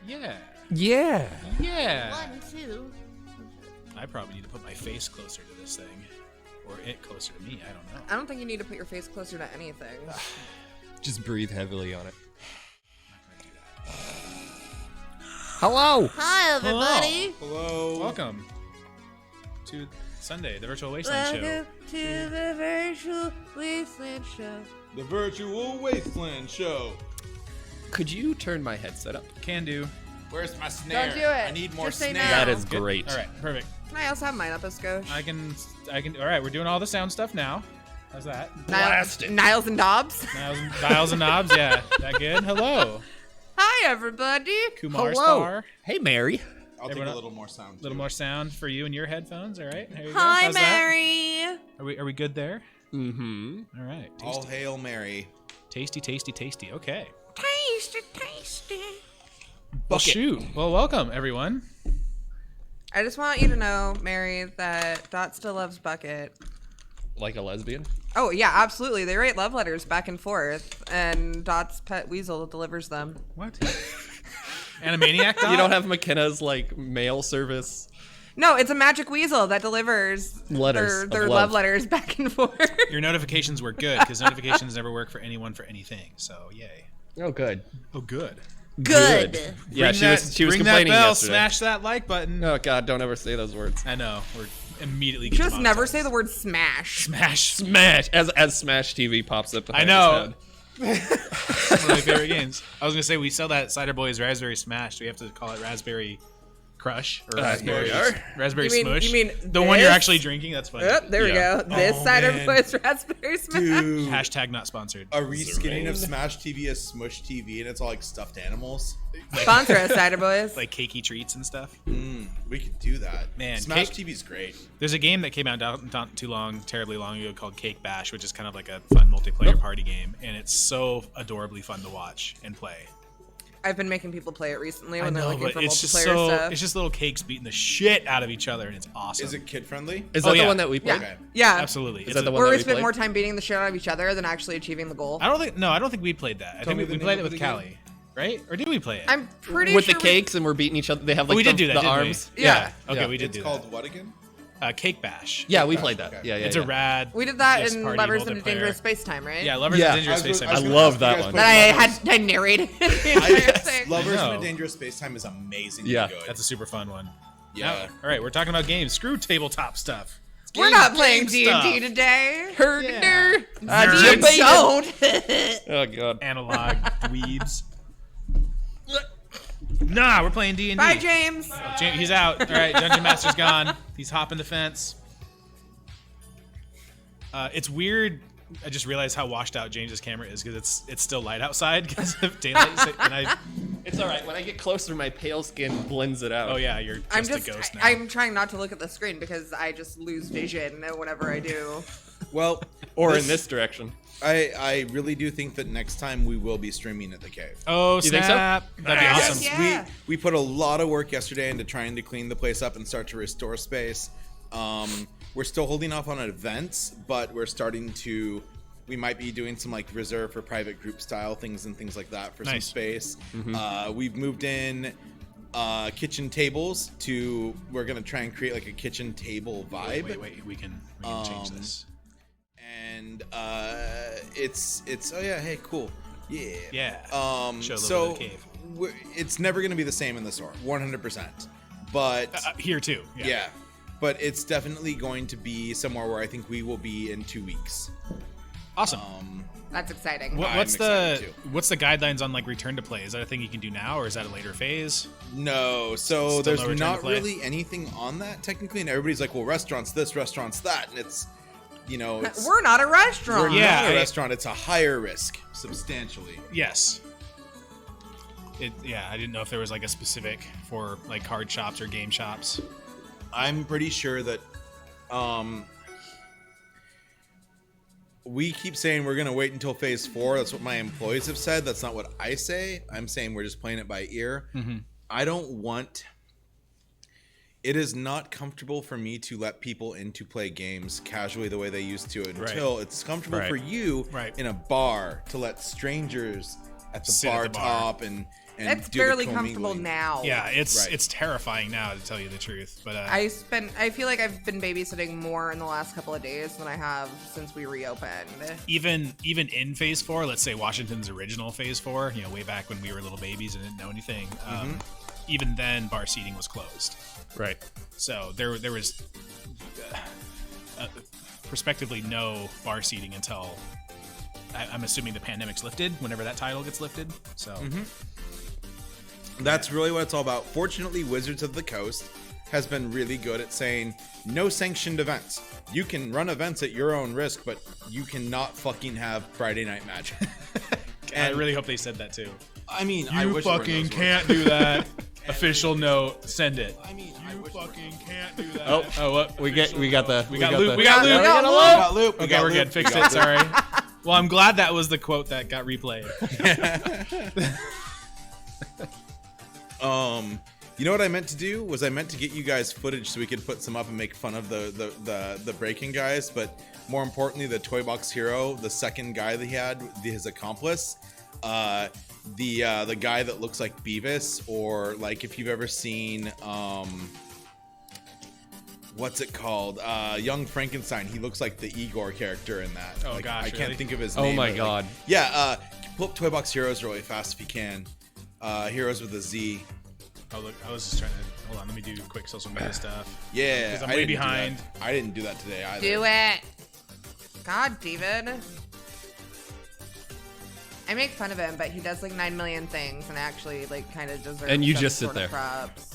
Yeah. Yeah. Yeah. 1, 2. I probably need to put my face closer to this thing. Or it closer to me. I don't know. I don't think you need to put your face closer to anything. Just breathe heavily on it. I'm not gonna do that. Hello. Hi, everybody. Hello. Welcome to Sunday, the Virtual Wasteland Show. Welcome to the Virtual Wasteland Show. The Virtual Wasteland Show. Could you turn my headset up? Can do. Where's my snare? Don't do it. I need more Just say snare. no. That is Good. great. All right, perfect. Can I also have mine up a skosh? I can. All right, we're doing all the sound stuff now. How's that? Blast it. Niles and Dobbs. Dials and knobs. Yeah, that good. Hello, Hi, everybody. Kumar Hello. Star. Hey, Mary. I'll take Everyone a up? little more sound. A little more sound for you and your headphones. All right. There you go. Hi, How's that? Mary. Are we good there? Mm-hmm. All right. All Tasty, hail Mary. tasty, tasty, tasty. Okay. Tasty, tasty. Well, shoot. Well, welcome everyone. I just want you to know, Mary, that Dot still loves Bucket. Like a lesbian? Oh, yeah, absolutely. They write love letters back and forth, and Dot's pet weasel delivers them. What? Animaniac Dot? You don't have McKenna's like mail service. No, it's a magic weasel that delivers Letters their of love love. letters back and forth. Your notifications were good because notifications never work for anyone for anything. So yay. Oh, good. Oh, good. Good. Yeah, she was ring complaining that bell, yesterday. smash that like button. Oh God, don't ever say those words. I know. We're immediately Just getting never demonetized. say the word smash. Smash. Smash as Smash TV pops up. I Behind know. his head. One of my favorite games. I was gonna say we sell that Cider Boys Raspberry Smash. Do we have to call it Raspberry Crush or Raspberry, here we are. Raspberry You mean- Smush? you mean the one you're this? actually drinking? That's funny. Yep, there we Yeah. go. This Oh, Cider man. Boys Raspberry Smash. Dude. Hashtag not sponsored. A reskinning of Smash TV as Smush TV, and it's all like stuffed animals. Sponsor us, Cider Boys. Like cakey treats and stuff. We could do that. Man, Smash cake- TV's great. There's a game that came out not too long, terribly long ago called Cake Bash, which is kind of like a fun multiplayer party game, and it's so adorably fun to watch and play. I've been making people play it recently I when they're know, looking but for it's just multiplayer stuff. it's just little cakes beating the shit out of each other, and it's awesome. Is it kid friendly? Is Oh, that yeah. the one that we played? Yeah. Okay. Yeah. Absolutely. Is It's that a- the one Where that we we spent played? more time beating the shit out of each other than actually achieving the goal. I don't think we played that. I Tell think me we the played name it of with the game. Callie, right? Or did we play it? I'm pretty With sure the cakes and we're beating each other. They have like we the, did do that, the didn't we? arms. Yeah. Okay, Yeah. we did It's do called that. what again? Cake Bash. Yeah, we Bash, played that. okay. Yeah, yeah. It's yeah. a rad. we did that yes in party Lovers in a multiplayer. Dangerous Space Time, right? Yeah, Lovers Yeah. in a Dangerous Space Time. I love that one. That I narrated the entire thing. Lovers I in know. a Dangerous Space Time is amazing. Yeah. Good. That's a super fun one. Yeah. Now- all right, we're talking about games. Screw tabletop stuff. We're not playing game stuff. D&D today. Yeah. You don't. Oh God. Analog dweebs. Nah, we're playing D&D. Bye, James. He's out. All right, Dungeon Master's gone. He's hopping the fence. It's weird. I just realized how washed out James's camera is because it's still light outside because of daylight. It's all right. When I get closer, my pale skin blends it out. Oh yeah, you're just a ghost now. I'm trying not to look at the screen because I just lose vision whenever I do. Well, Or in this direction. I really do think that next time we will be streaming at the cave. Oh You think so? snap! That'd be Yes. awesome. Yeah. We put a lot of work yesterday into trying to clean the place up and start to restore space. We're still holding off on events, but we're starting to. We might be doing some like reserve for private group style things and things like that for some Nice. space. We've moved in kitchen tables to. We're gonna try and create like a kitchen table vibe. Wait. We can change this. And it's oh yeah, hey, cool, yeah. Yeah. Show a little So bit of the cave. it's never gonna be the same in the store, 100%. But Here too. yeah, but it's definitely going to be somewhere where I think we will be in 2 weeks. Awesome. That's exciting. I'm What's excited what's the guidelines on like return to play? Is that a thing you can do now, or is that a later phase? No, so Still there's no return to not play? really anything on that technically, and everybody's like, well, restaurants this, restaurants that, and it's, it's, We're not a restaurant. we're Yeah, not a I- restaurant. It's a higher risk, substantially. Yes. I didn't know if there was like a specific for like card shops or game shops. I'm pretty sure that we keep saying we're going to wait until phase 4. That's what my employees have said. That's not what I say. I'm saying we're just playing it by ear. I don't want... It is not comfortable for me to let people in to play games casually the way they used to until it's comfortable Right. for you Right. in a bar to let strangers at the Sit at bar the bar. top and and It's do the barely comfortable commingling. now. Yeah, it's Right. it's terrifying now to tell you the truth. But I feel like I've been babysitting more in the last couple of days than I have since we reopened. even in Phase 4, let's say Washington's original Phase 4, way back when we were little babies and didn't know anything. Even then, bar seating was closed. Right. So there was prospectively no bar seating until I'm assuming the pandemic's lifted, whenever that title gets lifted. So That's really what it's all about. Fortunately, Wizards of the Coast has been really good at saying no sanctioned events. You can run events at your own risk, but you cannot fucking have Friday Night Magic. I really hope they said that too. I mean, I wish fucking can't do that. Official note, send it. I mean, I wish Fucking can't do that. Oh, what? we got Luke. We got Luke. the- We got Luke. got Loop. Okay, we're good. Fixed it. Sorry. Well, I'm glad that was the quote that got replayed. You know what I meant to do was I meant to get you guys footage so we could put some up and make fun of the breaking guys, but more importantly, the Toy Box Hero, the second guy that he had, his accomplice, the guy that looks like Beavis, or like if you've ever seen what's it called? Young Frankenstein. He looks like the Igor character in that. Oh, like, gosh, I can't really? think of his Oh name. my but, God. Yeah, pull up Toy Box Heroes really fast if you can. Heroes with a Z. Oh, look, I was just trying to hold on. Let me do quick social media stuff. Yeah, Because I'm I way didn't do behind. that. I didn't do that today either. Do it. God, David. I make fun of him, but he does like 9 million things and actually like kind of deserves. And you some just sit sort of there. props.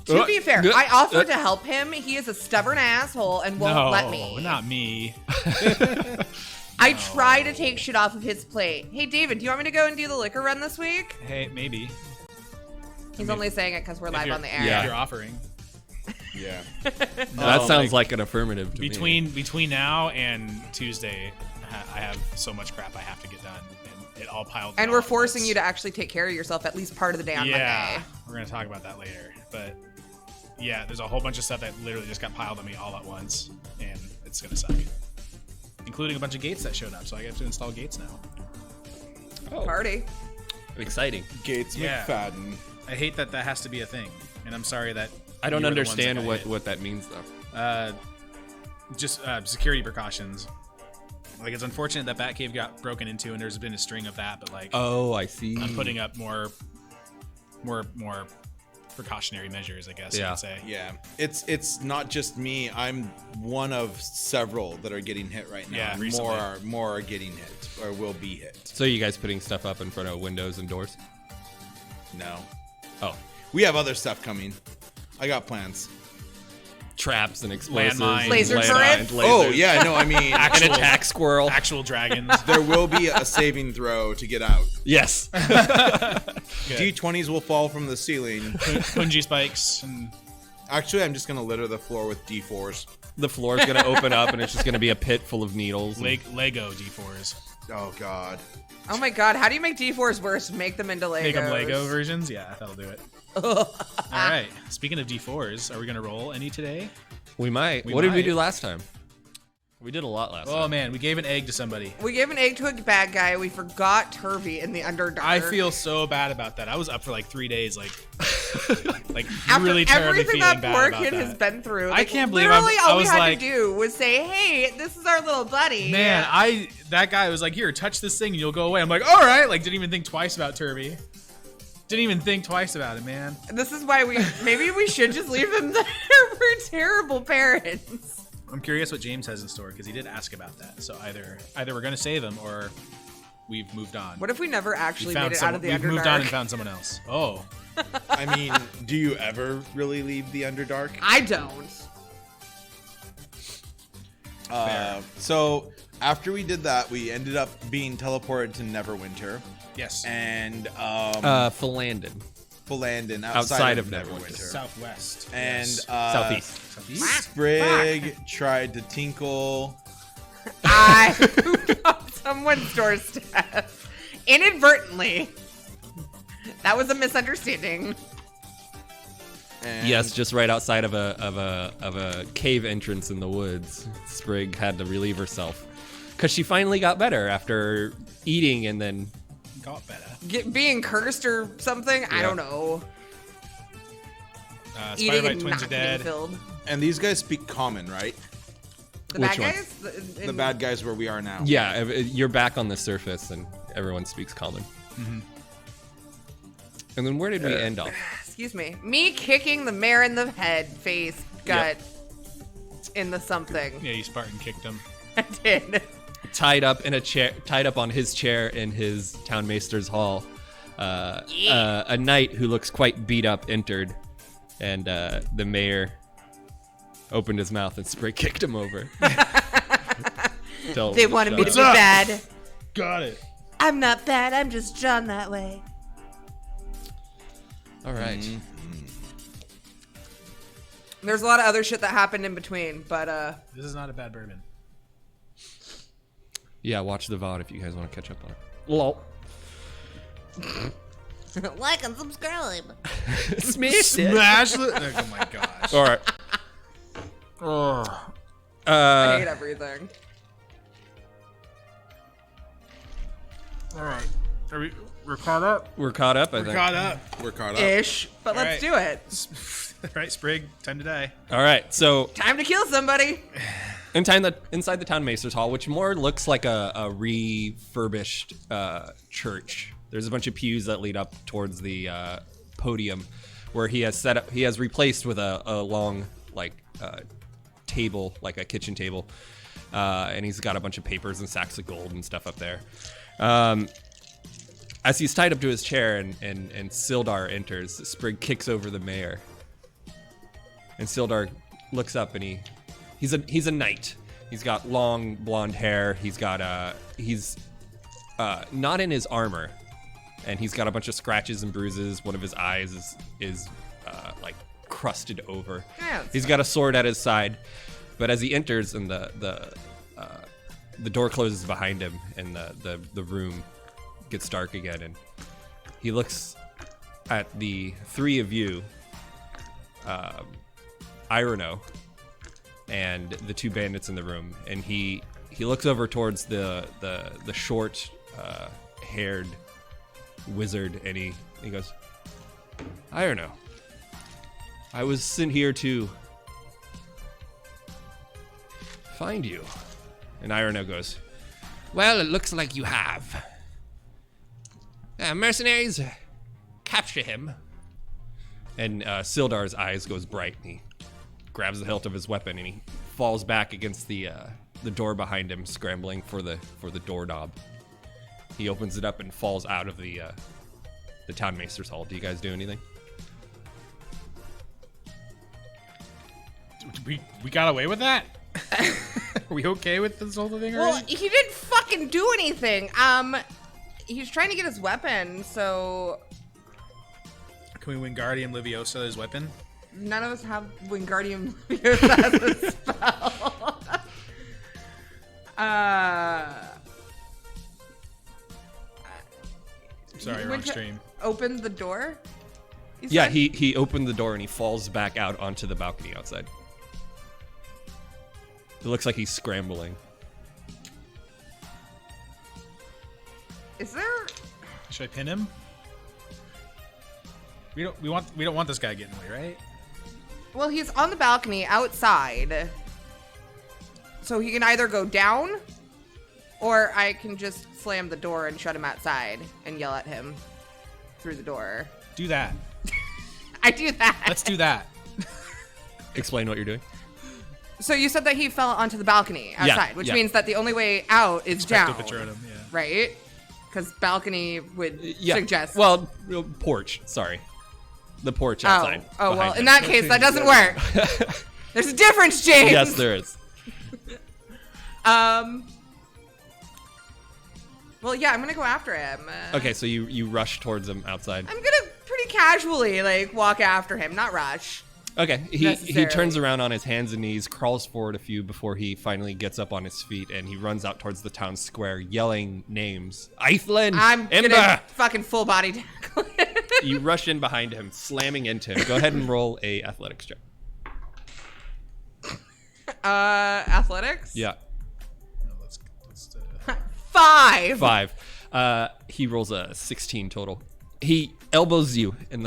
To be fair, I offered to help him. He is a stubborn asshole and won't No, let me. not me. I try to take shit off of his plate. Hey, David, do you want me to go and do the liquor run this week? Hey, maybe. He's only saying it because we're live on the air. Yeah. If you're offering. Yeah. That sounds like an affirmative to me. Between now and Tuesday, I have so much crap I have to get done, and it all piled. And we're forcing you to actually take care of yourself at least part of the day on Monday. We're gonna talk about that later, but yeah, there's a whole bunch of stuff that literally just got piled on me all at once, and it's gonna suck. Including a bunch of gates that showed up, so I have to install gates now. Oh, Party. exciting. Gates Yeah. McFadden. I hate that has to be a thing, and I'm sorry that I don't you were the ones understand that got hit. what that means though. Just security precautions. Like, it's unfortunate that Batcave got broken into, and there's been a string of that, but like, Oh, I see. I'm putting up more precautionary measures, I guess Yeah. you could say. Yeah. It's not just me. I'm one of several that are getting hit right now. Yeah, recently. More are getting hit or will be hit. So you guys putting stuff up in front of windows and doors? No. Oh, We have other stuff coming. I got plans. traps and explosives. Landmines. and Laser landmines, turrets? Oh, lasers. yeah, no, I mean, An attack squirrel. Actual dragons. there will be a saving throw to get out. Yes. D20s will fall from the ceiling. Punji spikes. And Actually, I'm just going to litter the floor with D4s. The floor is going to open up and it's just going to be a pit full of needles. Lego D4s. Oh, God. Oh my god, how do you make D4s worse? Make them into Legos. Make them Lego versions? Yeah, that'll do it. All right. Speaking of D4s, are we going to roll any today? We might. We What did we might. do last time? We did a lot last Oh, time. man. We gave an egg to somebody. We gave an egg to a bad guy. We forgot Turvy in the Underdark. I feel so bad about that. I was up for like 3 days, like After really terribly everything feeling that bad poor about kid that. has been through. I Like, can't believe literally I all we was had like- to do was say, hey, this is our little buddy. Man, that guy was like, here, touch this thing and you'll go away. I'm like, all right. Like, didn't even think twice about Turby. Didn't even think twice about it, man. This is why maybe we should just leave him there. We're terrible parents. I'm curious what James has in store because he did ask about that. So either we're gonna save him or we've moved on. What if we never actually We made it found out of the we've Underdark? moved on and found someone else. Oh, I mean, do you ever really leave the Underdark? I don't. So after we did that, we ended up being teleported to Neverwinter yes. and Philandon. Philandon Outside of Neverwinter. Southwest. And yes. Southeast. Southeast. Sprig tried to tinkle. I moved off someone's doorstep inadvertently. That was a misunderstanding. And Yes, just right outside of a cave entrance in the woods. Sprig had to relieve herself because she finally got better after eating and then call it better. Being cursed or something? I don't know. Spider Eating Bite and twins are not getting dead. filled. And these guys speak common, right? The Which bad one? guys? The bad guys where we are now. Yeah, you're back on the surface, and everyone speaks common. And then where did we end off? Excuse me. Me kicking the mayor in the head, face, gut, in the something. Yeah, you Spartan kicked him. I did. Tied up in a chair, tied up on his chair in his town maester's hall. A knight who looks quite beat up entered, and the mayor opened his mouth and spray kicked him over. They wanted me to be up? bad. Got it. I'm not bad. I'm just drawn that way. All right. There's a lot of other shit that happened in between, but This is not a bad bourbon. Yeah, watch the VOD if you guys want to catch up on it. Lol. like and subscribe. Smash Smash the. Oh my gosh. All right. I hate everything. All right. We're caught up. We're caught up, I think. Caught up. We're caught up. Ish, but All let's right. do it. All right, Sprig. Time to die. All right, so Time to kill somebody. inside the town maester's hall, which more looks like a refurbished church. There's a bunch of pews that lead up towards the podium, where he has set up. He has replaced with a long table, like a kitchen table, and he's got a bunch of papers and sacks of gold and stuff up there. As he's tied up to his chair and Sildar enters, Sprig kicks over the mayor. And Sildar looks up and he's a knight. He's got long blonde hair. He's got he's not in his armor, and he's got a bunch of scratches and bruises. One of his eyes is like crusted over. Yeah, He's got a sword at his side, but as he enters and the door closes behind him and the room gets dark again, and he looks at the three of you, Irono, and the two bandits in the room, and he looks over towards the short haired wizard, and he goes, Irono, I was sent here to find you. And Irono goes, well, it looks like you have. Mercenaries, capture him. And Sildar's eyes goes bright, and he grabs the hilt of his weapon, and he falls back against the door behind him, scrambling for the doorknob. He opens it up and falls out of the town maester's hall. Do you guys do anything? We got away with that? Are we okay with this whole thing Well, already? he didn't fucking do anything. He's trying to get his weapon, so Can we Wingardium Leviosa his weapon? none of us have Wingardium Leviosa as a spell. Sorry, He wrong went to stream. Open the door? You Yeah, said? he opened the door and he falls back out onto the balcony outside. It looks like he's scrambling. Is there? Should I pin him? We don't want this guy getting away, right? Well, he's on the balcony outside. So he can either go down, or I can just slam the door and shut him outside and yell at him through the door. Do that. I do that. Let's do that. Explain what you're doing. So you said that he fell onto the balcony outside, which yeah. means that the only way out is down, Expecto Patronum, yeah. right? Because balcony would suggest. Well, porch. Sorry, the porch outside. Oh well, behind in him. that case, that doesn't work. There's a difference, James. Yes, there is. Well, yeah, I'm gonna go after him. Okay, so you rush towards him outside. I'm gonna pretty casually walk after him, not rush. Okay, he necessarily. turns around on his hands and knees, crawls forward a few before he finally gets up on his feet, and he runs out towards the town square, yelling names. Eithland, I'm Ember. gonna fucking full body tackle him. You rush in behind him, slamming into him. Go ahead and roll a athletics check. Athletics? Yeah. Let's 5. 5. He rolls a 16 total. He elbows you on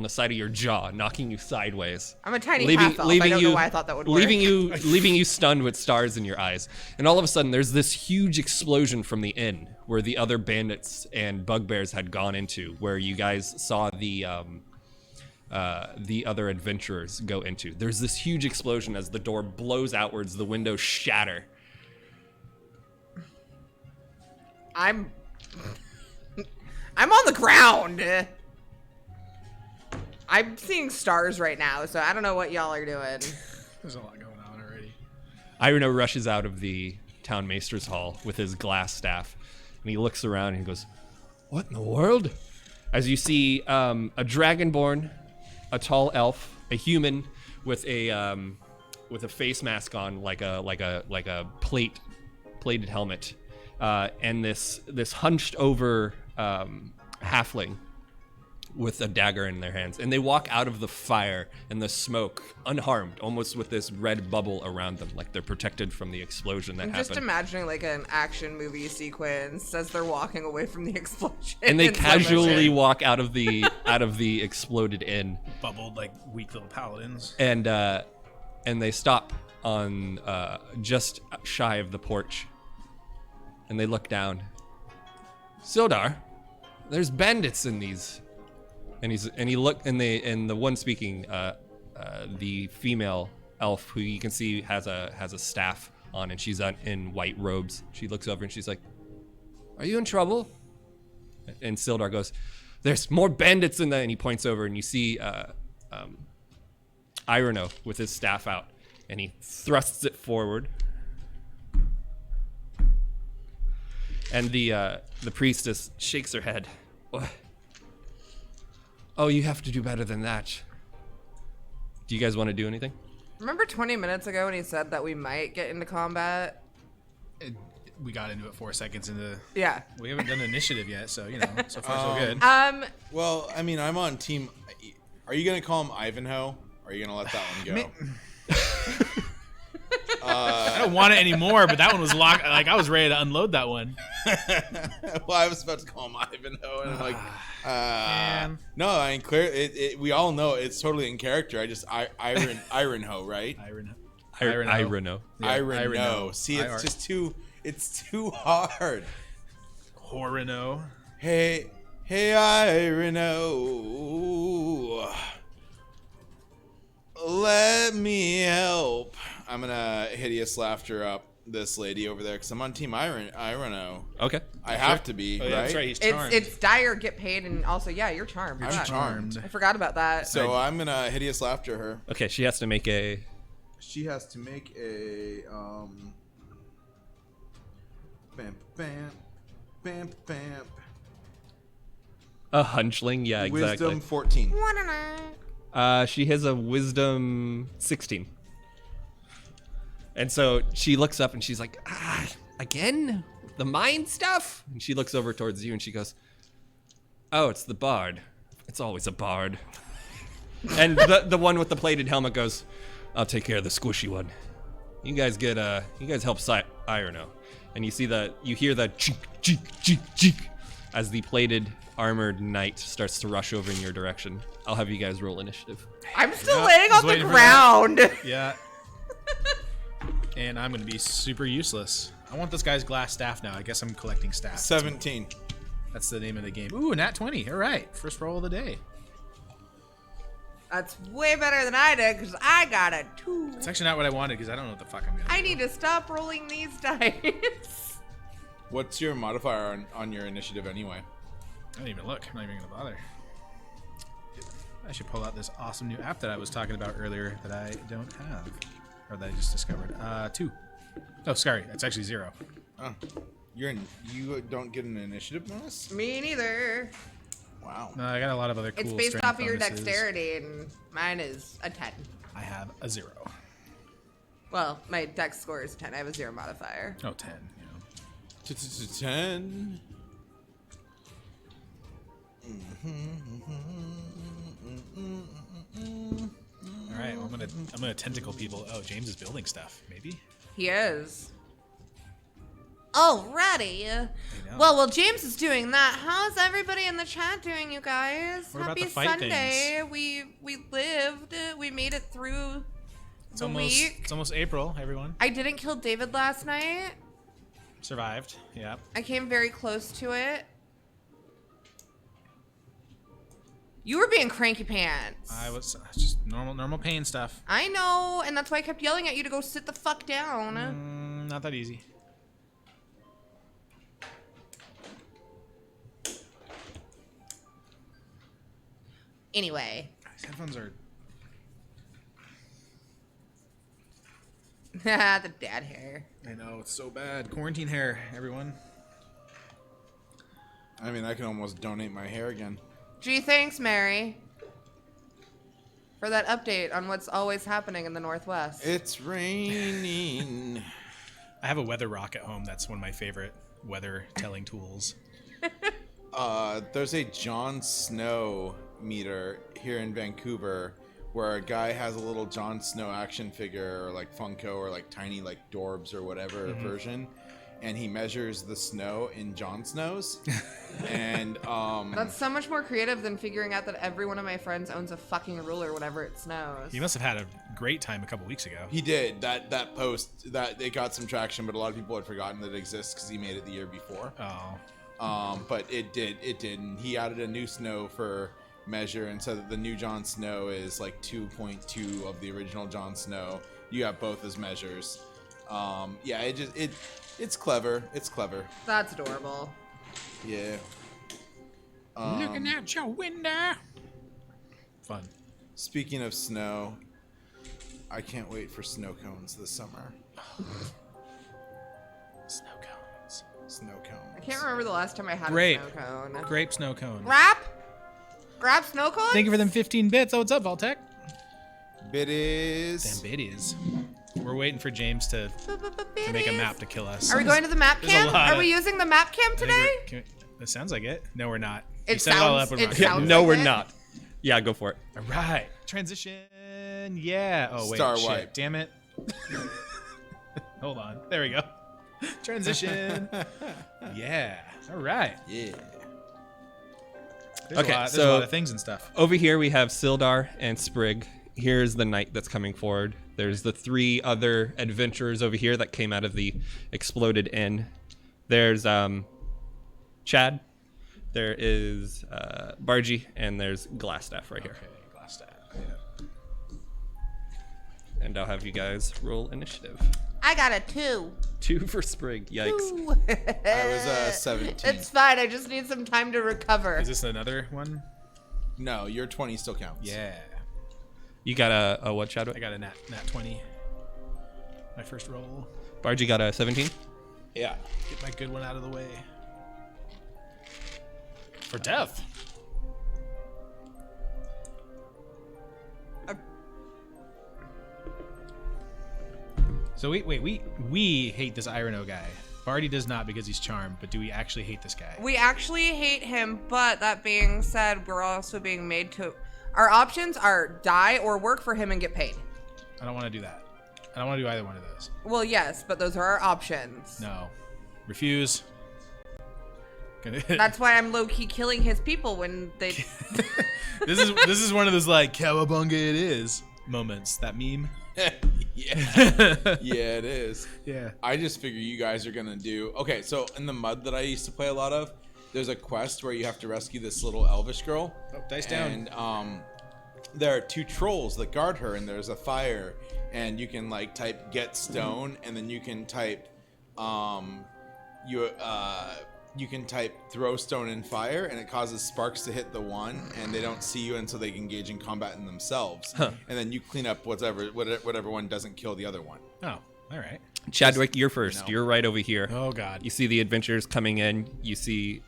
the side of your jaw, knocking you sideways. I'm a tiny half elf. I don't know why I thought that would work. Leaving you stunned with stars in your eyes. And all of a sudden, there's this huge explosion from the inn where the other bandits and bugbears had gone into, where you guys saw the other adventurers go into. There's this huge explosion as the door blows outwards, the windows shatter. I'm on the ground. I'm seeing stars right now, so I don't know what y'all are doing. There's a lot going on already. Irono rushes out of the town maester's hall with his glass staff, and he looks around and he goes, "What in the world?" As you see a dragonborn, a tall elf, a human with a face mask on, like a plated helmet, and this hunched over halfling with a dagger in their hands, and they walk out of the fire and the smoke unharmed, almost with this red bubble around them, like they're protected from the explosion that I'm happened. just imagining like an action movie sequence as they're walking away from the explosion. And they in slow casually motion. walk out of the exploded inn, Bubbled like weak little paladins. and they stop on just shy of the porch, and they look down. Sildar, there's bandits in these, and the one speaking, the female elf who you can see has a staff on, and she's in white robes. She looks over and she's like, "Are you in trouble?" And Sildar goes, "There's more bandits in there," and he points over, and you see Irono with his staff out, and he thrusts it forward. And the priestess shakes her head. "What? Oh, you have to do better than that." Do you guys want to do anything? Remember 20 minutes ago when he said that we might get into combat? We got into it 4 seconds into. Yeah. We haven't done initiative yet, so so far so good. Well, I mean, I'm on team. Are you gonna call him Ivanhoe? Or are you gonna let that one go? I don't want it anymore, but that one was locked. Like I was ready to unload that one. Well, I was about to call him Ivanhoe, and I'm like, Man. no, I mean, clear. We all know it's totally in character. Ironho, right? Irono. Ironho. See, it's just too. It's too hard. Horino. Hey, Ironho. Let me help. I'm gonna hideous laughter up this lady over there because I'm on team Ironho. Okay. I have to be, Oh, yeah, right? that's right. He's charmed. It's dire, get paid, and also, yeah, you're charmed. I'm Yeah. charmed. I forgot about that. So I'm gonna hideous laughter her. Okay, she has to make a. She has to make a bam bam. A hunchling, yeah, exactly. Wisdom 14. She has a wisdom 16. And so she looks up and she's like, again? The mind stuff? And she looks over towards you and she goes, "Oh, it's the bard. It's always a bard." And the one with the plated helmet goes, "I'll take care of the squishy one. You guys help Irono." And you hear the cheek, cheek, cheek, cheek as the plated armored knight starts to rush over in your direction. I'll have you guys roll initiative. I'm still Yeah, laying I was on the waiting for ground. Yeah. And I'm gonna be super useless. I want this guy's glass staff now. I guess I'm collecting staff. 17. That's the name of the game. Ooh, nat 20. All right, first roll of the day. That's way better than I did because I got a 2. It's actually not what I wanted because I don't know what the fuck I'm gonna do. I need to stop rolling these dice. What's your modifier on your initiative anyway? I didn't even look. I'm not even gonna bother. I should pull out this awesome new app that I was talking about earlier that I don't have, or that I just discovered. 2. Oh, sorry, that's actually 0. Oh, you don't get an initiative bonus? Me neither. Wow. No, I got a lot of other cool It's based strength off of your bonuses. dexterity, and mine is a 10. I have a 0. Well, my dex score is 10. I have a 0 modifier. Oh, 10. You know. 10. All right, well, I'm gonna tentacle people. Oh, James is building stuff. Maybe. He is. Already. know. Well, James is doing that. How's everybody in the chat doing, you guys? We're about Happy to fight Sunday. We lived. We made it through the week. It's almost April, everyone. I didn't kill David last night. Survived. Yeah. I came very close to it. You were being cranky pants. I was just normal pain stuff. I know, and that's why I kept yelling at you to go sit the fuck down. Not that easy. Anyway. These headphones are... The dad hair. I know, it's so bad. Quarantine hair, everyone. I mean, I can almost donate my hair again. Gee, thanks, Mary, for that update on what's always happening in the Northwest. It's raining. I have a weather rock at home. That's one of my favorite weather telling tools. There's a Jon Snow meter here in Vancouver where a guy has a little Jon Snow action figure or like Funko or like tiny like Dorbs or whatever version, and he measures the snow in Jon Snow's. And That's so much more creative than figuring out that every one of my friends owns a fucking ruler whenever it snows. You must have had a great time a couple weeks ago. he did that post that it got some traction, but a lot of people had forgotten that it exists because he made it the year before. Oh. But it did, and he added a new snow for measure and said that the new Jon Snow is like 2.2 of the original Jon Snow. You got both as measures. Yeah, it's clever. It's clever. That's adorable. Yeah. Looking out your window. Fun. Speaking of snow, I can't wait for snow cones this summer. Snow cones. Snow cones. I can't remember the last time I had Grape. a snow cone. Grape snow cone. Grab snow cone? Thank you for them 15 bits. Oh, what's up, Voltec? Biddies. Damn biddies. We're waiting for James to make a map to kill us. Are we going to the map There's a cam? lot Are of- we using the map cam I think today? That sounds like it. No, we're not. It You set it all sounds- up and it we're not. sounds- Yeah, no, like we're it? not. Yeah, go for it. All right. Transition. Yeah. Oh, wait. Star shit. wipe. Damn it. Hold on. There we go. Transition. Yeah. All right. Yeah. There's Okay, there's a so- lot of things and stuff. Over here we have Sildar and Sprig. Here's the knight that's coming forward. There's the 3 other adventurers over here that came out of the exploded inn. There's Chad. There is Bargy, and there's Glassstaff right here. Okay, glass staff. Yeah. And I'll have you guys roll initiative. I got a 2. 2 for Sprig. Yikes. Ooh. I was 17. It's fine. I just need some time to recover. Is this another one? No, your 20 still counts. Yeah. You got a what, Chadwick? I got a nat 20. My first roll. Bargy got a 17. Yeah. Get my good one out of the way. For death. So we hate this Irono guy. Barty does not because he's charmed, but do we actually hate this guy? We actually hate him, but that being said, we're also being made to... Our options are die or work for him and get paid. I don't want to do that. I don't want to do either one of those. Well, yes, but those are our options. No. Refuse. That's why I'm low-key killing his people when they... This is one of those like cowabunga it is moments. That meme. Yeah. Yeah, it is. Yeah. I just figure you guys are gonna do okay. So in the mud that I used to play a lot of, there's a quest where you have to rescue this little elvish girl. Oh, dice down. And there are 2 trolls that guard her, and there's a fire, and you can like type get stone, and then you can type you can type throw stone in fire, and it causes sparks to hit the one, and they don't see you until they engage in combat in themselves. Huh. And then you clean up whatever one doesn't kill the other one. Oh, all right. Chadwick, you're first. know. You're right over here. Oh God. You see the adventurers coming in. You see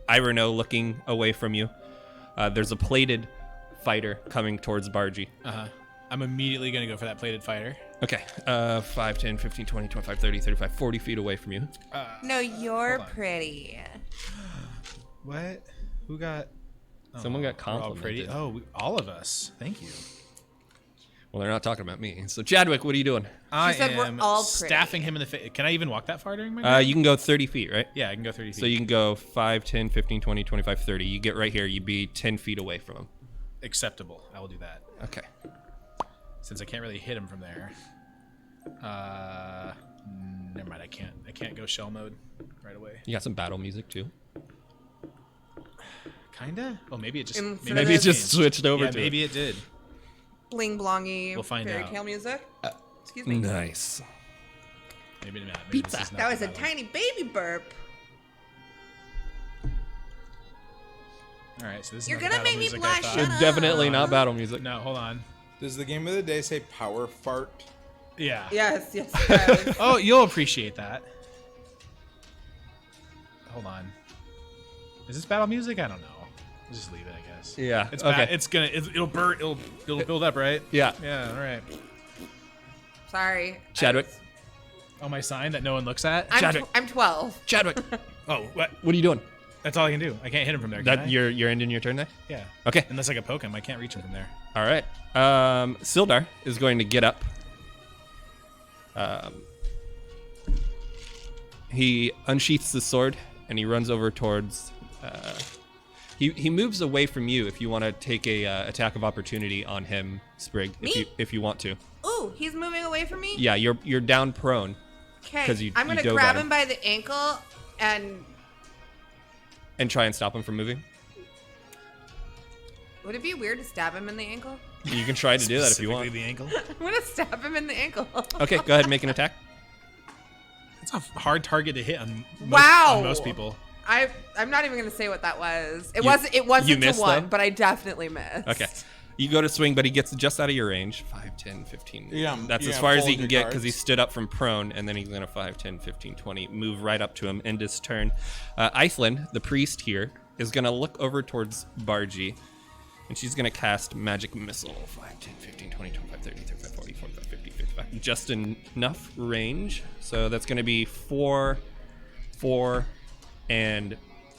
Irono looking away from you. There's a plated fighter coming towards Bargy. I'm immediately gonna go for that plated fighter. Okay. 5, 10, 15, 20, 25, 30, 35, 40 feet away from you. No, you're Hold on. pretty. What? Who got? Someone got we're all complimented. pretty. Oh, all of us. Thank you. Well, they're not talking about me. So Chadwick, what are you doing? I said we're am all pretty. staffing him in the face. Can I even walk that far during my turn? You can go 30 feet, right? Yeah, I can go 30 feet. So you can go 5, 10, 15, 20, 25, 30. You get right here. You'd be 10 feet away from him. Acceptable. I will do that. Okay. Since I can't really hit him from there. Never mind. I can't go shell mode right away. You got some battle music too. Kinda. Oh, maybe it just Maybe it just switched over yeah, to maybe it did. Bling blongy We'll find fairy out. tale music. Excuse me. Nice. Maybe not. Maybe this is not That was a one. tiny baby burp. All right, so this is You're not the gonna battle make me music I blush, thought. shut up. Definitely not battle music. No, hold on. Does the game of the day say power fart? Yeah. Yes, yes, it does. Oh, you'll appreciate that. Hold on. Is this battle music? I don't know. We'll just leave it, I guess. Yeah. It's okay. it'll burn. It'll build up, right? Yeah. Yeah. All right. Sorry. Chadwick. Oh, my sign that no one looks at. I'm 12. Chadwick. Oh, what? What are you doing? That's all I can do. I can't hit him from there. Can I? You're ending your turn there. Yeah. Okay. Unless I can poke him, I can't reach him from there. All right. Sildar is going to get up. He unsheaths the sword and he runs over towards. He moves away from you if you want to take a attack of opportunity on him, Sprig. Me? If you want to. Ooh, he's moving away from me? Yeah, you're down prone. 'Cause Okay. you- I'm you going to dove grab at him him. by the ankle and... And try and stop him from moving. Would it be weird to stab him in the ankle? You can try to do that if you want. Specifically the ankle. I'm going to stab him in the ankle. Okay, go ahead and make an attack. It's a hard target to hit on Wow. most people. I'm not even going to say what that was. It You- wasn't you a missed, one, though? but I definitely missed. Okay. You go to swing, but he gets just out of your range. 5, 10, 15. Yeah, That's you as gotta far as fold he can your get cards. because he stood up from prone, and then he's going to 5, 10, 15, 20, move right up to him, end his turn. Eithlin, the priest here, is going to look over towards Bargy, and she's going to cast Magic Missile. 5, 10, 15, 20, 25, 30, 35, 40, 45, 50, 55. Just enough range. So that's going to be 4, 4, and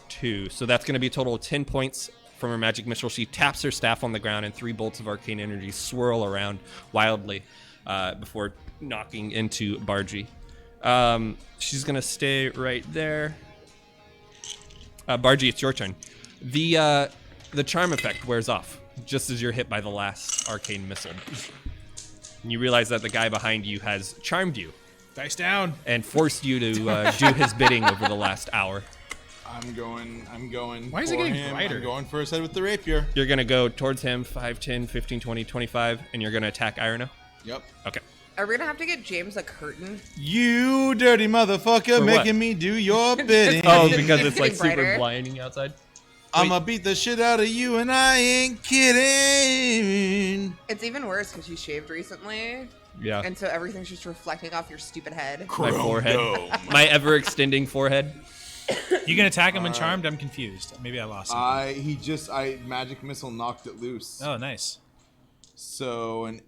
2. So that's going to be a total of 10 points from her magic missile. She taps her staff on the ground, and 3 bolts of arcane energy swirl around wildly before knocking into Bargy. She's going to stay right there. Bargy, it's your turn. The charm effect wears off just as you're hit by the last arcane missile. And you realize that the guy behind you has charmed you Dice down. and forced you to do his bidding over the last hour. I'm going. Why is it for getting him. brighter? I'm going for his head with the rapier. You're going to go towards him 5, 10, 15, 20, 25, and you're going to attack Irono? Yep. Okay. Are we going to have to get James a curtain? You dirty motherfucker, For what? making me do your bidding. Oh, It's because getting it's like super brighter. blinding outside? I'ma beat the shit out of you, and I ain't kidding. It's even worse because you shaved recently, Yeah. and so everything's just reflecting off your stupid head. My forehead. My ever-extending forehead. You can attack him when charmed? I'm confused. Maybe I lost him. I magic missile knocked it loose. Oh, nice. So an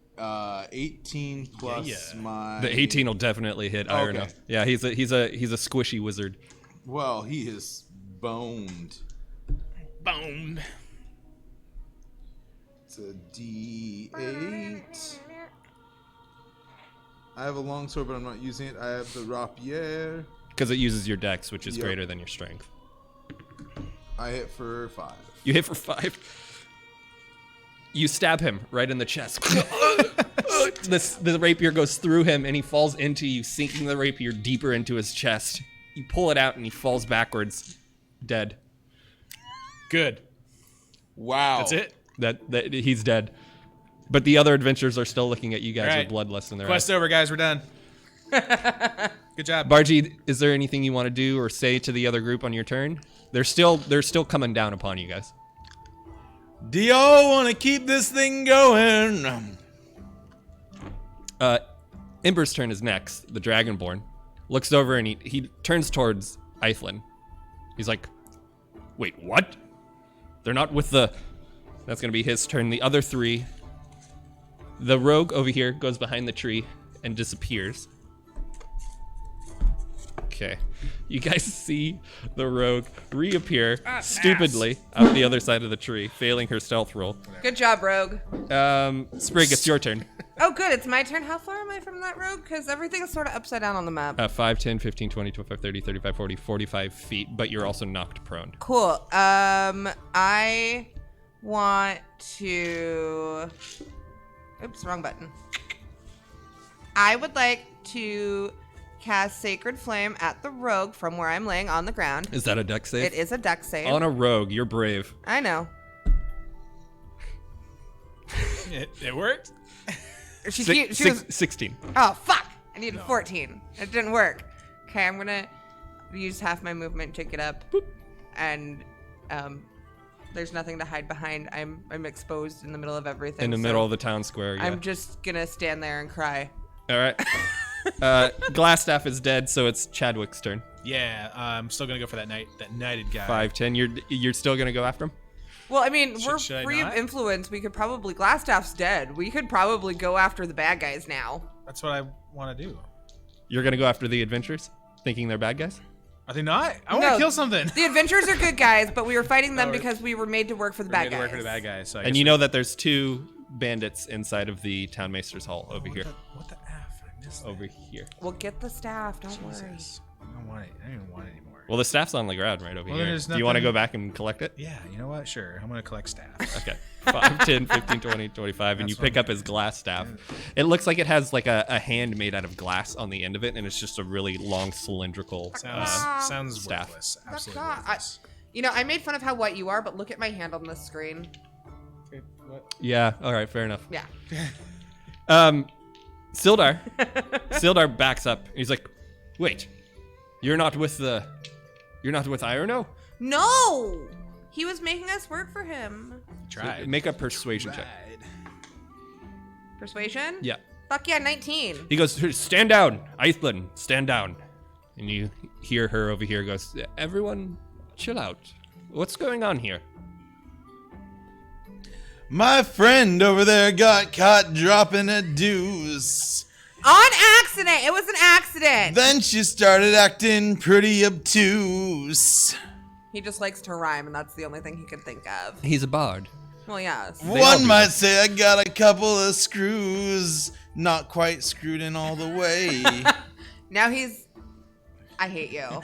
18 plus Yeah. my. The 18 will definitely hit Irono. Okay. Yeah, he's a squishy wizard. Well, he is boned. Boned. It's a D8. I have a longsword, but I'm not using it. I have the rapier. Because it uses your dex, which is Yep. greater than your strength. I hit for 5. You hit for 5. You stab him right in the chest. The rapier goes through him, and he falls into you, sinking the rapier deeper into his chest. You pull it out, and he falls backwards, dead. Good. Wow. That's it? That he's dead. But the other adventurers are still looking at you guys All right. with bloodlust in their Quest eyes. over, guys. We're done. Good job. Bargy, is there anything you want to do or say to the other group on your turn? They're still coming down upon you guys. Do y'all want to keep this thing going? Ember's turn is next. The Dragonborn looks over and he turns towards Eithlin. He's like, "Wait, what? They're not with the." That's gonna be his turn. The other 3. The rogue over here goes behind the tree and disappears. Okay, you guys see the rogue reappear stupidly out the other side of the tree, failing her stealth roll. Good job, Rogue. Sprig, it's your turn. Oh, good. It's my turn. How far am I from that rogue? Because everything's sort of upside down on the map. 5, 10, 15, 20, 25, 30, 35, 40, 45 feet, but you're also knocked prone. Cool. I want to... Oops, wrong button. I would like to cast Sacred Flame at the rogue from where I'm laying on the ground. Is that a dex save? It is a dex save. On a rogue, you're brave. I know. It worked. She Six, was... 16. Oh, fuck! I needed 14. It didn't work. Okay, I'm gonna use half my movement to get up. Boop. And, there's nothing to hide behind. I'm exposed in the middle of everything. In the middle of the town square, yeah. I'm just gonna stand there and cry. All right. Glassstaff is dead, so it's Chadwick's turn. Yeah, I'm still gonna go for that knighted guy. 5, 10. You're still gonna go after him? Well, I mean, we're should I free of not? influence. We could probably... Glassstaff's dead. We could probably go after the bad guys now. That's what I want to do. You're gonna go after the adventurers, thinking they're bad guys? Are they not? I want No. to kill something. The adventurers are good guys, but we were fighting them Oh, because we were made to work for the We're bad gonna guys. work for the bad guys. So I And guess you know that there's 2 bandits inside of the town maester's hall over here. What the F? I missed Over here. We'll get the staff. Don't worry. Jesus. I don't want it. I don't even want it anymore. Well, the staff's on the ground right over Well, here. then there's Do you want to nothing- go back and collect it? Yeah, you know what? Sure. I'm going to collect staff. Okay. 5, 10, 15, 20, 25, and That's you pick fine. up his glass staff. It looks like it has like a hand made out of glass on the end of it, and it's just a really long cylindrical Sounds staff. worthless. Absolutely not- worthless. You know, I made fun of how white you are, but look at my hand on this screen. Okay, what? Yeah, all right, fair enough. Yeah. Sildar. Sildar backs up. He's like, "Wait. You're not with Irono? No! He was making us work for him. Tried. Make a persuasion check." Tried. Persuasion? Yeah. Fuck yeah, 19. He goes, "Stand down, Eithlan, stand down." And you hear her over here goes, "Everyone, chill out. What's going on here?" My friend over there got caught dropping a deuce. On accident! It was an accident! Then she started acting pretty obtuse. He just likes to rhyme, and that's the only thing he can think of. He's a bard. Well, yes. all One do might that. say I got a couple of screws, not quite screwed in all the way. Now he's... I hate you.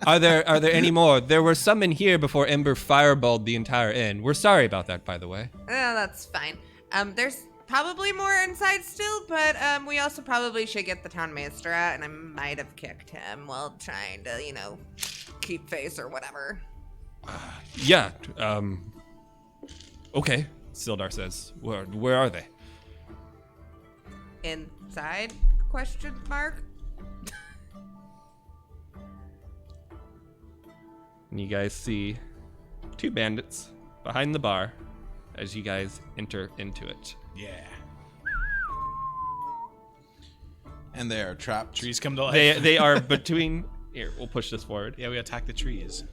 Are there any more? There were some in here before Ember fireballed the entire inn. We're sorry about that, by the way. That's fine. There's probably more inside still, but we also probably should get the town maester out, and I might have kicked him while trying to, you know, keep face or whatever. Yeah. Okay. Sildar says. Where are they? Inside? Question mark. And you guys see 2 bandits behind the bar as you guys enter into it. Yeah. And they are trapped. Trees come to life. They are between. Here, we'll push this forward. Yeah, we attack the trees.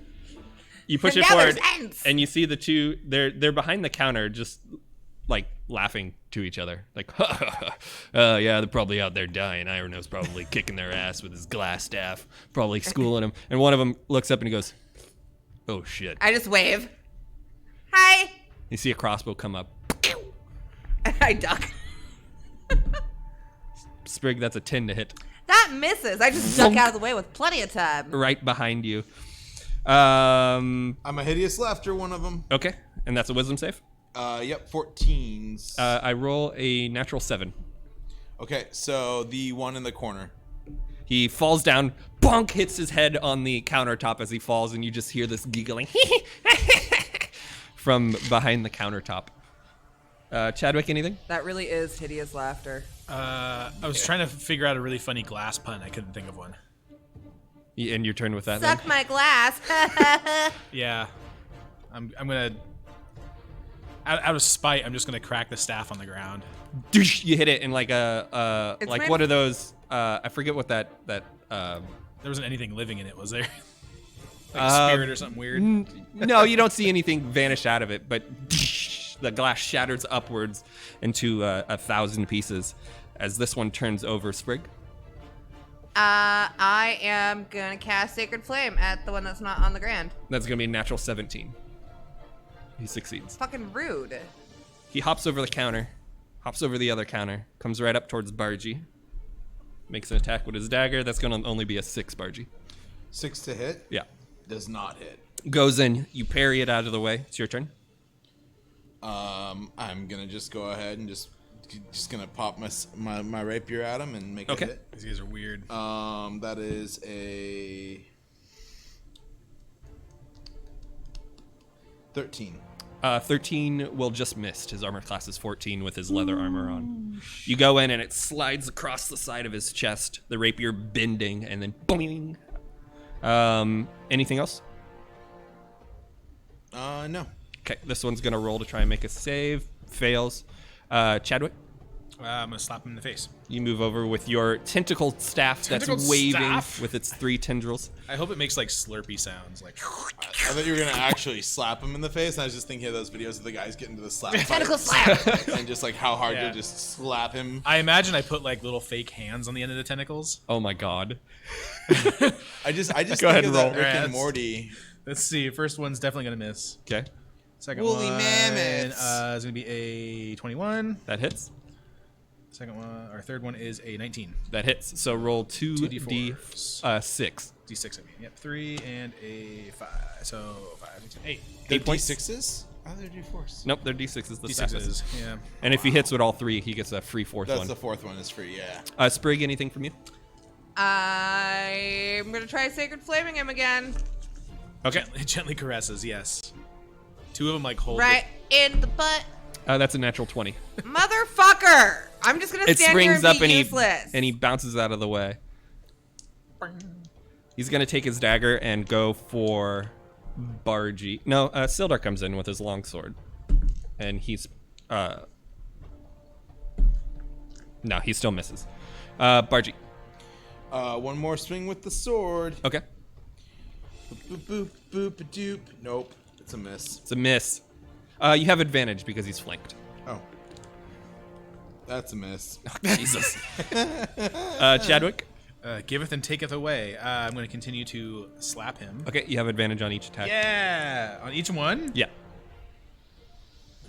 You push And it now forward, there's ants. and you see the 2. They're behind the counter, just like laughing to each other, like, yeah, they're probably out there dying. Irono's probably kicking their ass with his glass staff, probably schooling them. And one of them looks up and he goes, "Oh shit!" I just wave. Hi. You see a crossbow come up. I duck. Sprig, that's a 10 to hit, That misses. I just duck out of the way with plenty of time. right behind you. I'm a hideous laughter, one of them. Okay, and that's a wisdom save. Yep, 14s. I roll a natural 7. Okay, so the one in the corner. He falls down, bonk, hits his head on the countertop as he falls, and you just hear this giggling from behind the countertop. Chadwick, anything? That really is hideous laughter. I was trying to figure out a really funny glass pun. I couldn't think of one. You end your turn with that then? Suck my glass. Yeah. I'm gonna... Out of spite, I'm just gonna crack the staff on the ground. Doosh, you hit it in like a It's like made- what are those? I forget what that There wasn't anything living in it, was there? Like a spirit or something weird? No, you don't see anything vanish out of it, but the glass shatters upwards into 1,000 pieces as this one turns over. Sprig. I am gonna cast Sacred Flame at the one that's not on the ground. That's gonna be a natural 17. He succeeds. Fucking rude. He hops over the counter, Hops over the other counter. Comes right up towards Bargy. Makes an attack with his dagger. That's going to only be a 6, Bargy. 6 to hit. Yeah. Does not hit. Goes in. You parry it out of the way. It's your turn. I'm gonna just go ahead and just gonna pop my rapier at him and make Okay. a hit. These guys are weird. That is a 13. 13 will just miss. His armor class is 14 with his leather armor on. You go in and it slides across the side of his chest, the rapier bending, and then boing. Anything else? No. Okay, this one's going to roll to try and make a save. Fails. Chadwick, I'm gonna slap him in the face. you move over with your tentacle staff Tentacled that's waving staff? with its 3 tendrils. I hope it makes like slurpy sounds, like. I thought you were gonna actually slap him in the face. And I was just thinking of those videos of the guys getting to the slap Tentacle fight. slap. And just like how hard Yeah. you just slap him. I imagine I put like little fake hands on the end of the tentacles. Oh my god. I just Go think ahead of and that roll. Rick Alright, and that's- Morty. Let's see. First one's definitely gonna miss. Okay, Second Woolly one mammoths. is gonna be a 21. that hits. Second one, or third one is a 19. That hits. So roll 2d6. 2d4s. D6, I mean. Yep, 3 and a 5. So 5, 6, 8. They're 8 points. D6s? Oh, they're D4s. Nope, they're d6s. The staff is. D6s, yeah. And if he hits with all 3, he gets a free 4th That's one. the 4th one is free, yeah. Sprig, anything from you? I'm gonna try Sacred Flaming him again. Okay. Gently caresses, yes. 2 of them like hold. Right in the butt. That's a natural 20. Motherfucker! I'm just gonna It stand here springs and up be and useless. he bounces out of the way. He's gonna take his dagger and go for Bargy. No, Sildar comes in with his longsword, and he's no, he still misses. Bargy. One more swing with the sword. Okay, Boop, boop, boop, boop, doop. Nope. It's a miss. it's a miss. You have advantage because he's flanked. Oh. That's a miss. Jesus. Chadwick. Giveth and taketh away. I'm going to continue to slap him. Okay, you have advantage on each attack. Yeah! On each one? Yeah.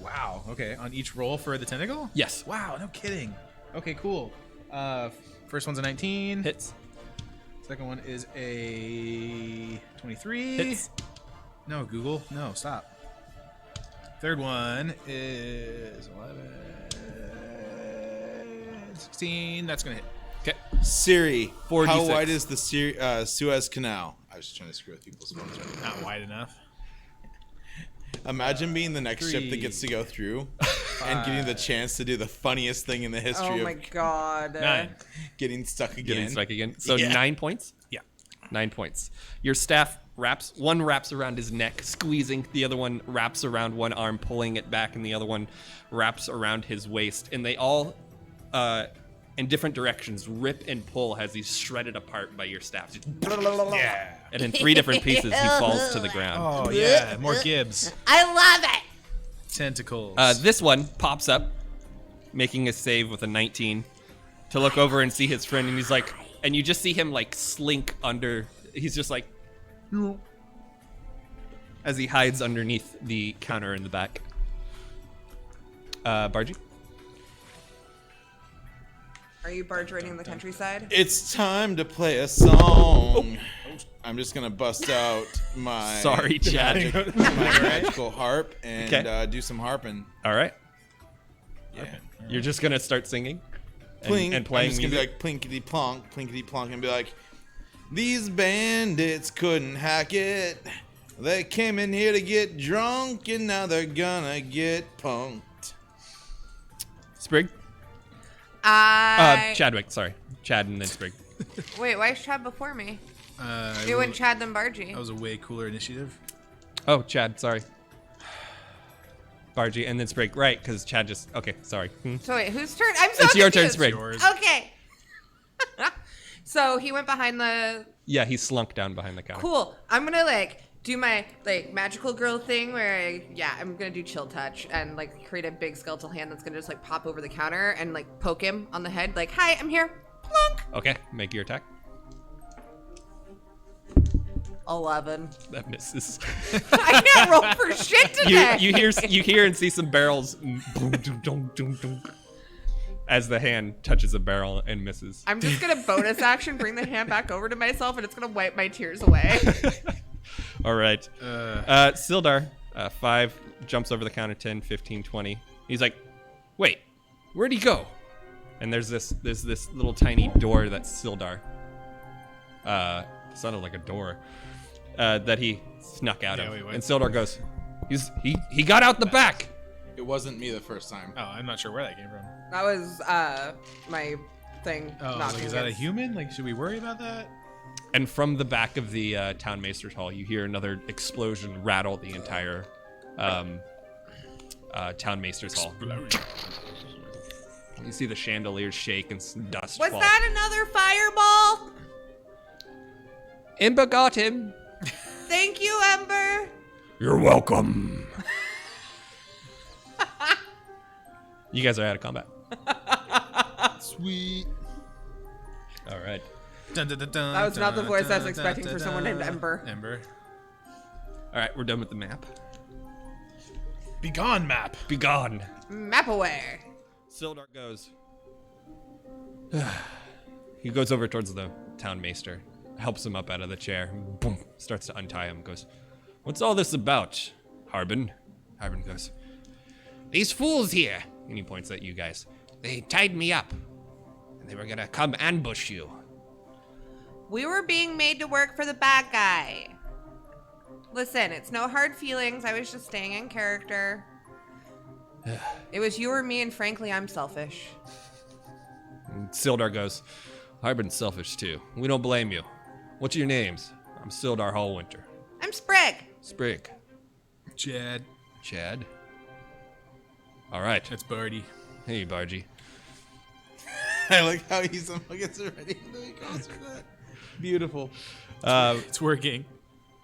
Wow. Okay. On each roll for the tentacle? Yes. Wow, no kidding. Okay, cool. First one's a 19. Hits. Second one is a 23. Hits. No, Google. No, stop. Third one is 11. 16. That's going to hit. Okay. Siri, 4d6. how wide is the Suez Canal? I was just trying to screw with people's phones right now. Not wide enough. Imagine being the next ship that gets to go through and getting the chance to do the funniest thing in the Oh history my of god. 9. getting stuck again. Getting stuck again. So Yeah. 9 points? Yeah. 9 points. Your staff one wraps around his neck, squeezing. The other one wraps around one arm, pulling it back, and the other one wraps around his waist. And they all, in different directions, rip and pull as he's shredded apart by your staff. Yeah. And in 3 different pieces, he falls to the ground. Oh, yeah. More Gibbs. I love it. Tentacles. This one pops up, making a save with a 19 to look over and see his friend, and he's like, and you just see him like slink under. He's just like, as he hides underneath the counter in the back. Bargy. Are you barge raiding the countryside? It's time to play a song. I'm just gonna bust out my Sorry, Chad. my magical harp and Okay. do some harping. All right. Yeah. You're just gonna start singing Pling, and playing I'm just gonna music. be like plinkety plonk, and be like, these bandits couldn't hack it. They came in here to get drunk, and now they're gonna get punked. Sprig. Chadwick. Sorry, Chad and then Sprig. Wait, why is Chad before me? it You went Chad then Bargy. That was a way cooler initiative. Oh, Chad. Sorry. Bargy and then Sprig. Right, because Chad just. Okay, sorry. So wait, whose turn? I'm so It's your turn, confused. Sprig. Yours. Okay. So he went behind the. Yeah, he slunk down behind the counter. Cool. I'm gonna like do my like magical girl thing where I'm gonna do chill touch and like create a big skeletal hand that's gonna just like pop over the counter and like poke him on the head like, hi, I'm here. Plunk. Okay, make your attack. 11. That misses. I can't roll for shit today. you hear and see some barrels. Boom, doom, doom, doom, doom. as the hand touches a barrel and misses. I'm just gonna bonus action, bring the hand back over to myself, and it's gonna wipe my tears away. All right. Sildar, 5, jumps over the counter, 10, 15, 20. He's like, wait, where'd he go? And there's this little tiny door that Sildar, sounded like a door, that he snuck out of. Wait. And Sildar goes, he got out the back. It wasn't me the first time. Oh, I'm not sure where that came from. That was my thing. Oh, knocking like, is that a against- human? Like, should we worry about that? And from the back of the town maester's hall, you hear another explosion rattle the entire town maester's hall. You see the chandeliers shake and dust Was fall. that another fireball? Ember got him. Thank you, Ember. You're welcome. You guys are out of combat. Sweet. All right. That was not the voice I was expecting for someone named Ember. Ember. All right, we're done with the map. Be gone, map. Be gone. Map away. Sildar goes. He goes over towards the town maester, helps him up out of the chair, boom, starts to untie him, goes, "What's all this about, Harbin?" Harbin goes, "These fools here," and he points at you guys. "They tied me up, and they were gonna come ambush you." We were being made to work for the bad guy. Listen, it's no hard feelings. I was just staying in character. It was you or me, and frankly, I'm selfish. And Sildar goes, "Harbin's selfish too. We don't blame you. What's your names?" "I'm Sildar Hallwinter." I'm Sprig. Sprig. Chad. Chad. All right. That's Barty. Hey, Bargy. I like how he somehow gets it ready until he calls her that. Beautiful. It's working.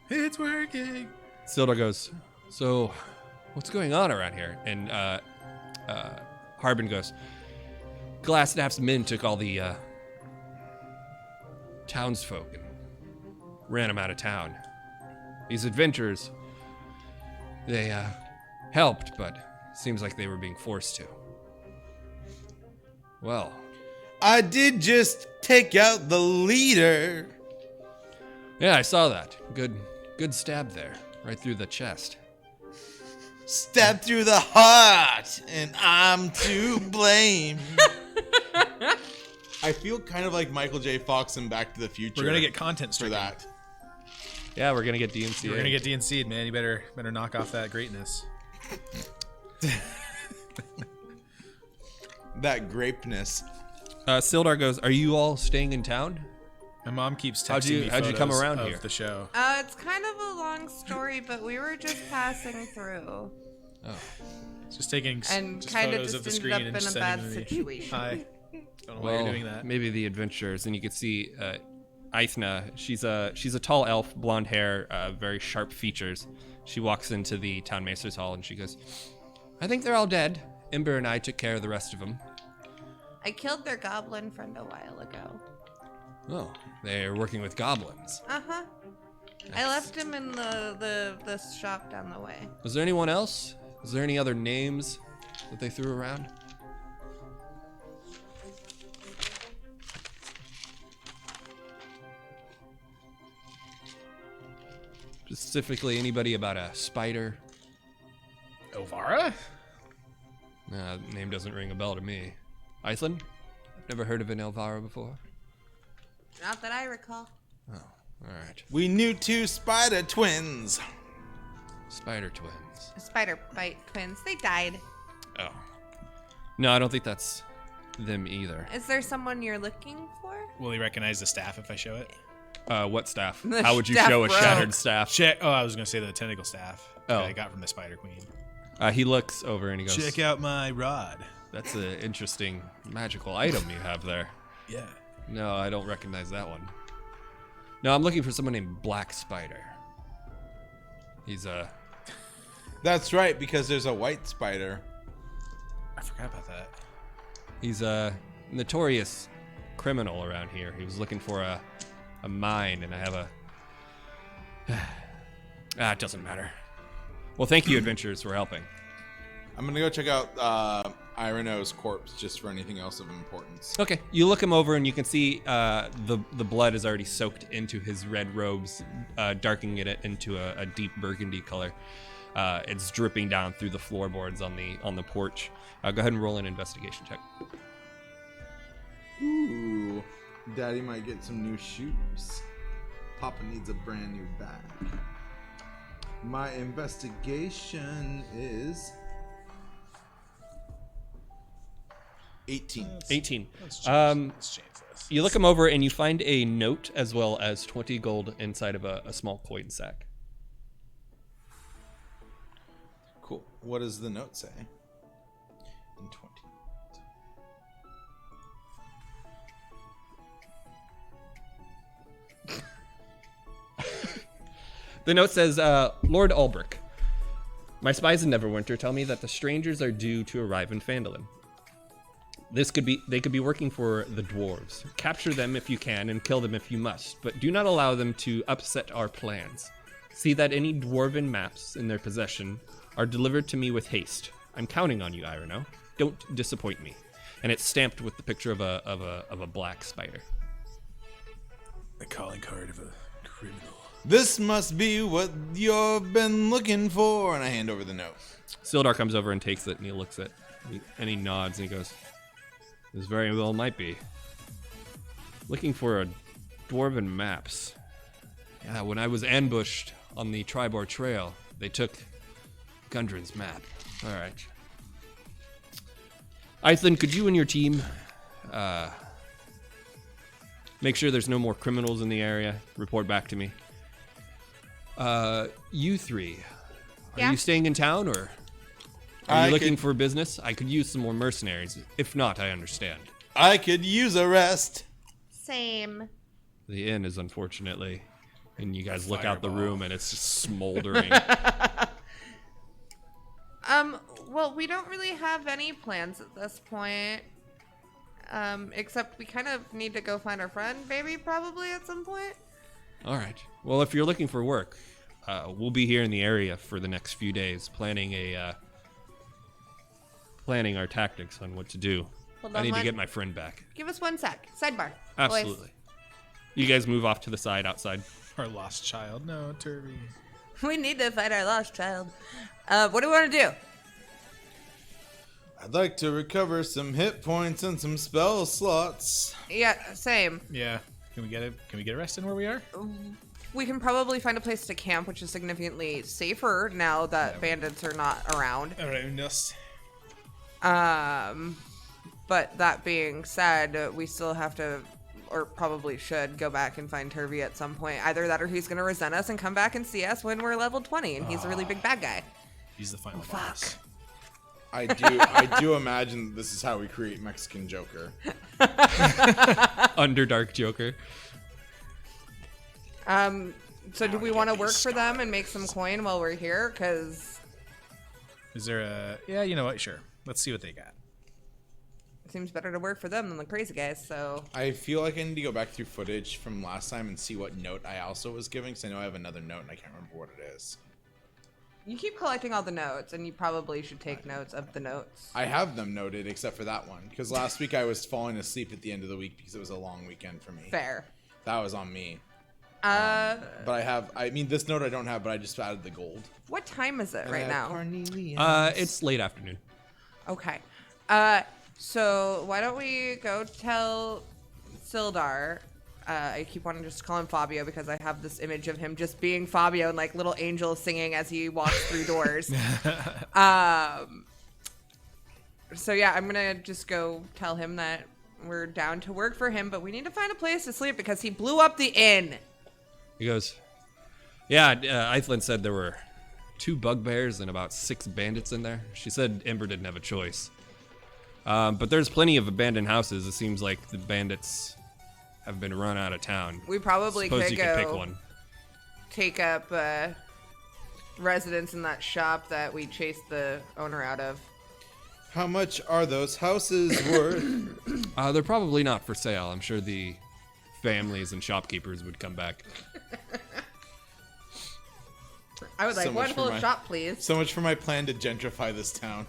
It's working. Sildar goes, "So, what's going on around here?" And Harbin goes, "Glassstaff's men took all the townsfolk and ran them out of town. These adventurers, they helped, but seems like they were being forced to. Well, I did just take out the leader. yeah, I saw that. Good stab there, right through the chest. Stabbed through the heart, and I'm to blame." I feel kind of like Michael J. Fox in Back to the Future. We're gonna get content for stricken. that. Yeah, we're gonna get DNC. We're gonna get DNC'd, man. You better knock off that greatness. That grapeness. Sildar goes, "Are you all staying in town?" My mom keeps How'd texting you- me how'd you come photos around of here? the show. It's kind of a long story, but we were just passing through. Just taking And just kind of photos just of the ended screen up and in a sending bad them to me. situation. Hi. Don't know why you're doing that. Maybe the adventurers, and you can see Aithna. She's a tall elf, blonde hair, very sharp features. She walks into the town maester's hall and she goes, "I think they're all dead. Ember and I took care of the rest of them." I killed their goblin friend a while ago. Oh, they're working with goblins. Uh-huh. I left him in the shop down the way. Was there anyone else? Was there any other names that they threw around? Specifically, anybody about a spider? Elvira? Name doesn't ring a bell to me. Iceland? I've never heard of an Elvira before. Not that I recall. Oh, all right. We knew 2 spider twins. Spider twins. Spider bite twins. They died. Oh. No, I don't think that's them either. Is there someone you're looking for? Will he recognize the staff if I show it? What staff? The How would you staff show a broke. shattered staff? Check. Oh, I was gonna say the tentacle staff. Oh. that I got from the Spider Queen. He looks over and he goes, Check out my rod. "That's an interesting magical item you have there." Yeah. No, I don't recognize that one. No, I'm looking for someone named Black Spider. He's That's right, because there's a white spider. I forgot about that. he's a notorious criminal around here. He was looking for a mine, and I have a. It doesn't matter. Well, thank you, adventurers, for helping. I'm gonna go check out Ireno's corpse just for anything else of importance. Okay, you look him over and you can see the blood is already soaked into his red robes, darkening it into a deep burgundy color. It's dripping down through the floorboards on the porch. Go ahead and roll an investigation check. Ooh, Daddy might get some new shoes. Papa needs a brand new bag. My investigation is 18. 18. Let's change this. You look him over and you find a note as well as 20 gold inside of a small coin sack. Cool. What does the note say? In 20. The note says, Lord Ulbrich, my spies in Neverwinter tell me that the strangers are due to arrive in Phandalin. They could be working for the dwarves. Capture them if you can and kill them if you must, but do not allow them to upset our plans. See that any dwarven maps in their possession are delivered to me with haste. I'm counting on you, Ireno. Don't disappoint me. And it's stamped with the picture of a black spider. The calling card of a criminal. This must be what you've been looking for. And I hand over the note. Sildar comes over and takes it, and he looks at and he nods, and he goes, this very well might be. Looking for a dwarven maps. Yeah, when I was ambushed on the Tribor Trail, they took Gundren's map. All right. Iceland, could you and your team make sure there's no more criminals in the area? Report back to me. You three, are you staying in town, or are you looking for business? I could use some more mercenaries. If not, I understand. I could use a rest. Same. The inn is unfortunately, and you guys look out the room and it's just smoldering. Well, we don't really have any plans at this point. Except we kind of need to go find our friend, maybe, probably at some point. All right. Well, if you're looking for work, we'll be here in the area for the next few days, planning our tactics on what to do. Hold I on, need to get my friend back. Give us 1 sec. Sidebar. Absolutely. Boys. You guys move off to the side outside. Our lost child. No, Turvy. We need to find our lost child. What do we want to do? I'd like to recover some hit points and some spell slots. Yeah, same. Yeah. Can we get arrested where we are? We can probably find a place to camp, which is significantly safer now that bandits are not around. Around us. But that being said, we still have to, or probably should, go back and find Turvy at some point. Either that or he's going to resent us and come back and see us when we're level 20 and he's a really big bad guy. He's the final boss. I do imagine this is how we create Mexican Joker. Underdark Joker. So do we want to work for them and make some coin while we're here? Because Is there a... Yeah, you know what? Sure. Let's see what they got. it seems better to work for them than the crazy guys, so... I feel like I need to go back through footage from last time and see what note I also was giving, because I know I have another note and I can't remember what it is. You keep collecting all the notes, and you probably should take notes of the notes. I have them noted, except for that one, because last week I was falling asleep at the end of the week because it was a long weekend for me. Fair. That was on me. But this note I don't have, but I just added the gold. What time is it right now? It's late afternoon. Okay. So why don't we go tell Sildar? I keep wanting to just call him Fabio because I have this image of him just being Fabio and like little angels singing as he walks through doors. So yeah, I'm gonna just go tell him that we're down to work for him, but we need to find a place to sleep because he blew up the inn. He goes, yeah, Eithland said there were 2 bugbears and about 6 bandits in there. She said Ember didn't have a choice. But there's plenty of abandoned houses. It seems like the bandits have been run out of town. We probably Suppose could you go could pick one. take up residence in that shop that we chased the owner out of. How much are those houses worth? They're probably not for sale. I'm sure the families and shopkeepers would come back. I would like So one much full for my- shop, please. So much for my plan to gentrify this town.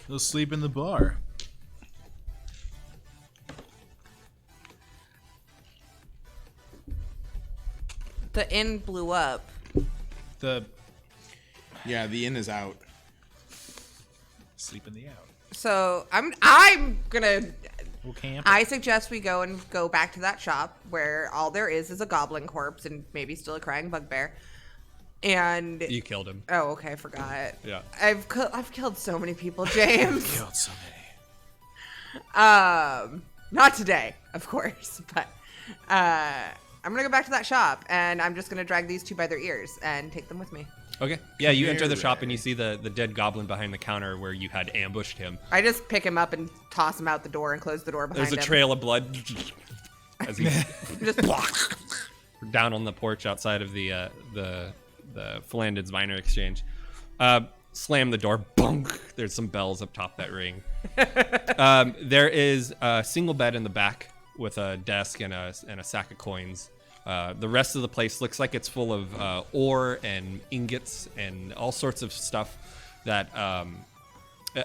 He'll sleep in the bar. The inn blew up. Yeah, the inn is out. Sleep in the out. So I'm gonna. We'll camp. I suggest we go back to that shop where all there is a goblin corpse and maybe still a crying bugbear. And You killed him. oh, okay, I forgot. Yeah. I've killed so many people, James. Killed so many. Not today, of course, but I'm gonna go back to that shop and I'm just gonna drag these two by their ears and take them with me. Okay. Yeah, you enter the shop and you see the dead goblin behind the counter where you had ambushed him. I just pick him up and toss him out the door and close the door behind him. There's a trail of blood as he Just down on the porch outside of the Philandid's Minor Exchange. Slam the door. Bunk. There's some bells up top that ring. There is a single bed in the back with a desk and a sack of coins. The rest of the place looks like it's full of ore and ingots and all sorts of stuff that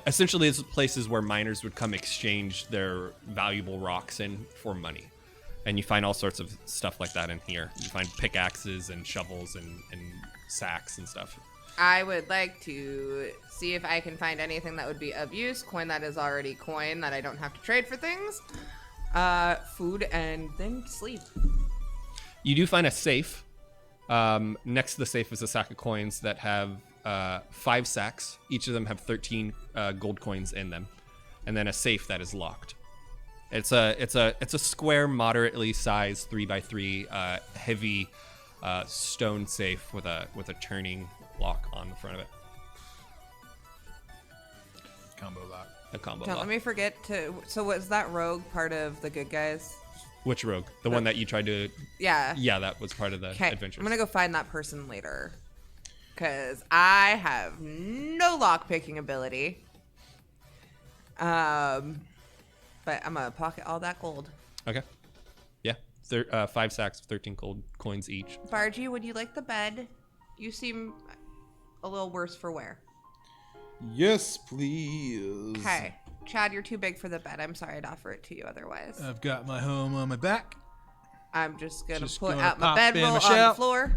essentially is places where miners would come exchange their valuable rocks in for money. And you find all sorts of stuff like that in here. You find pickaxes and shovels and sacks and stuff. I would like to see if I can find anything that would be of use. Coin that is already coin that I don't have to trade for things. Food and then sleep. You do find a safe. Next to the safe is a sack of coins that have 5 sacks. Each of them have 13 gold coins in them, and then a safe that is locked. It's a square, moderately sized 3x3 heavy stone safe with a turning lock on the front of it. Combo lock. A combo Don't lock. let me forget to. So was that rogue part of the good guys? Which rogue? The one that you tried to? Yeah. Yeah, that was part of the Okay. adventure. I'm gonna go find that person later, cause I have no lock picking ability. But I'm gonna pocket all that gold. Okay. Yeah. 5 sacks of 13 gold coins each. Bargy, would you like the bed? You seem a little worse for wear. Yes, please. Okay. Chad, you're too big for the bed. I'm sorry I'd offer it to you otherwise. I've got my home on my back. I'm just gonna Just put gonna out my pop in bedroll my on the shelf. floor.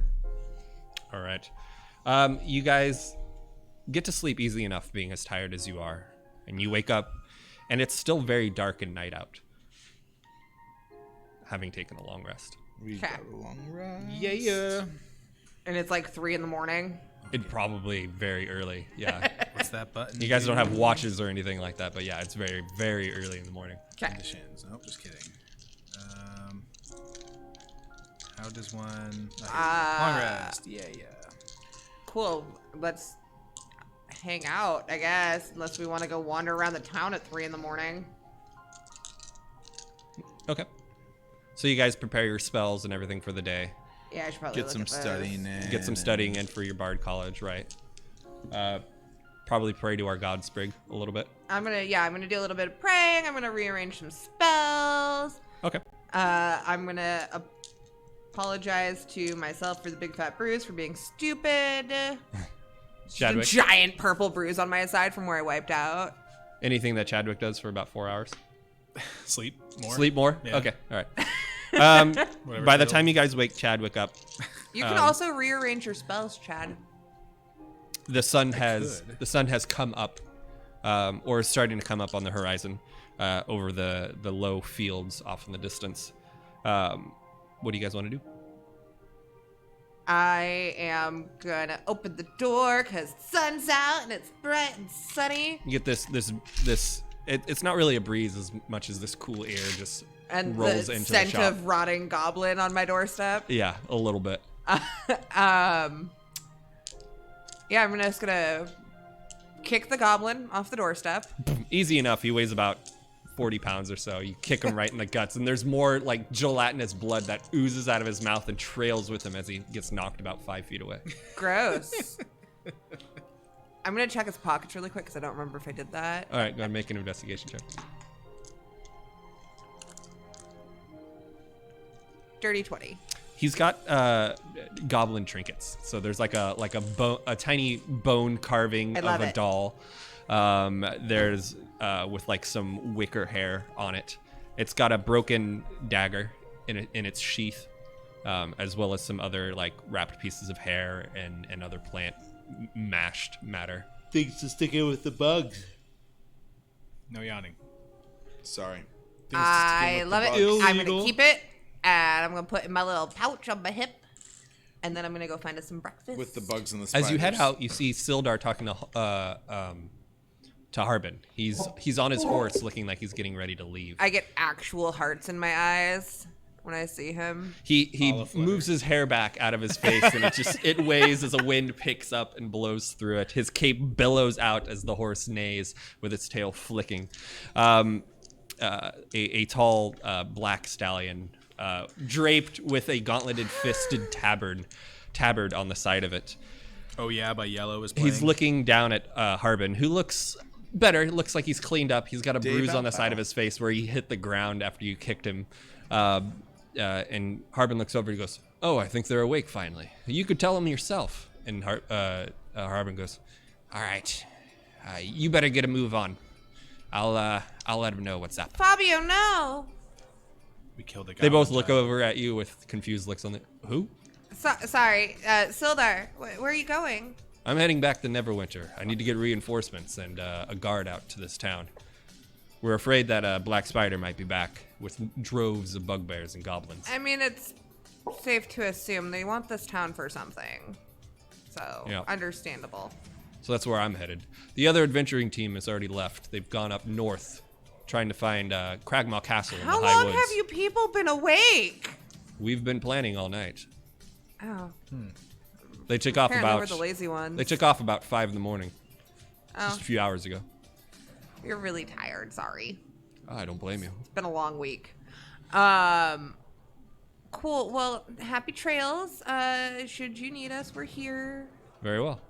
All right. You guys get to sleep easy enough being as tired as you are. And you wake up, and it's still very dark and night out, having taken a long rest. We Okay. got a long ride. Yeah. And it's like 3 a.m. It probably very early. Yeah. What's that button? You guys don't have watches or anything like that, but yeah, it's very, very early in the morning. Okay. Conditions. Nope, just kidding. How does one... long rest. Yeah. Cool. Let's hang out, I guess. Unless we want to go wander around the town at 3 a.m. Okay. So you guys prepare your spells and everything for the day. Yeah, I should probably Get some look at those. studying in. Get some studying in for your Bard College, right? Probably pray to our God Sprig a little bit. I'm gonna do a little bit of praying. I'm gonna rearrange some spells. Okay. I'm gonna apologize to myself for the big fat bruise for being stupid. Just a Chadwick, giant purple bruise on my side from where I wiped out. anything that Chadwick does for about 4 hours? Sleep more. Sleep more? Yeah. Okay, all right. Whatever By the feels. time you guys wake Chadwick up, You can also rearrange your spells, Chad. the sun has could. come up, or is starting to come up on the horizon, over the low fields off in the distance. What do you guys want to do? I am gonna open the door because the sun's out and it's bright and sunny. You get this. It's not really a breeze as much as this cool air just And rolls the into scent the shop. of rotting goblin on my doorstep. Yeah, a little bit. Yeah, I'm just gonna kick the goblin off the doorstep. Easy enough. He weighs about 40 pounds or so. You kick him right in the guts, and there's more like gelatinous blood that oozes out of his mouth and trails with him as he gets knocked about 5 feet away. Gross. I'm gonna check his pockets really quick because I don't remember if I did that. All right, go ahead and make an investigation check. Dirty 20. He's got goblin trinkets. So there's like a tiny bone carving I of love a it. doll. There's with like some wicker hair on it. It's got a broken dagger in its sheath, as well as some other like wrapped pieces of hair and other plant mashed matter. Things to stick in with the bugs. No yawning. Sorry. I love it. Illegal. I'm gonna keep it, and I'm gonna put it in my little pouch on my hip, and then I'm gonna go find us some breakfast. With the bugs and the spiders. As you head out, you see Sildar talking to Harbin. He's on his horse, looking like he's getting ready to leave. I get actual hearts in my eyes when I see him. He moves his hair back out of his face, and it waves as a wind picks up and blows through it. His cape billows out as the horse neighs with its tail flicking. A tall black stallion, draped with a gauntleted fisted tabard on the side of it. Oh yeah, by Yellow is playing. He's looking down at Harbin, who looks better. Looks like he's cleaned up. He's got a bruise on the side of his face where he hit the ground after you kicked him. And Harbin looks over and goes, "Oh, I think they're awake finally. You could tell them yourself." And Harbin goes, "All right, you better get a move on. I'll let him know what's up." Fabio, no. We killed the guy. They both look over at you with confused looks on the. Who? Sorry, Sildar. Where are you going? I'm heading back to Neverwinter. I need to get reinforcements and a guard out to this town. We're afraid that a black spider might be back with droves of bugbears and goblins. I mean, it's safe to assume they want this town for something. So, Yeah. understandable. So that's where I'm headed. The other adventuring team has already left. They've gone up north, trying to find Cragmaw Castle in How the high long woods. have you people been awake? We've been planning all night. Oh, They took off apparently we're about. the lazy ones. They took off about 5 in the morning, Oh, just a few hours ago. you're really tired. Sorry. Oh, I don't blame you. It's been a long week. Cool. Well, happy trails. Should you need us, we're here. Very well.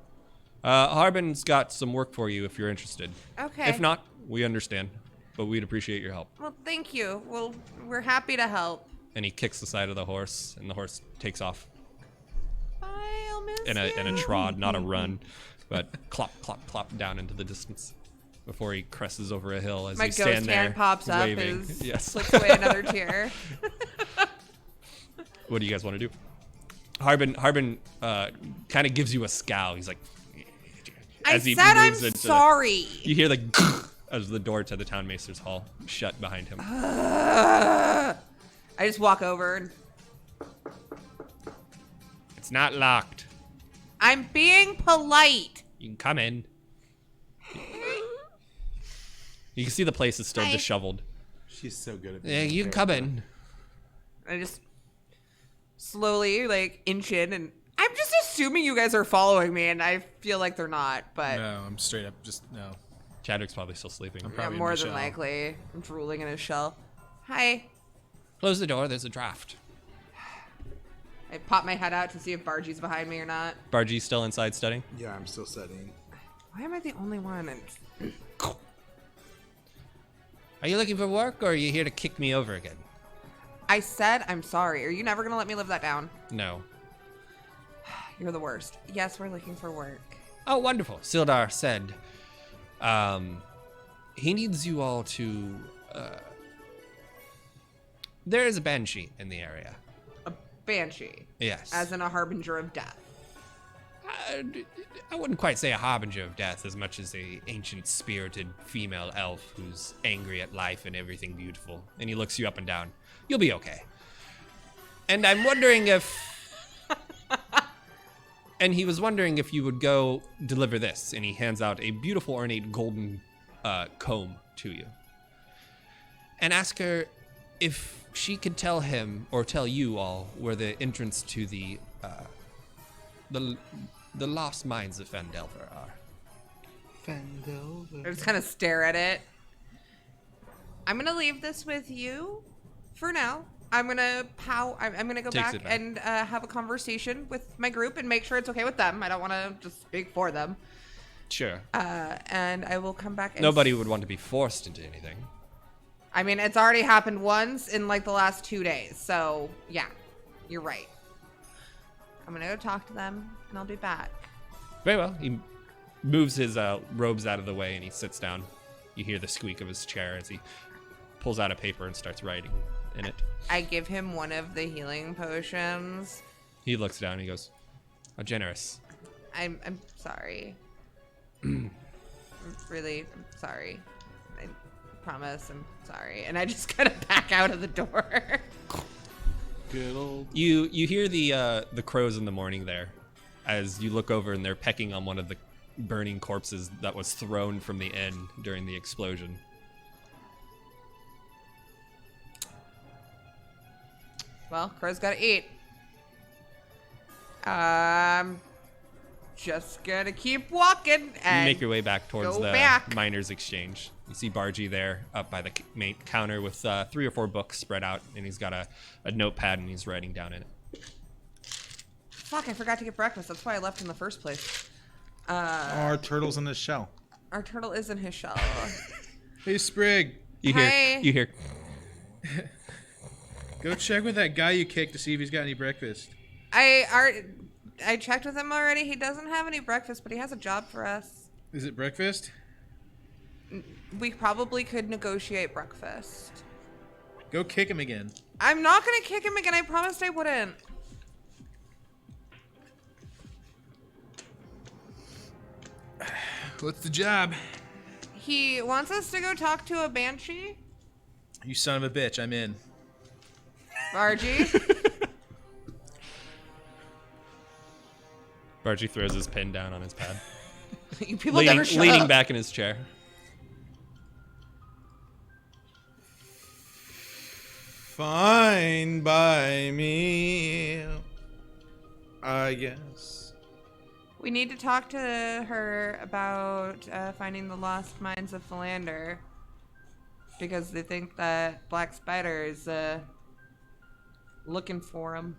Harbin's got some work for you if you're interested. Okay. If not, we understand, but we'd appreciate your help. Well, thank you. Well, we're happy to help. And he kicks the side of the horse, and the horse takes off Bye, I'll miss in you. a trot, not a run, but clop, clop, clop down into the distance before he cresses over a hill as My you stand ghost there hand pops up waving. as Yes. flicks away another tear. What do you guys want to do? Harbin kind of gives you a scowl. He's like, I as he said I'm moves into the- sorry. you hear the as the door to the town maester's hall shut behind him. I just walk over and It's not locked. I'm being polite. You can come in. You can see the place is still Hi. disheveled. She's so good at Yeah, being you can a come character. in. I just slowly like inch in, and I'm just assuming you guys are following me, and I feel like they're not, but No, I'm straight up just no. Chadwick's probably still sleeping. yeah, Probably in more my than shell. likely. I'm drooling in his shell. Hi. Close the door. There's a draft. I pop my head out to see if Bargie's behind me or not. Bargie's still inside studying. Yeah, I'm still studying. Why am I the only one? And Are you looking for work, or are you here to kick me over again? I said I'm sorry. Are you never gonna let me live that down? No. You're the worst. Yes, we're looking for work. Oh, wonderful. Sildar said he needs you all to... there is a banshee in the area. A banshee, Yes. as in a harbinger of death. I wouldn't quite say a harbinger of death as much as a ancient spirited female elf who's angry at life and everything beautiful. And he looks you up and down. You'll be okay. And I'm wondering if... And he was wondering if you would go deliver this. And he hands out a beautiful ornate golden comb to you. And ask her if she could tell him, or tell you all, where the entrance to the lost mines of Fandelver are. I just kind of stare at it. I'm gonna leave this with you for now. I'm gonna I'm gonna go Takes back it back. and have a conversation with my group and make sure it's okay with them. I don't want to just speak for them. Sure. And I will come back. And Nobody would want to be forced into anything. I mean, it's already happened once in like the last 2 days. So yeah, you're right. I'm gonna go talk to them and I'll be back. Very well. He moves his robes out of the way and he sits down. You hear the squeak of his chair as he pulls out a paper and starts writing in it. I give him one of the healing potions. He looks down and he goes, "How generous." I'm sorry. I'm sorry. I promise I'm sorry. And I just kind of back out of the door. Good old. You hear the crows in the morning there as you look over and they're pecking on one of the burning corpses that was thrown from the inn during the explosion. Well, crow's gotta eat. Just gonna keep walking and You make your way back towards go the back. miners' exchange. You see Bargy there up by the main counter with 3 or 4 books spread out, and he's got a notepad and he's writing down in it. Fuck, I forgot to get breakfast. That's why I left in the first place. Our turtle's in his shell. Our turtle is in his shell. Hey, Sprig. Hi. You hear. Go check with that guy you kicked to see if he's got any breakfast. I checked with him already. He doesn't have any breakfast, but he has a job for us. Is it breakfast? We probably could negotiate breakfast. Go kick him again. I'm not gonna kick him again. I promised I wouldn't. What's the job? He wants us to go talk to a banshee. You son of a bitch, I'm in. Bargy. Bargy throws his pen down on his pad, You people never shut leaning up. back in his chair. Fine by me, I guess. We need to talk to her about finding the lost mines of Philander. Because they think that Black Spider is looking for him.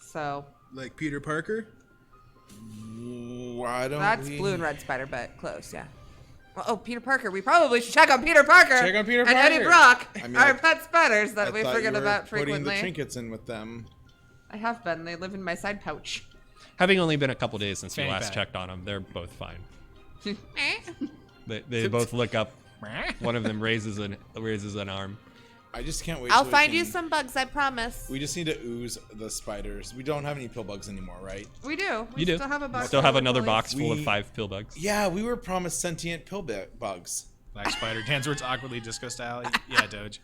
So, Like Peter Parker? Why don't that's we... Blue and Red Spider, but close, yeah. Well, oh, Peter Parker. We probably should check on Peter Parker. Check on Peter and Eddie Parker. Brock, I mean, our I- pet spiders that I we thought forget you were about putting frequently. the trinkets in with them. I have been. They live in my side pouch. Having only been a couple days since you Fanny last pack. checked on them, they're both fine. Eh? They both look up. One of them raises an arm. I just can't wait. I'll till we find you can- some bugs, I promise. We just need to ooze the spiders. We don't have any pill bugs anymore, right? We do. We You do. still have a box. Still have full of another lilies. box full of We- 5 pill bugs. Yeah, we were promised sentient bugs. Black Spider. Danswords awkwardly disco style. Yeah, Doge.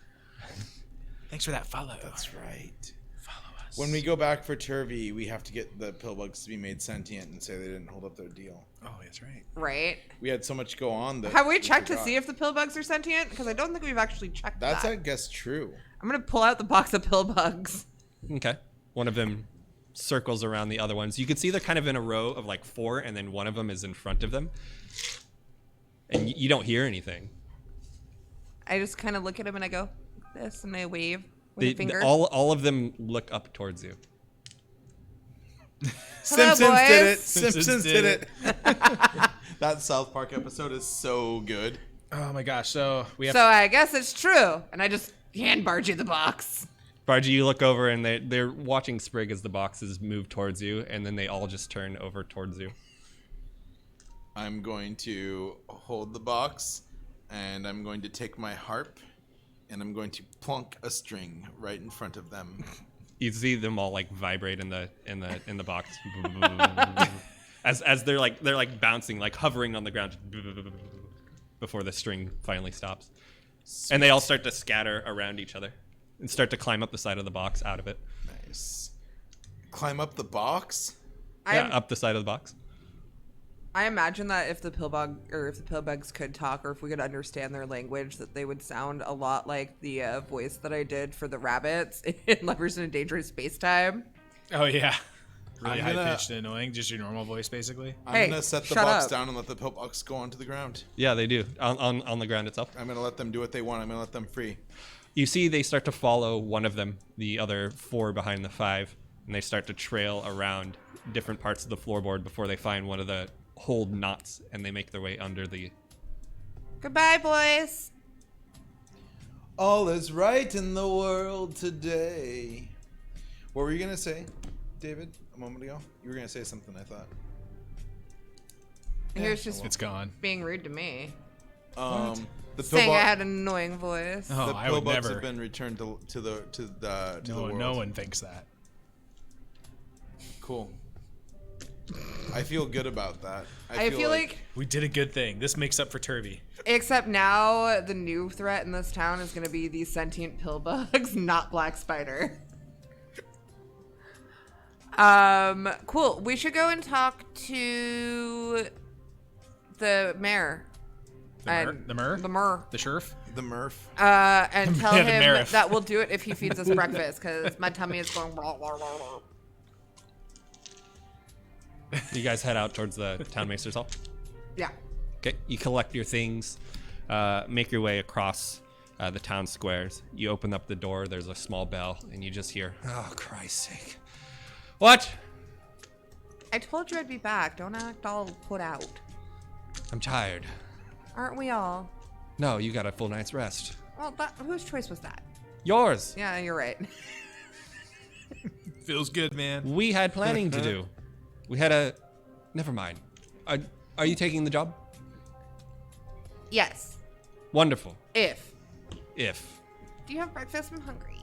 Thanks for that follow. That's right. Follow us. When we go back for Turvy, we have to get the pill bugs to be made sentient and say they didn't hold up their deal. Oh, that's right. Right. We had so much go on that Have we checked to forgot. see if the pill bugs are sentient? Because I don't think we've actually checked That's, that. I guess, true. I'm gonna pull out the box of pill bugs. Okay. One of them circles around the other ones. You can see they're kind of in a row of like 4, and then one of them is in front of them. And you don't hear anything. I just kind of look at him and I go this, and I wave with a finger. All of them look up towards you. Hello, Simpsons did it. boys. Simpsons did it. That South Park episode is so good. Oh my gosh. So we have So I guess it's true. And I just hand Bargy the box. Bargy, you look over and they're watching Sprig as the boxes move towards you, and then they all just turn over towards you. I'm going to hold the box, and I'm going to take my harp, and I'm going to plunk a string right in front of them. You see them all like vibrate in the box as they're like bouncing, like hovering on the ground before the string finally stops. And they all start to scatter around each other and start to climb up the side of the box out of it. Nice. Climb up the box? Yeah, up the side of the box. I imagine that if the pill bugs could talk, or if we could understand their language, that they would sound a lot like the voice that I did for the rabbits in Lovers in a Dangerous Space Time. Oh yeah. Really I'm high gonna- pitched and annoying. Just your normal voice, basically. I'm Hey, going to set the shut box up. down and let the pill box go onto the ground. Yeah, they do on the ground itself. I'm going to let them do what they want. I'm going to let them free. You see they start to follow one of them, the other 4 behind the 5, and they start to trail around different parts of the floorboard before they find one of the hold knots, and they make their way under the... Goodbye, boys. All is right in the world today. What were you going to say, David, a moment ago? You were going to say something, I thought. He was just It's gone. being rude to me. The Saying I pillbox, had an annoying voice. Oh, the I would pillbox never. have been returned to the No, world. no one thinks that. Cool. I feel good about that. I feel like, We did a good thing. This makes up for Turvy. except now the new threat in this town is going to be these sentient pill bugs, not Black Spider. Cool. We should go and talk to the mayor. The Mer? The Mer. The Sheriff? the Murph. And tell Yeah, the him Merif. that we'll do it if he feeds us breakfast, because my tummy is going blah, blah, blah, blah. You guys head out towards the town maester's hall. Yeah. Okay, you collect your things, make your way across the town squares. You open up the door, there's a small bell, and you just hear, oh, Christ's sake. What? I told you I'd be back. Don't act all put out. I'm tired. Aren't we all? No, you got a full night's rest. Well, whose choice was that? Yours. Yeah, you're right. Feels good, man. We had planning to do. We had a... Never mind. Are you taking the job? Yes. Wonderful. If. If. Do you have breakfast? I'm hungry.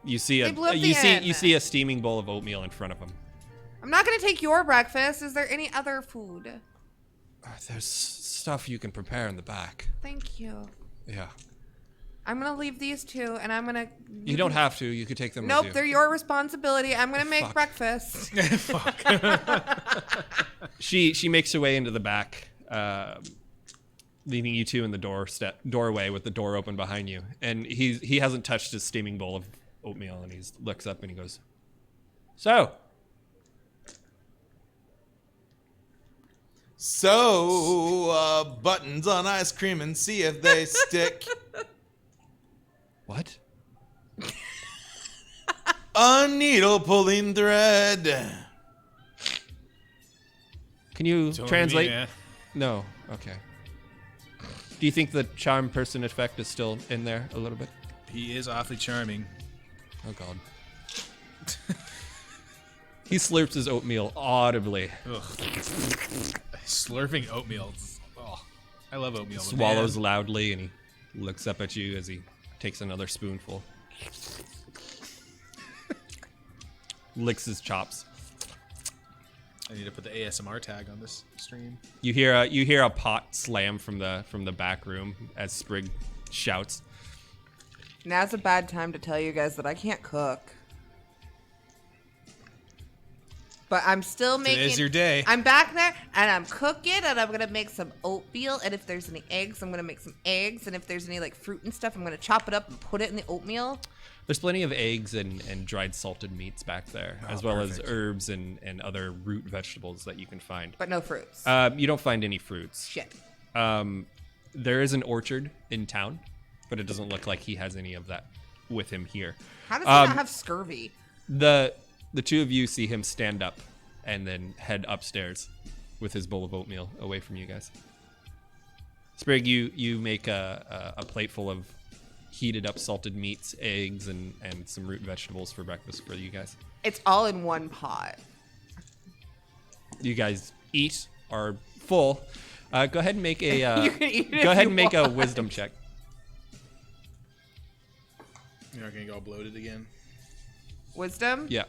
You see They blew up the inn. you see a steaming bowl of oatmeal in front of him. I'm not going to take your breakfast. Is there any other food? There's stuff you can prepare in the back. Thank you. Yeah. I'm going to leave these two, and I'm going to... You don't have to. You could take them Nope, with they're you. your responsibility. I'm going to make Fuck. breakfast. She makes her way into the back, leaving you two in the doorway with the door open behind you. And he hasn't touched his steaming bowl of oatmeal, and he looks up and he goes, "So, Buttons on ice cream and see if they stick. what? A needle pulling thread. Can you Totally translate?" me, man. No. Okay. Do you think the charm person effect is still in there a little bit? He is awfully charming. Oh God. He slurps his oatmeal audibly, Ugh. Slurping oatmeal. Oh, I love oatmeal. but swallows man, loudly, and he looks up at you as he takes another spoonful. Licks his chops. I need to put the ASMR tag on this stream. You hear a pot slam from the back room as Sprig shouts. Now's a bad time to tell you guys that I can't cook. But I'm still making... Today's your day. I'm back there, and I'm cooking, and I'm going to make some oatmeal, and if there's any eggs, I'm going to make some eggs, and if there's any, like, fruit and stuff, I'm going to chop it up and put it in the oatmeal. There's plenty of eggs and dried salted meats back there, as well as perfect. herbs and other root vegetables that you can find. But no fruits. You don't find any fruits. Shit. There is an orchard in town, but it doesn't look like he has any of that with him here. How does he not have scurvy? The two of you see him stand up and then head upstairs with his bowl of oatmeal away from you guys. Sprig, you make a plate full of heated up salted meats, eggs, and some root vegetables for breakfast for you guys. It's all in one pot. You guys eat, are full. Go ahead and make a You can eat it go if ahead you and make a want. wisdom check. You're not gonna go bloated again. Wisdom? Yeah.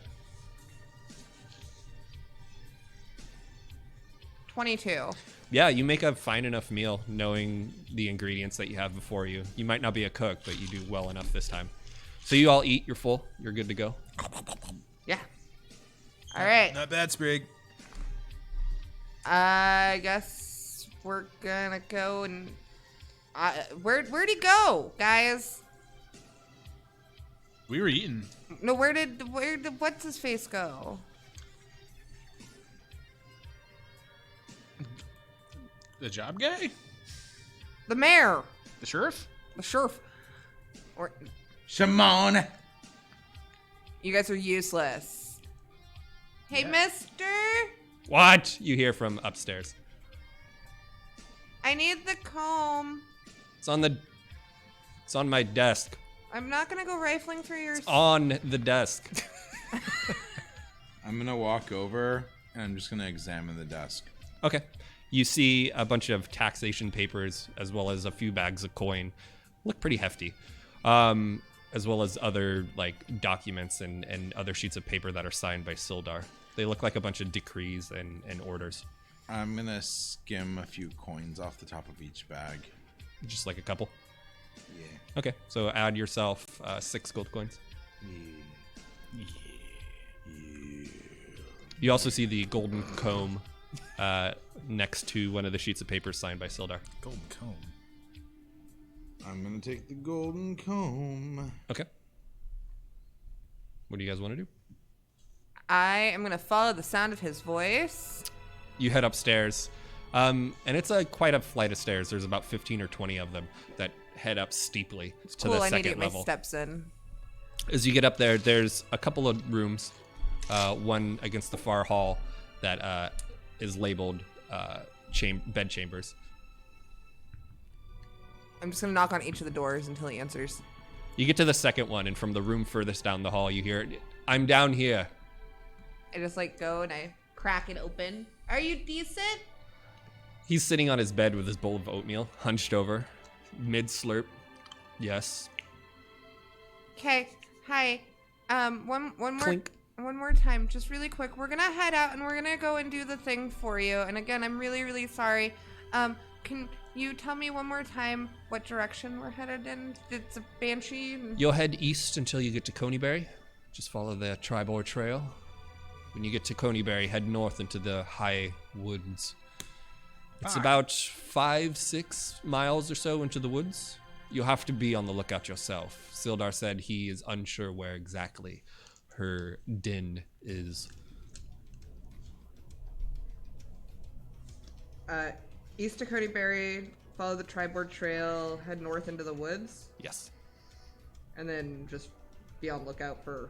22. Yeah, you make a fine enough meal knowing the ingredients that you have before you. You might not be a cook, but you do well enough this time. So you all eat, you're full, you're good to go. Yeah. All right. Not bad, Sprig. I guess we're gonna go and... where'd he go, guys? We were eating. No, where did what's his face go? The job guy? The mayor. The sheriff? The sheriff. Or Shimon. you guys are useless. Hey, Yeah. mister. What? You hear from upstairs. I need the comb. It's on my desk. I'm not gonna go rifling through your... On the desk. I'm gonna walk over and I'm just gonna examine the desk. Okay. You see a bunch of taxation papers as well as a few bags of coin. Look pretty hefty. As well as other like documents and other sheets of paper that are signed by Sildar. They look like a bunch of decrees and orders. I'm gonna skim a few coins off the top of each bag. Just like a couple. Yeah. Okay, so add yourself 6 gold coins. You also see the golden comb next to one of the sheets of paper signed by Sildar. Golden comb. I'm gonna take the golden comb. Okay. What do you guys want to do? I am going to follow the sound of his voice. You head upstairs, and it's quite a flight of stairs. There's about 15 or 20 of them that head up steeply to Cool, the I need to second get my level. steps in. As you get up there, there's a couple of rooms, one against the far hall that is labeled bed chambers. I'm just going to knock on each of the doors until he answers. You get to the second one, and from the room furthest down the hall, you hear, "I'm down here." I just like go and I crack it open. Are you decent? He's sitting on his bed with his bowl of oatmeal, hunched over, mid-slurp. Yes. Okay. Hi. One more Clink. one more time, just really quick. We're gonna head out and we're gonna go and do the thing for you. And again, I'm really, really sorry. Can you tell me one more time what direction we're headed in? It's a banshee. You'll head east until you get to Coneyberry. Just follow the Tribor Trail. When you get to Coneyberry, head north into the high woods. It's about 5-6 miles or so into the woods. You'll have to be on the lookout yourself. Sildar said he is unsure where exactly her den is. East to Codyberry, follow the Tribord Trail, head north into the woods, Yes. and then just be on lookout for...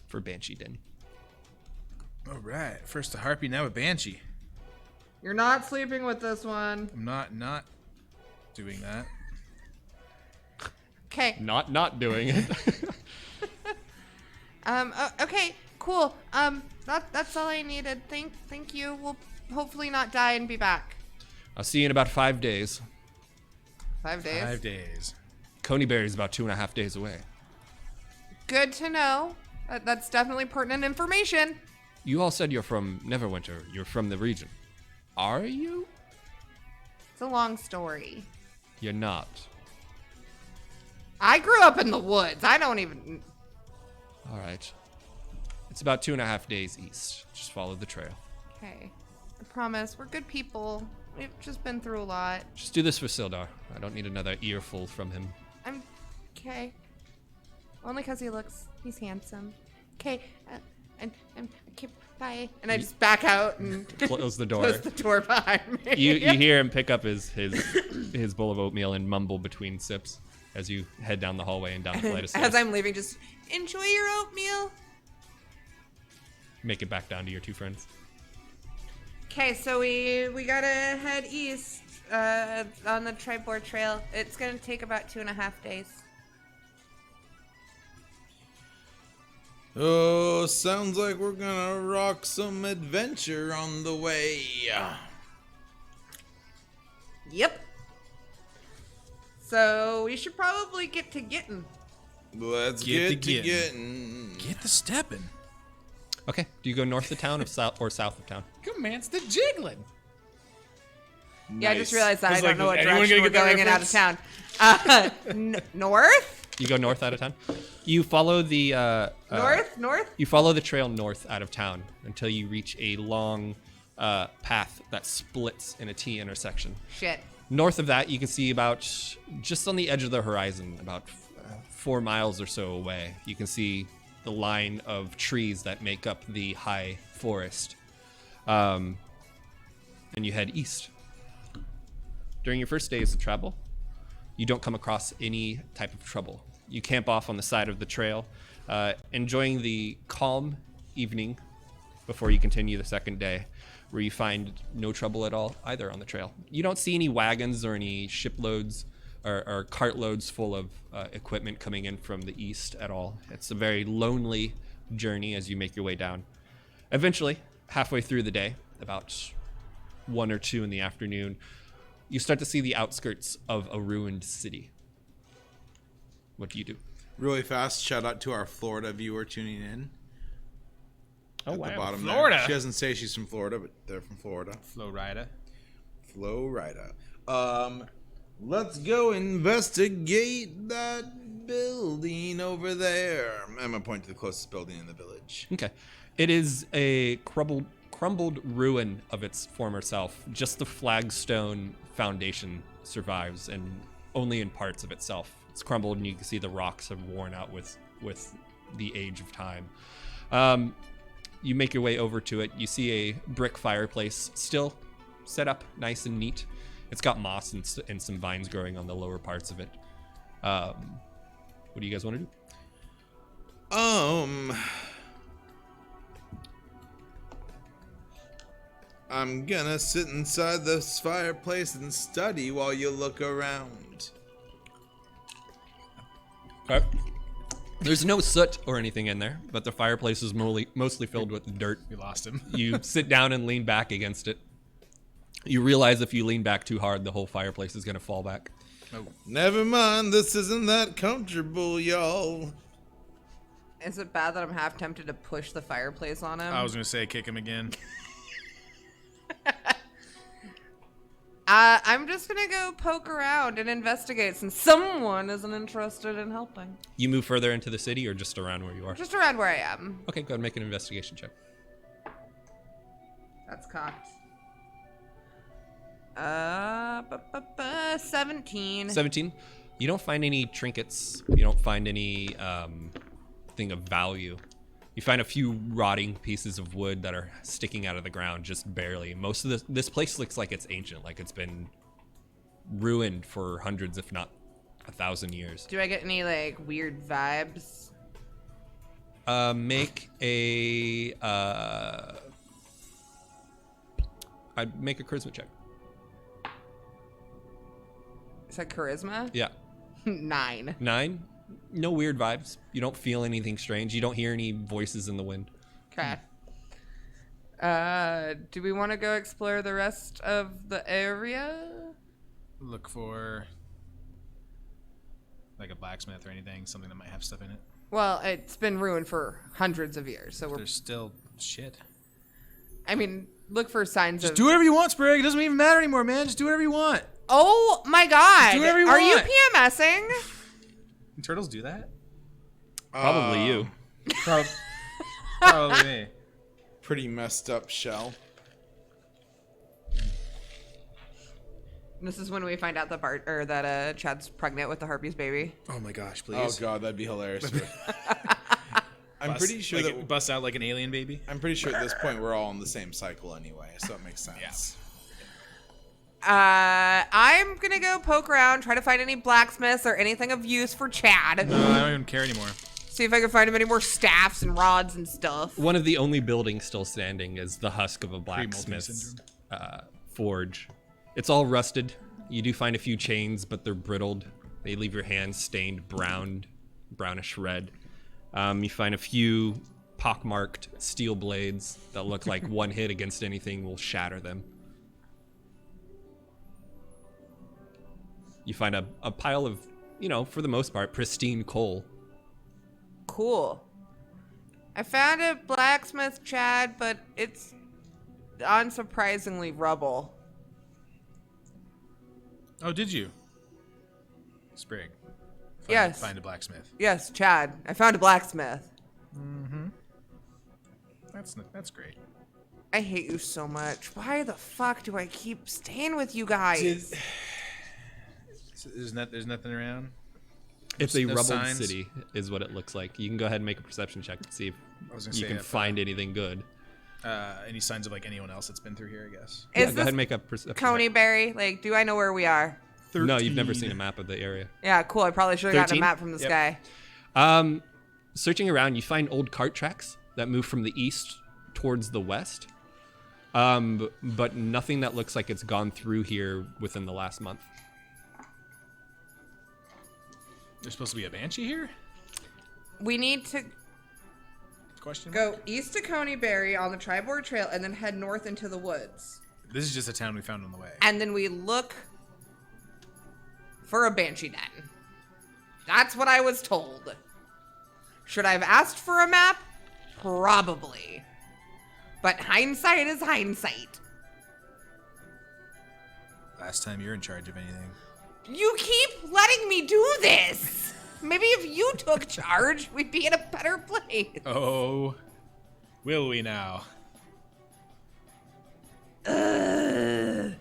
For Banshee Den. All right. First a harpy, now a banshee. You're not sleeping with this one. I'm not doing that. Okay. Not doing it. Okay, cool. That's all I needed. Thank you. We'll hopefully not die and be back. I'll see you in about 5 days. 5 days. 5 days. Coneyberry's about 2.5 days away. Good to know. That's definitely pertinent information. You all said you're from Neverwinter. You're from the region. Are you? It's a long story. You're not. I grew up in the woods. I don't even... All right. It's about 2.5 days east. Just follow the trail. Okay. I promise. We're good people. We've just been through a lot. Just do this for Sildar. I don't need another earful from him. I'm... Okay. Only because he's handsome. Okay. Okay, bye. And I just back out and Close the door. close the door behind me. You hear him pick up his bowl of oatmeal and mumble between sips as you head down the hallway and down the flight of stairs. As I'm leaving, just enjoy your oatmeal. Make it back down to your two friends. Okay, so we gotta head east on the Tribord Trail. It's gonna take about 2.5 days. Oh, sounds like we're gonna rock some adventure on the way. Yep. So we should probably get to getting. Let's Get get to to getting. Get the stepping. Okay. Do you go north of town or south of town? Commence the jiggling. Yeah, I just realized that I I was don't like, know what is anyone direction we're gonna get going that in out of town. North? You go north out of town. You follow the North? You follow the trail north out of town until you reach a long path that splits in a T intersection. Shit. North of that, you can see about just on the edge of the horizon, about 4 miles or so away, you can see the line of trees that make up the high forest. And you head east. During your first days of travel, you don't come across any type of trouble. You camp off on the side of the trail, enjoying the calm evening before you continue the second day, where you find no trouble at all either on the trail. You don't see any wagons or any shiploads or cartloads full of equipment coming in from the east at all. It's a very lonely journey as you make your way down. Eventually, halfway through the day, about 1 or 2 in the afternoon, you start to see the outskirts of a ruined city. What do you do? Really fast, shout out to our Florida viewer tuning in. Oh, At the bottom Florida. There. She doesn't say she's from Florida, but they're from Florida. Florida. Florida. Let's go investigate that building over there. I'm gonna point to the closest building in the village. Okay. It is a crumbled ruin of its former self. Just the flagstone foundation survives, and only in parts of itself. It's crumbled, and you can see the rocks have worn out with the age of time. You make your way over to it. You see a brick fireplace still set up nice and neat. It's got moss and some vines growing on the lower parts of it. What do you guys want to do? I'm gonna sit inside this fireplace and study while you look around. Okay. There's no soot or anything in there, but the fireplace is mostly filled with dirt. We lost him. You sit down and lean back against it. You realize if you lean back too hard, the whole fireplace is going to fall back. Never mind, this isn't that comfortable, y'all. Is it bad that I'm half tempted to push the fireplace on him? I was gonna say kick him again. I'm just gonna go poke around and investigate since someone isn't interested in helping. You move further into the city or just around where you are? Just around where I am. Okay, go ahead and make an investigation check. That's cocked. 17. 17. You don't find any trinkets. You don't find any thing of value. You find a few rotting pieces of wood that are sticking out of the ground just barely. Most of this place looks like it's ancient, like it's been ruined for hundreds, if not 1,000 years. Do I get any like weird vibes? Make a I'd make a charisma check. Is that charisma? Yeah. 9. 9. No weird vibes. You don't feel anything strange. You don't hear any voices in the wind. Okay. Do we want to go explore the rest of the area? Look for like a blacksmith or anything, something that might have stuff in it. Well, it's been ruined for hundreds of years, so we're. There's still shit. I mean, look for signs of. Just do whatever you want, Sprig. It doesn't even matter anymore, man. Just do whatever you want. Oh my God! Do whatever you Are you want. PMSing? Can turtles do that? Probably you. Probably me. Pretty messed up shell. This is when we find out that Chad's pregnant with the herpes baby. Oh my gosh, Oh please. god, that'd be hilarious. I'm pretty sure like, that bust out like an alien baby. I'm pretty sure at this point we're all in the same cycle anyway, so it makes sense. I'm gonna go poke around, try to find any blacksmiths or anything of use for Chad. No, I don't even care anymore. See if I can find him any more staffs and rods and stuff. One of the only buildings still standing is the husk of a Pre-molting blacksmith's syndrome. forge. It's all rusted. You do find a few chains, but they're brittled. They leave your hands stained brownish red. You find a few pockmarked steel blades that look like one hit against anything will shatter them. You find a pile of, for the most part, pristine coal. Cool. I found a blacksmith, Chad, but it's unsurprisingly rubble. Oh, did you? Sprig. Yes. Find a blacksmith. Yes, Chad. I found a blacksmith. That's great. I hate you so much. Why the fuck do I keep staying with you guys? There's nothing around. It's a No rubbled signs? city, is what it looks like. You can go ahead and make a perception check to see if I was gonna you say can if, find anything good. Any signs of like anyone else that's been through here, I guess. Yeah, Is go ahead this and make a perception Coney Berry? Like, do I know where we are? check. No, you've never 13. seen a map of the area. Yeah, cool. I probably should have gotten 13? a map from this Yep. guy. Searching around, you find old cart tracks that move from the east towards the west, but nothing that looks like it's gone through here within the last month. There's supposed to be a banshee here? We need to. Question. Go east to Coneyberry on the Triboard Trail and then head north into the woods. This is just a town we found on the way. And then we look for a Banshee Den. That's what I was told. Should I have asked for a map? Probably. But hindsight is hindsight. Last time you're in charge of anything. You keep letting me do this. Maybe if you took charge, we'd be in a better place. Oh, will we now? Well,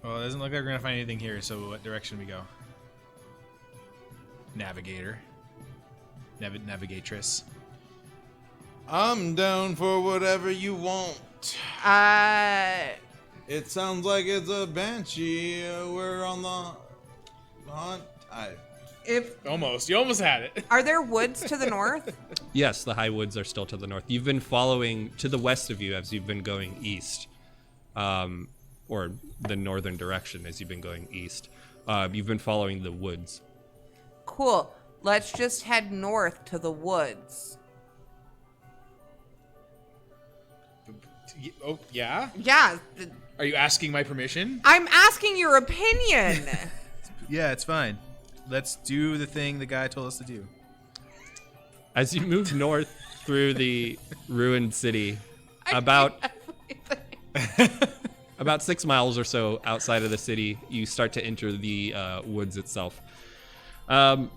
it doesn't look like we're gonna find anything here, so what direction we go? Navigator. Navigatress. I'm down for whatever you want. It sounds like it's a banshee. We're on the hunt. You almost had it. Are there woods to the north? Yes, the high woods are still to the north. You've been following to the west of you as you've been going east, or the northern direction as you've been going east. You've been following the woods. Cool. Let's just head north to the woods. Oh, yeah? Yeah. Are you asking my permission? I'm asking your opinion. Yeah, it's fine. Let's do the thing the guy told us to do. As you move north through the ruined city, about 6 miles or so outside of the city, you start to enter the woods itself. The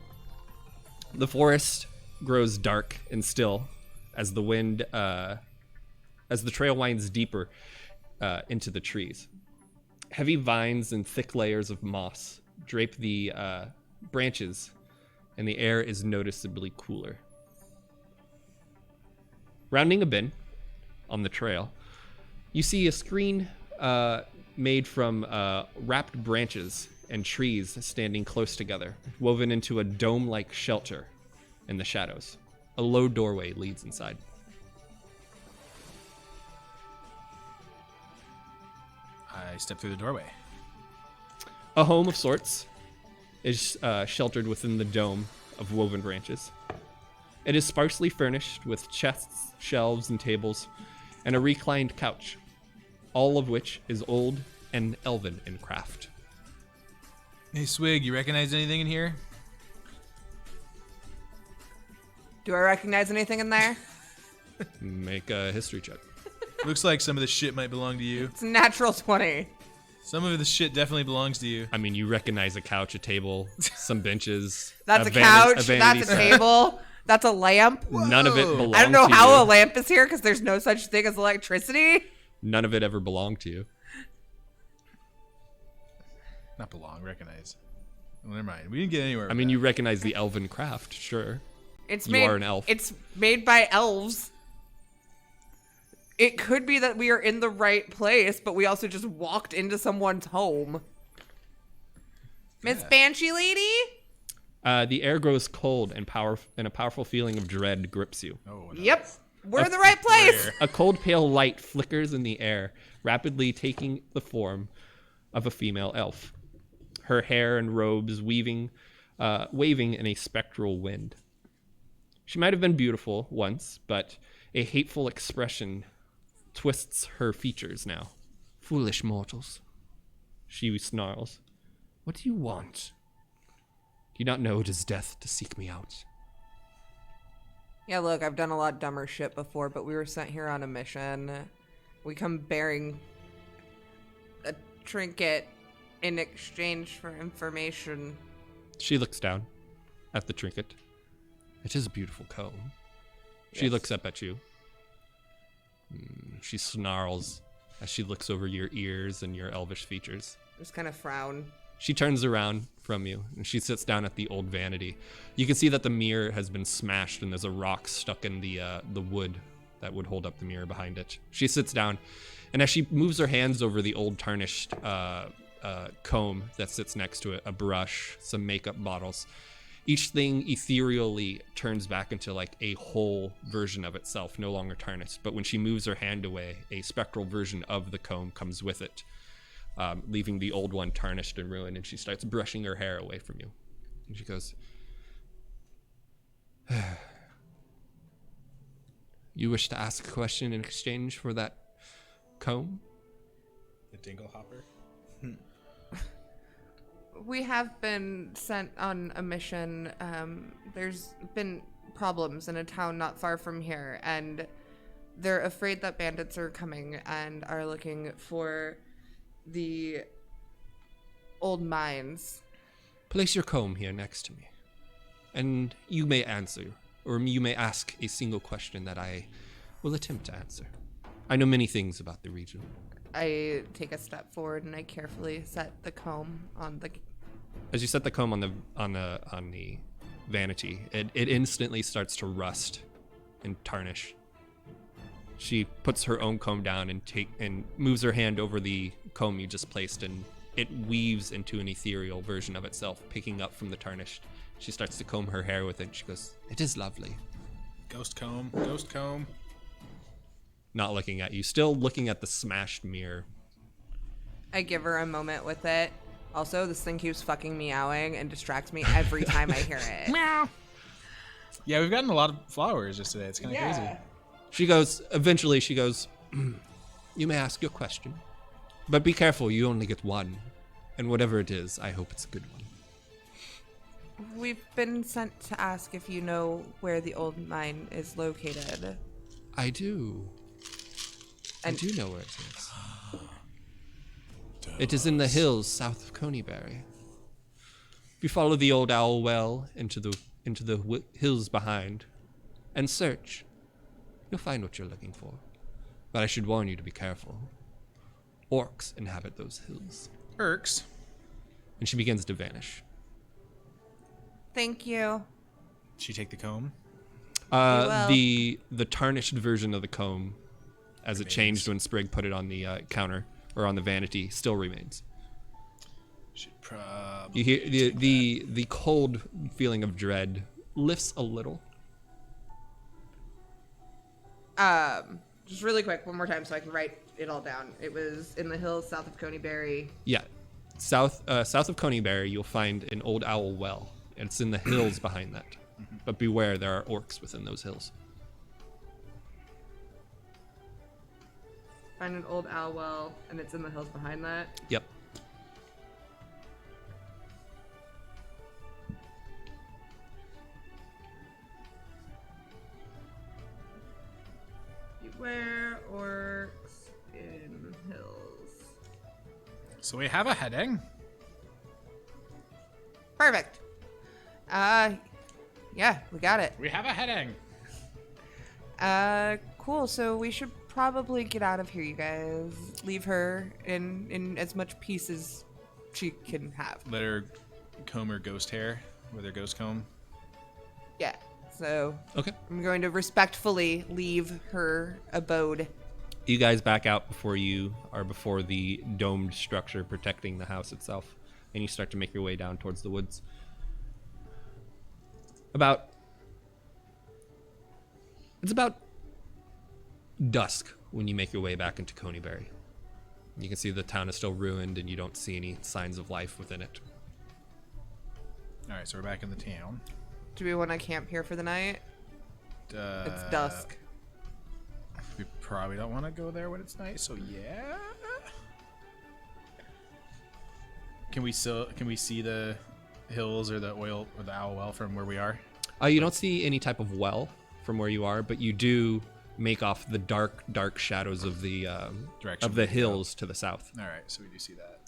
forest grows dark and still as the wind, as the trail winds deeper into the trees. Heavy vines and thick layers of moss drape the branches, and the air is noticeably cooler. Rounding a bend on the trail, you see a screen made from wrapped branches and trees standing close together, woven into a dome-like shelter in the shadows. A low doorway leads inside. I step through the doorway. A home of sorts is sheltered within the dome of woven branches. It is sparsely furnished with chests, shelves, and tables, and a reclined couch, all of which is old and elven in craft. Hey, Swig, you recognize anything in here? Do I recognize anything in there? Make a history check. Looks like some of the shit might belong to you. It's a natural 20. Some of the shit definitely belongs to you. I mean, you recognize a couch, a table, some benches. That's a vanity couch. That's a set. table. That's a lamp. None of it belongs to you. I don't know how a lamp is here because there's no such thing as electricity. None of it ever belonged to you. Not belong, recognize. Well, never mind. We didn't get anywhere. I mean, you recognize the elven craft, sure. It's You made, are an elf. It's made by elves. It could be that we are in the right place, but we also just walked into someone's home. Miss Banshee Lady? The air grows cold and a powerful feeling of dread grips you. Oh, no. Yep. We're in the right place. A cold, pale light flickers in the air, rapidly taking the form of a female elf. Her hair and robes waving in a spectral wind. She might have been beautiful once, but a hateful expression twists her features now. Foolish mortals, she snarls. What do you want? Do you not know it is death to seek me out? Yeah, look, I've done a lot dumber shit before, but we were sent here on a mission. We come bearing a trinket in exchange for information. She looks down at the trinket. It is a beautiful comb. She looks up at you. She snarls as she looks over your ears and your elvish features. Just kind of frown. She turns around from you and she sits down at the old vanity. You can see that the mirror has been smashed and there's a rock stuck in the wood that would hold up the mirror behind it. She sits down, and as she moves her hands over the old tarnished comb that sits next to it, a brush, some makeup bottles, each thing ethereally turns back into like a whole version of itself, no longer tarnished. But when she moves her hand away, a spectral version of the comb comes with it, leaving the old one tarnished and ruined. And she starts brushing her hair away from you. And she goes, You wish to ask a question in exchange for that comb? The dingle hopper. We have been sent on a mission. There's been problems in a town not far from here, and they're afraid that bandits are coming and are looking for the old mines. Place your comb here next to me, and you may answer, or you may ask a single question that I will attempt to answer. I know many things about the region. I take a step forward and I carefully set the comb on the. As you set the comb on the vanity, it instantly starts to rust and tarnish. She puts her own comb down and moves her hand over the comb you just placed, and it weaves into an ethereal version of itself, picking up from the tarnish. She starts to comb her hair with it. She goes, "It is lovely." Ghost comb. Ghost comb. Not looking at you, still looking at the smashed mirror. I give her a moment with it. Also, this thing keeps fucking meowing and distracts me every time I hear it. Meow. Yeah, we've gotten a lot of flowers just today. It's kind of crazy. Eventually she goes, "You may ask your question, but be careful, you only get one. And whatever it is, I hope it's a good one." We've been sent to ask if you know where the old mine is located. I do. I And- do know where it is. It is in the hills south of Coneyberry. If you follow the old owl well into the hills behind and search, you'll find what you're looking for. But I should warn you to be careful. Orcs inhabit those hills. Irks. And she begins to vanish. Thank you. She take the comb. will. The tarnished version of the comb, as it changed when Sprig put it on the counter or on the vanity, still remains. Should probably. You hear the cold feeling of dread lifts a little. Just really quick, one more time so I can write it all down. It was in the hills south of Coneyberry. Yeah, south of Coneyberry, you'll find an old owl well, and it's in the hills behind that. But beware, there are orcs within those hills. Find an old owl well, and it's in the hills behind that. Yep. Beware orcs in hills. So we have a heading. Perfect. Yeah, we got it. We have a heading. Cool. So we should probably get out of here, you guys. Leave her in as much peace as she can have. Let her comb her ghost hair with her ghost comb. Yeah. So Okay. I'm going to respectfully leave her abode. You guys back out before the domed structure protecting the house itself, and you start to make your way down towards the woods. It's about dusk when you make your way back into Coneyberry. You can see the town is still ruined, and you don't see any signs of life within it. All right, so we're back in the town. Do we want to camp here for the night? It's dusk. We probably don't want to go there when it's night. So yeah. Can we see the hills or the oil or the owl well from where we are? You don't see any type of well from where you are, but you do make off the dark shadows of the Direction of the we go. hills to the south. All right, so we do see that.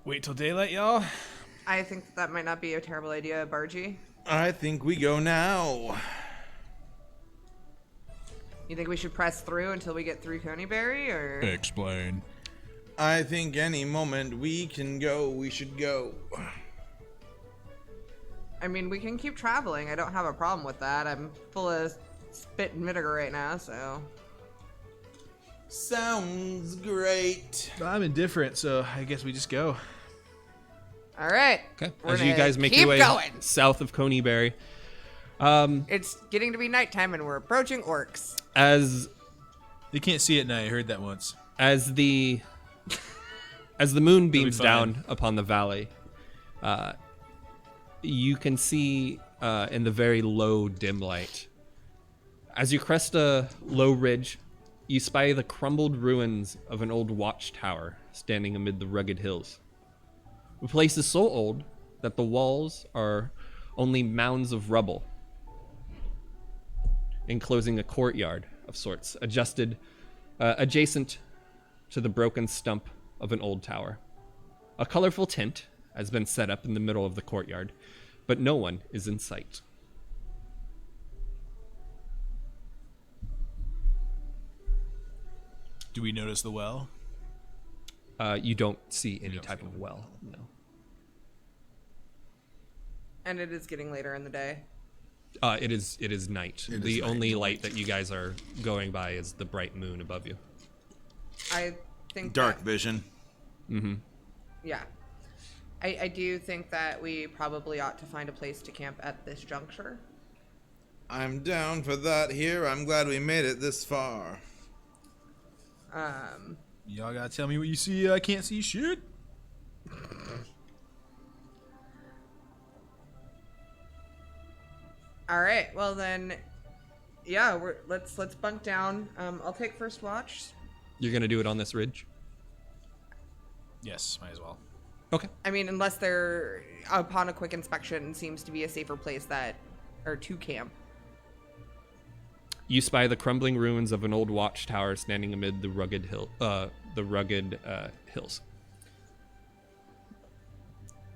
Wait till daylight, y'all. I think that might not be a terrible idea, Bargy. I think we go now. You think we should press through until we get through Coneyberry, or? Explain. I think any moment we can go, we should go. I mean, we can keep traveling. I don't have a problem with that. I'm full of spit and vinegar right now, so. Sounds great. I'm indifferent, so I guess we just go. All right. Okay. We're As you gonna guys make keep your way going. south of Coneyberry, It's getting to be nighttime and we're approaching orcs. as You can't see it at night. I heard that once. as the moon beams fine. down upon the valley, you can see in the very low dim light. As you crest a low ridge, you spy the crumbled ruins of an old watchtower standing amid the rugged hills. The place is so old that the walls are only mounds of rubble, enclosing a courtyard of sorts, adjacent to the broken stump of an old tower. A colorful tent has been set up in the middle of the courtyard, but no one is in sight. Do we notice the well? You don't see any type of well, no. And it is getting later in the day. It is night. The only light that you guys are going by is the bright moon above you. I think Dark that- vision. Mm-hmm. Yeah. I do think that we probably ought to find a place to camp at this juncture. I'm down for that here. I'm glad we made it this far. Y'all gotta tell me what you see. I can't see shit. All right. Well then, yeah. Let's bunk down. I'll take first watch. You're gonna do it on this ridge? Yes, might as well. Okay. I mean, unless there, upon a quick inspection, seems to be a safer place to camp. You spy the crumbling ruins of an old watchtower standing amid the rugged hills.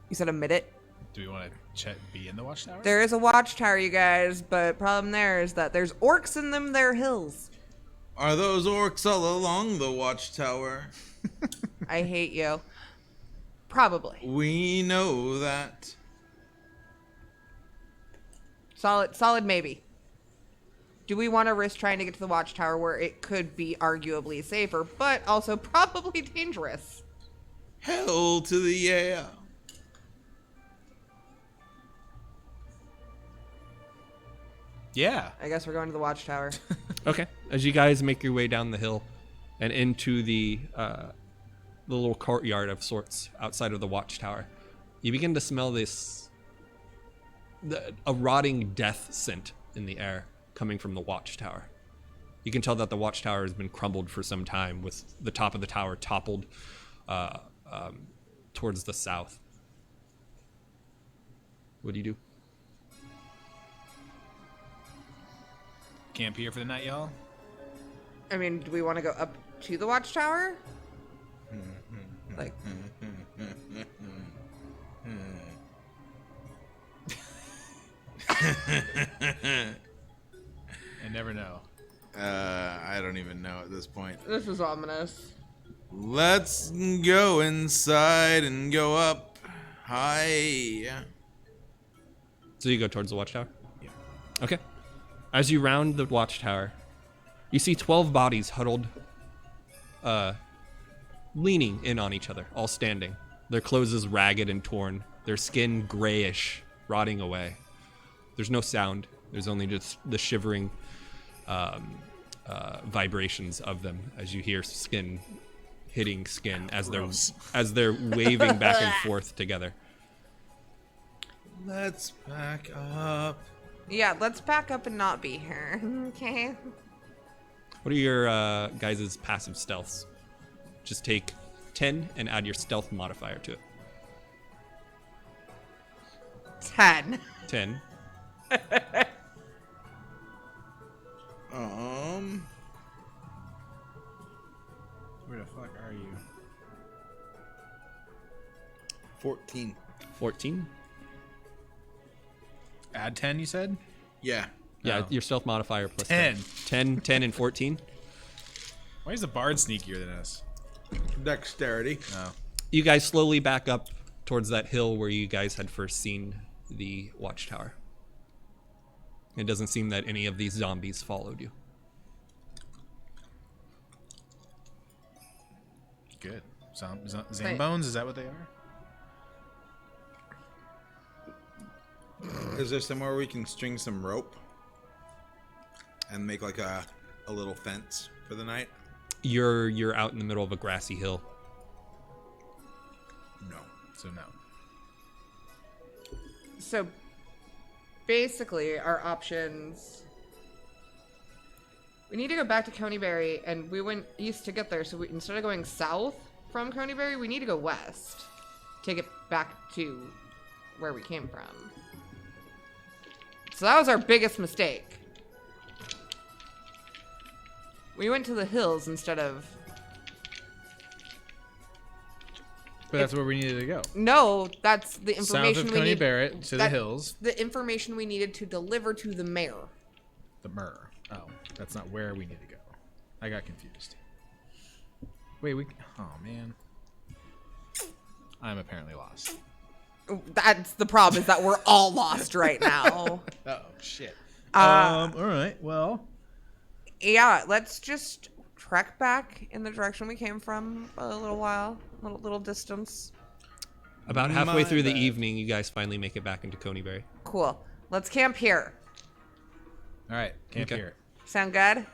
You said amid it. Do we want to be in the watchtower? There is a watchtower, you guys, but problem there is that there's orcs in them. They're hills. Are those orcs all along the watchtower? I hate you. Probably. We know that. Solid maybe. Do we want to risk trying to get to the watchtower where it could be arguably safer, but also probably dangerous? Hell to the yeah. Yeah. I guess we're going to the watchtower. Okay. As you guys make your way down the hill and into the little courtyard of sorts outside of the watchtower, you begin to smell a rotting death scent in the air coming from the watchtower. You can tell that the watchtower has been crumbled for some time, with the top of the tower toppled towards the south. What do you do? Camp here for the night, y'all? I mean, do we want to go up to the watchtower? Like, I never know. I don't even know at this point. this is ominous. Let's go inside and go up high. So you go towards the watchtower? Yeah. Okay. As you round the watchtower, you see 12 bodies huddled, leaning in on each other, all standing. Their clothes is ragged and torn, their skin grayish, rotting away. There's no sound. There's only just the shivering vibrations of them as you hear skin hitting skin as they're waving back and forth together. Let's back up. Yeah, let's back up and not be here. Okay. What are your guys' passive stealths? Just take 10 and add your stealth modifier to it. 10. 10. Where the fuck are you? 14. 14. Add 10, you said? Yeah. Yeah, Oh. your stealth modifier plus 10. 10, and 14. Why is the bard sneakier than us? Dexterity. Oh. You guys slowly back up towards that hill where you guys had first seen the watchtower. It doesn't seem that any of these zombies followed you. Good. Zambones, is that what they are? Is there somewhere we can string some rope and make like a little fence for the night? You're out in the middle of a grassy hill. No. So no. So, basically our options. We need to go back to Coneyberry, and we went east to get there. So instead of going south from Coneyberry, we need to go west to get back to where we came from. So that was our biggest mistake. We went to the hills instead of... But that's where we needed to go. No, that's the South information of we Coney need. Barrett to the hills. The information we needed to deliver to the mayor. The Myrrh. Oh, that's not where we need to go. I got confused. Wait, oh man. I'm apparently lost. That's the problem, is that we're all lost right now. Oh shit. All right. Well, Yeah, let's just trek back in the direction we came from a little while, little distance. About halfway My through the bad. evening, you guys finally make it back into Coneyberry. Cool. Let's camp here. all right. Camp Okay. here. Sound good?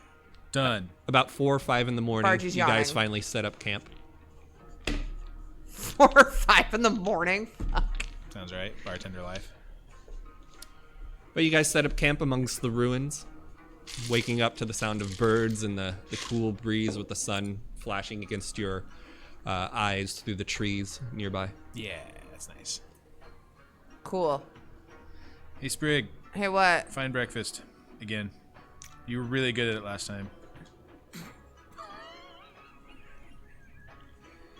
Done. About 4 or 5 in the morning, Bargie's you guys yawning. finally set up camp. 4 or 5 in the morning. Fuck. Sounds right. Bartender life. But you guys set up camp amongst the ruins, waking up to the sound of birds and the cool breeze with the sun flashing against your eyes through the trees nearby. Yeah, that's nice. Cool. Hey Sprig, Hey, what? find breakfast again. You were really good at it last time.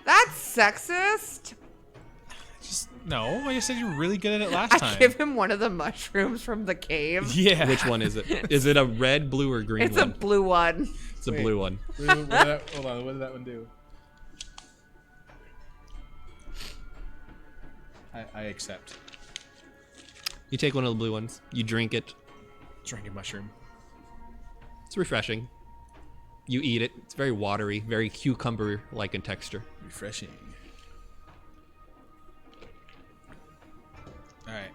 That's sexist. Just no. I just said you were really good at it last I time. give him one of the mushrooms from the cave. Yeah. Which one is it? Is it a red, blue, or green It's a one? blue one. It's a blue one. Hold on. What did that one do? I accept. You take one of the blue ones. You drink it. Drink a mushroom. It's refreshing. You eat it. It's very watery, very cucumber-like in texture. Refreshing. All right.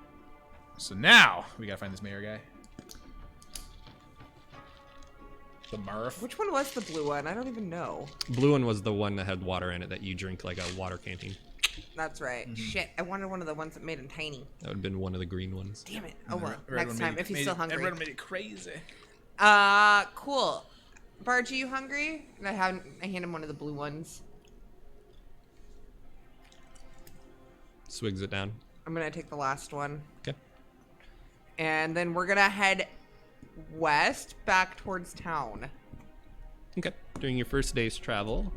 So now we gotta find this mayor guy. The Murph. Which one was the blue one? I don't even know. Blue one was the one that had water in it that you drink like a water canteen. That's right. Shit, I wanted one of the ones that made him tiny. That would have been one of the green ones. Damn it. Oh well, Red next one time made it- if he's made still it- hungry. Everyone made it crazy. Cool. Bargy, you hungry? And I hand him one of the blue ones. Swigs it down. I'm gonna take the last one. Okay. And then we're gonna head west back towards town. Okay. During your first day's travel,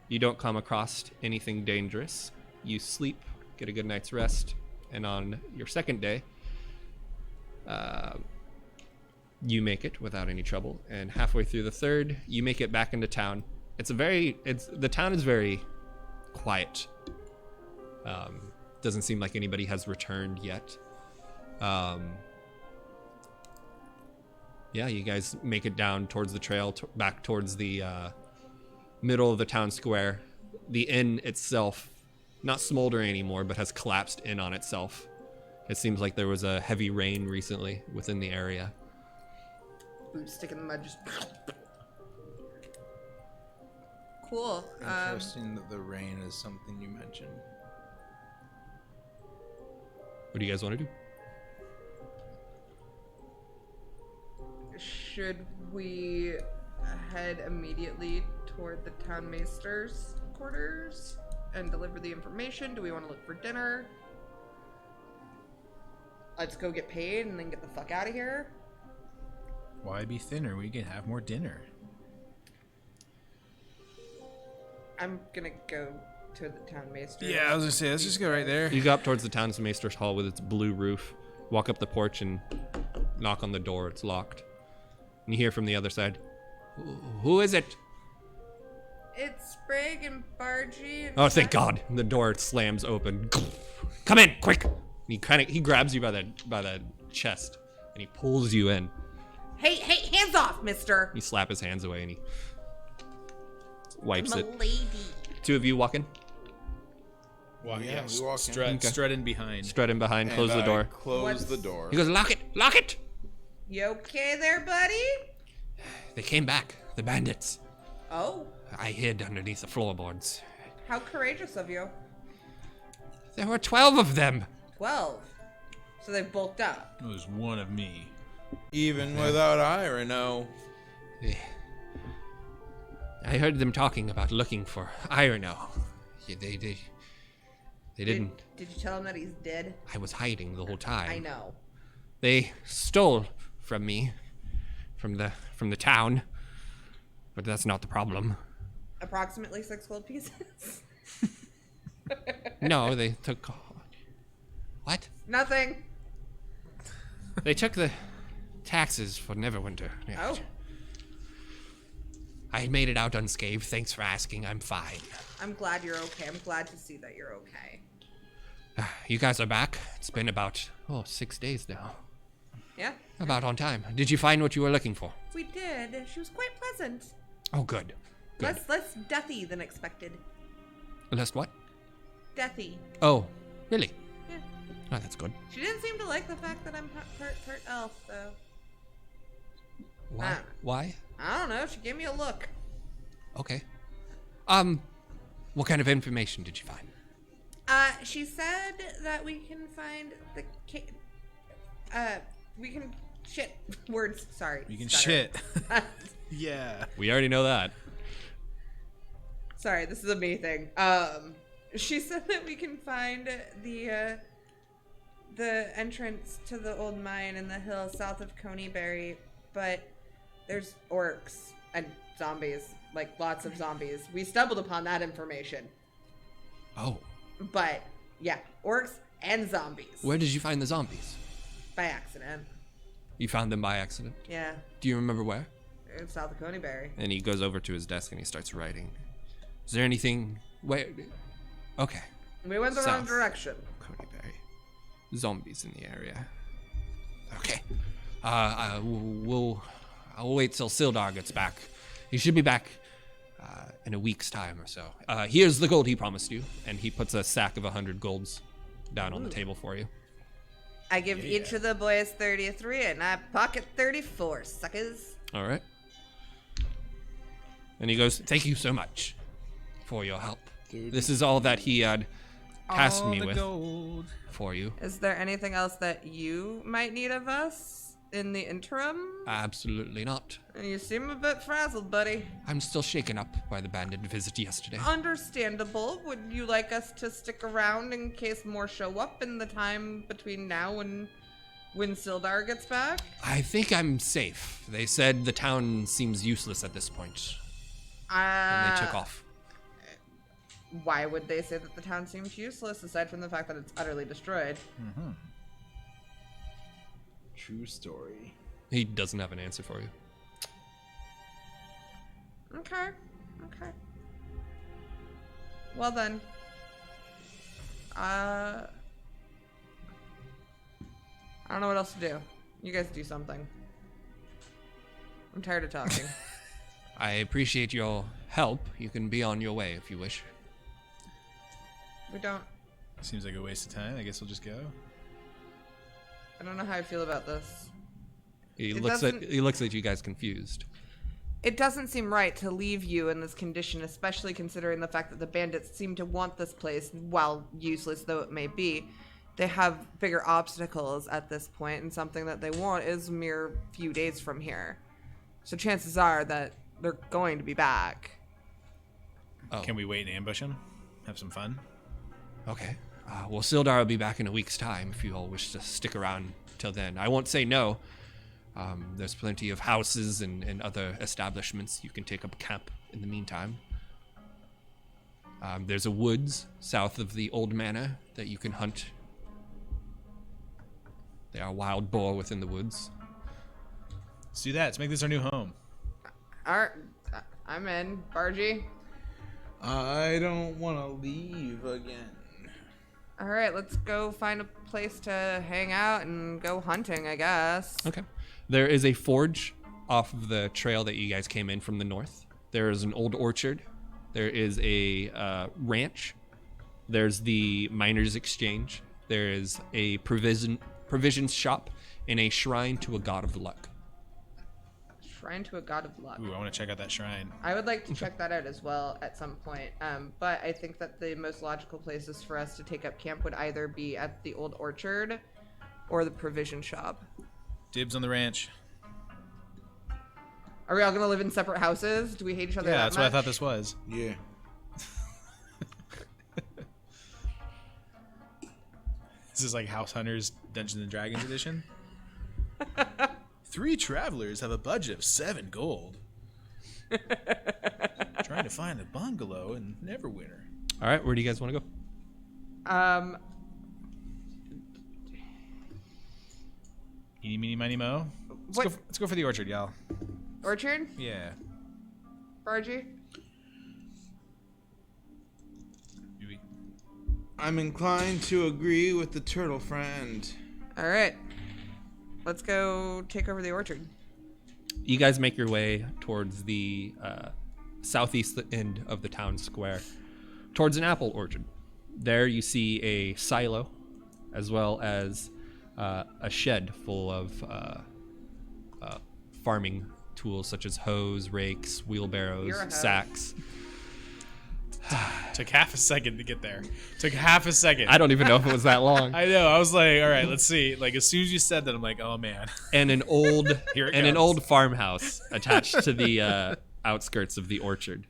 you don't come across anything dangerous. You sleep, get a good night's rest, and on your second day, you make it without any trouble. And halfway through the third, you make it back into town. The town is very quiet. Doesn't seem like anybody has returned yet. Yeah, you guys make it down towards the trail, back towards the middle of the town square. The inn itself, not smoldering anymore, but has collapsed in on itself. It seems like there was a heavy rain recently within the area. Boots stick in the mud, just. Cool. Interesting that the rain is something you mentioned. What do you guys want to do? Should we head immediately toward the town maester's quarters and deliver the information? Do we want to look for dinner? Let's go get paid and then get the fuck out of here. Why be thinner? We can have more dinner. I'm gonna go to the town maester. Yeah, I was gonna say, let's just go right there. You go up towards the town's maester's hall with its blue roof, walk up the porch and knock on the door. It's locked. And you hear from the other side, "Who is it?" It's Sprig and Bargy. And Oh, thank God! And the door slams open. Come in, quick! And he grabs you by the chest and he pulls you in. Hey, hands off, mister. You slap his hands away and he wipes I'm it. a lady. Two of you walk in, Walk, Yeah, we walk in. strut in behind. strut in behind, close the And I door. Close What's- the door. He goes, lock it! You okay there, buddy? They came back, the bandits. Oh, I hid underneath the floorboards. how courageous of you. There were 12 of them. 12. So they've bulked up. It was one of me. Even without Ira, no. I heard them talking about looking for Irono. Yeah, they didn't. Did you tell him that he's dead? I was hiding the whole time. I know. They stole from me, from the town, but that's not the problem. Approximately 6 gold pieces. No, they took. What? Nothing. They took the taxes for Neverwinter. Yeah. Oh, I made it out unscathed. Thanks for asking. I'm fine. I'm glad you're okay. I'm glad to see that you're okay. You guys are back. It's been about 6 days now. Yeah, About on time. Did you find what you were looking for? we did. She was quite pleasant. Oh, good. Good. Less deathy than expected. Less what? Deathy. Oh, really? Yeah. Oh, that's good. She didn't seem to like the fact that I'm part elf, though. Why? Why? I don't know. She gave me a look. Okay. What kind of information did you find? She said that we can find the we can shit words. Sorry. You can stutter. shit. Yeah. We already know that. Sorry, this is a me thing. She said that we can find the entrance to the old mine in the hills south of Coneyberry, but there's orcs and zombies, like lots of zombies. We stumbled upon that information. Oh. But yeah, orcs and zombies Where did you find the zombies? by accident. You found them by accident. Yeah, Do you remember where? it's south of Coneyberry. And he goes over to his desk and he starts writing. Is there anything? Where? Okay. We went the wrong South. direction. Coneyberry. Zombies in the area. Okay. I'll wait till Sildar gets back. He should be back in a week's time or so. Here's the gold he promised you, and he puts a sack of 100 golds down on the table for you. I give each of the boys 33 and I pocket 34, suckers. All right. And he goes, "Thank you so much for your help. This is all that he had tasked me with Gold. for you. Is there anything else that you might need of us in the interim? Absolutely not. You seem a bit frazzled, buddy. I'm still shaken up by the bandit visit yesterday. Understandable. Would you like us to stick around in case more show up in the time between now and when Sildar gets back? I think I'm safe. They said the town seems useless at this point, and they took off. Why would they say that the town seems useless, aside from the fact that it's utterly destroyed? True story. He doesn't have an answer for you. Okay. Well then. I don't know what else to do. You guys do something. I'm tired of talking. I appreciate your help. You can be on your way if you wish. We don't. Seems like a waste of time. I guess we'll just go. I don't know how I feel about this. He It looks doesn't- at you guys confused. It doesn't seem right to leave you in this condition, especially considering the fact that the bandits seem to want this place, while useless though it may be. They have bigger obstacles at this point, and something that they want is a mere few days from here. So chances are that they're going to be back. Oh. Can we wait and ambush him? Have some fun? Okay. Well, Sildar will be back in a week's time if you all wish to stick around till then. I won't say no. There's plenty of houses and other establishments. You can take up camp in the meantime. There's a woods south of the old manor that you can hunt. There are wild boar within the woods. Let's do that. Let's make this our new home. Alright, I'm in. Bargy? I don't want to leave again. Alright, let's go find a place to hang out and go hunting, I guess. Okay. There is a forge off of the trail that you guys came in from the north. There is an old orchard. There is a ranch. There's the miners' exchange. There is a provisions shop and a shrine to a god of luck. Shrine to a god of luck. Ooh, I want to check out that shrine. I would like to check that out as well at some point. But I think that the most logical places for us to take up camp would either be at the old orchard or the provision shop. Dibs on the ranch. Are we all gonna live in separate houses? Do we hate each other? Yeah, that that's what I much? thought this was. Yeah. This is like House Hunters Dungeons and Dragons edition. 3 travelers have a budget of 7 gold. Trying to find a bungalow in Neverwinter. All right, where do you guys want to go? Eeny, meeny, miny, mo. What- Let's go for the orchard, y'all. Orchard? Yeah. Bargy? Maybe. I'm inclined to agree with the turtle friend. All right. Let's go take over the orchard. You guys make your way towards the southeast end of the town square, towards an apple orchard. There you see a silo, as well as a shed full of farming tools such as hoes, rakes, wheelbarrows, You're a hoe. sacks. Took half a second to get there. Took half a second. I don't even know if it was that long. I know. I was like, all right, let's see. Like as soon as you said that, I'm like, oh man. And an old Here it and an comes. old farmhouse attached to the outskirts of the orchard.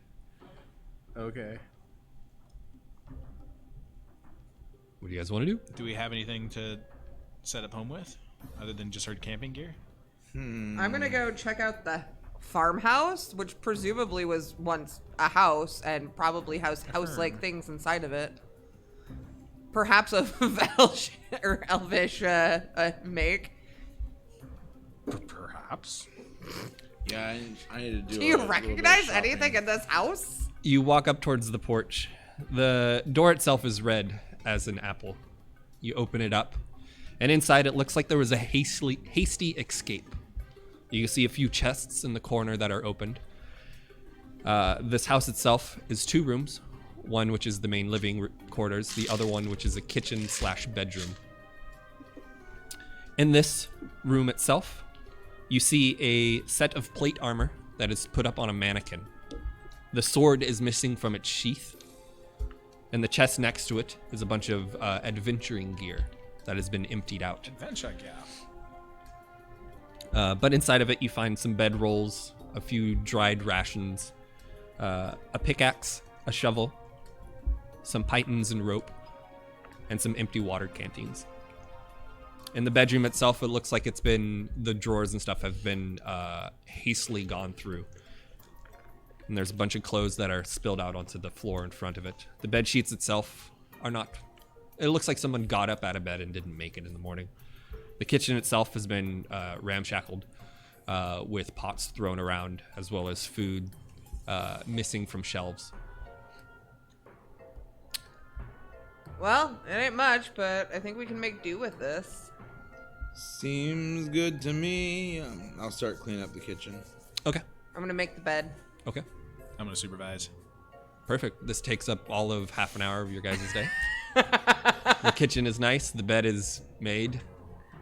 Okay. What do you guys want to do? Do we have anything to set up home with, other than just our camping gear? I'm gonna go check out the farmhouse, which presumably was once a house and probably has house-like things inside of it. Perhaps of Elvish or Elvish make. Perhaps. Yeah, I need to do. Do you recognize anything in this house? You walk up towards the porch. The door itself is red as an apple. You open it up, and inside it looks like there was a hasty escape. You can see a few chests in the corner that are opened. This house itself is 2 rooms, one which is the main living quarters, the other one which is a kitchen/bedroom. In this room itself, you see a set of plate armor that is put up on a mannequin. The sword is missing from its sheath, and the chest next to it is a bunch of adventuring gear that has been emptied out. Adventure gal. But inside of it, you find some bedrolls, a few dried rations, a pickaxe, a shovel, some pythons and rope, and some empty water canteens. In the bedroom itself, it looks like the drawers and stuff have been hastily gone through. And there's a bunch of clothes that are spilled out onto the floor in front of it. The bed sheets itself are not. It looks like someone got up out of bed and didn't make it in the morning. The kitchen itself has been ramshackled with pots thrown around, as well as food missing from shelves. Well, it ain't much, but I think we can make do with this. Seems good to me. I'll start cleaning up the kitchen. Okay. I'm gonna make the bed. Okay. I'm gonna supervise. Perfect. This takes up all of half an hour of your guys' day. The kitchen is nice. The bed is made.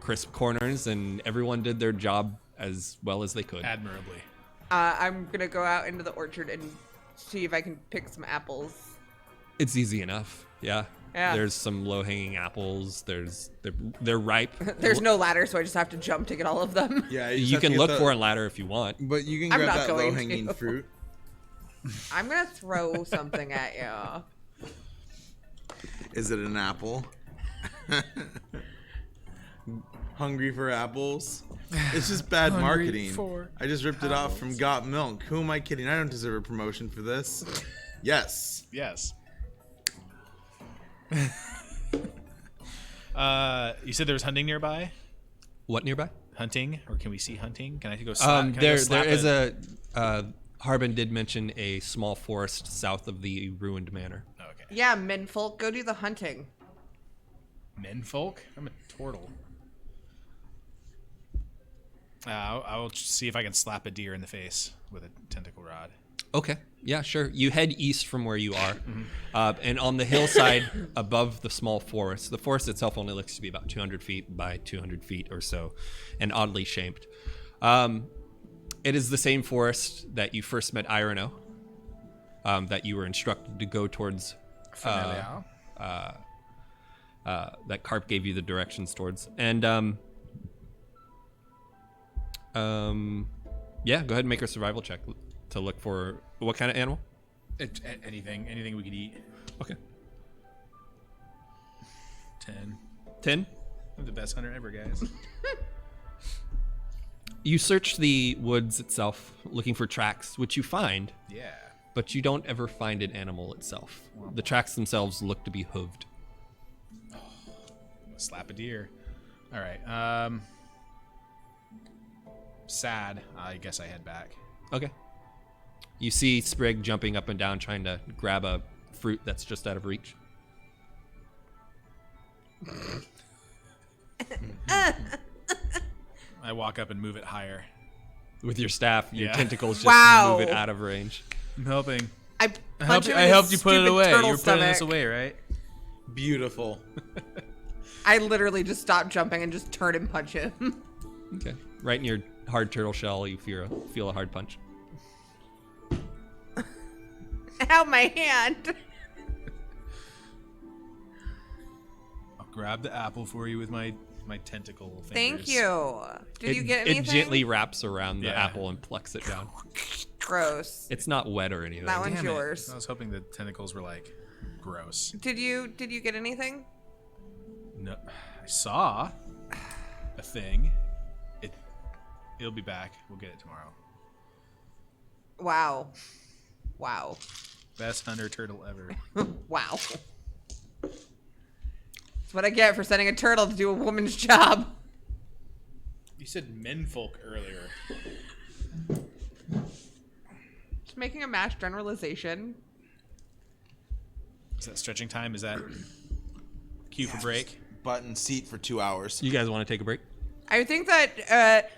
Crisp corners, and everyone did their job as well as they could. Admirably. I'm gonna go out into the orchard and see if I can pick some apples. It's easy enough. Yeah. Yeah. There's some low-hanging apples. They're ripe. There's no ladder, so I just have to jump to get all of them. Yeah, You can look for a ladder if you want. But you can I'm grab not that going low-hanging to. fruit. I'm gonna throw something at you. Is it an apple? Hungry for apples? It's just bad Hungry marketing. for I just ripped it off from Got Milk. Who am I kidding? I don't deserve a promotion for this. Yes. Yes. You said there was hunting nearby. What nearby? Hunting, or can we see hunting? Can I go slap? Can I go There slap is Harbin did mention a small forest south of the ruined manor. Oh, okay. Yeah, menfolk, go do the hunting. Menfolk? I'm a turtle. I'll see if I can slap a deer in the face with a tentacle rod. Okay. Yeah, sure. You head east from where you are, and on the hillside above the small forest, the forest itself only looks to be about 200 feet by 200 feet or so, and oddly shaped. It is the same forest that you first met Irono, that you were instructed to go towards that Carp gave you the directions towards. And yeah, go ahead and make a survival check to look for what kind of animal. Anything we could eat. Okay. 10. 10. I'm the best hunter ever, guys. You search the woods itself looking for tracks, which you find, Yeah. but you don't ever find an animal itself. The tracks themselves look to be hooved. Slap a deer. All right. Sad. I guess I head back. Okay. You see Sprig jumping up and down trying to grab a fruit that's just out of reach. I walk up and move it higher. With your staff, your Yeah. tentacles just Wow. move it out of range. I'm helping. I punch him in I his helped you put it stupid away. turtle You were putting this stomach. away, right? Beautiful. I literally just stop jumping and just turn and punch him. Okay. Right in your hard turtle shell, you feel a hard punch. Ow, my hand. I'll grab the apple for you with my tentacle fingers. Thank you. Did you get anything? It gently wraps around the Yeah. apple and plucks it down. Gross. It's not wet or anything. That one's Damn it. yours. I was hoping the tentacles were like gross. Did you get anything? No, I saw a thing. It'll be back. We'll get it tomorrow. Wow. Wow. Best hunter turtle ever. Wow. That's what I get for sending a turtle to do a woman's job. You said menfolk earlier. Just making a mass generalization. Is that stretching time? Is that cue for break? Button seat for 2 hours. You guys want to take a break? I think that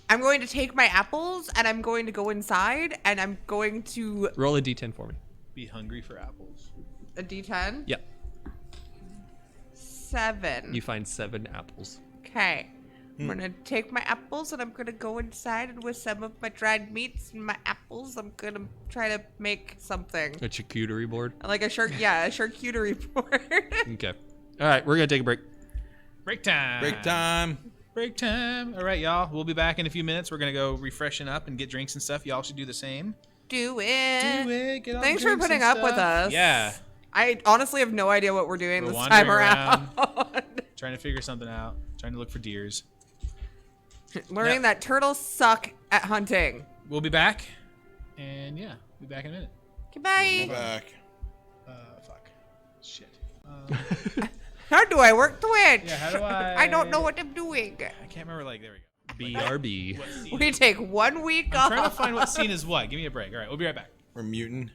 I'm going to take my apples and I'm going to go inside and I'm going to Roll a d10 for me. Be hungry for apples. a D10. Yep. 7. You find 7 apples. Okay. I'm gonna take my apples and I'm gonna go inside and with some of my dried meats and my apples, I'm gonna try to make something. A charcuterie board. Like a charcuterie board. Okay. All right, we're going to take a break. Break time. Break time. Break time. All right, y'all. We'll be back in a few minutes. We're gonna go refreshen up and get drinks and stuff. Y'all should do the same. Do it. Do it. Get all Thanks the for drinks putting and up with stuff. us. Yeah. I honestly have no idea what we're doing We're this wandering time around. Trying to figure something out. Trying to look for deers. Learning Yeah. that turtles suck at hunting. We'll be back. And yeah, be back in a minute. Goodbye. Back. Fuck. Shit. How do I work Twitch? Yeah, how do I? I don't know what I'm doing. I can't remember. Like, there we go. BRB. What scene? We take 1 week I'm off. trying to find what scene is what. Give me a break. All right, we'll be right back. We're mutant.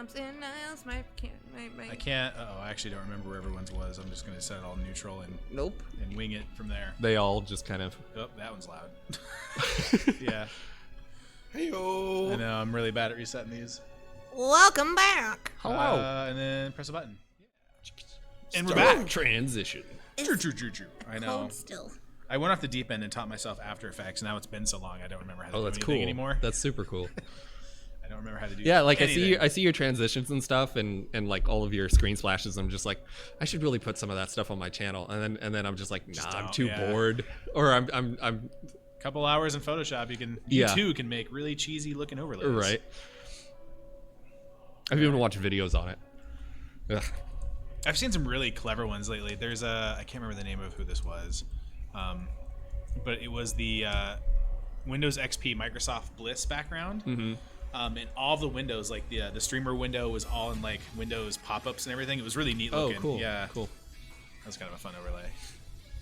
Tops and Niles, my I can't. I actually don't remember where everyone's was. I'm just gonna set it all neutral and Nope. wing it from there. They all just kind of. Oh, that one's loud. Yeah. Hey-o. I know. I'm really bad at resetting these. Welcome back. Hello. And then press a button. And we're Start back. transition. I know. Cold still. I went off the deep end and taught myself After Effects. Now it's been so long, I don't remember how to Oh, do that's anything cool. anymore. That's super cool. I don't remember how to do. Yeah, like anything. I see your transitions and stuff, and like all of your screen splashes. I'm just like, I should really put some of that stuff on my channel, and then I'm just like, nah, I'm don't, too yeah. bored, or I'm Couple hours in Photoshop, you Yeah. too can make really cheesy looking overlays. right. I've even watched videos on it. Ugh. I've seen some really clever ones lately. There's I can't remember the name of who this was, but it was the Windows XP Microsoft Bliss background. Mm-hmm. And all the windows, like the streamer window, was all in like Windows pop-ups and everything. It was really neat Oh, looking. cool. Yeah, Cool. that was kind of a fun overlay.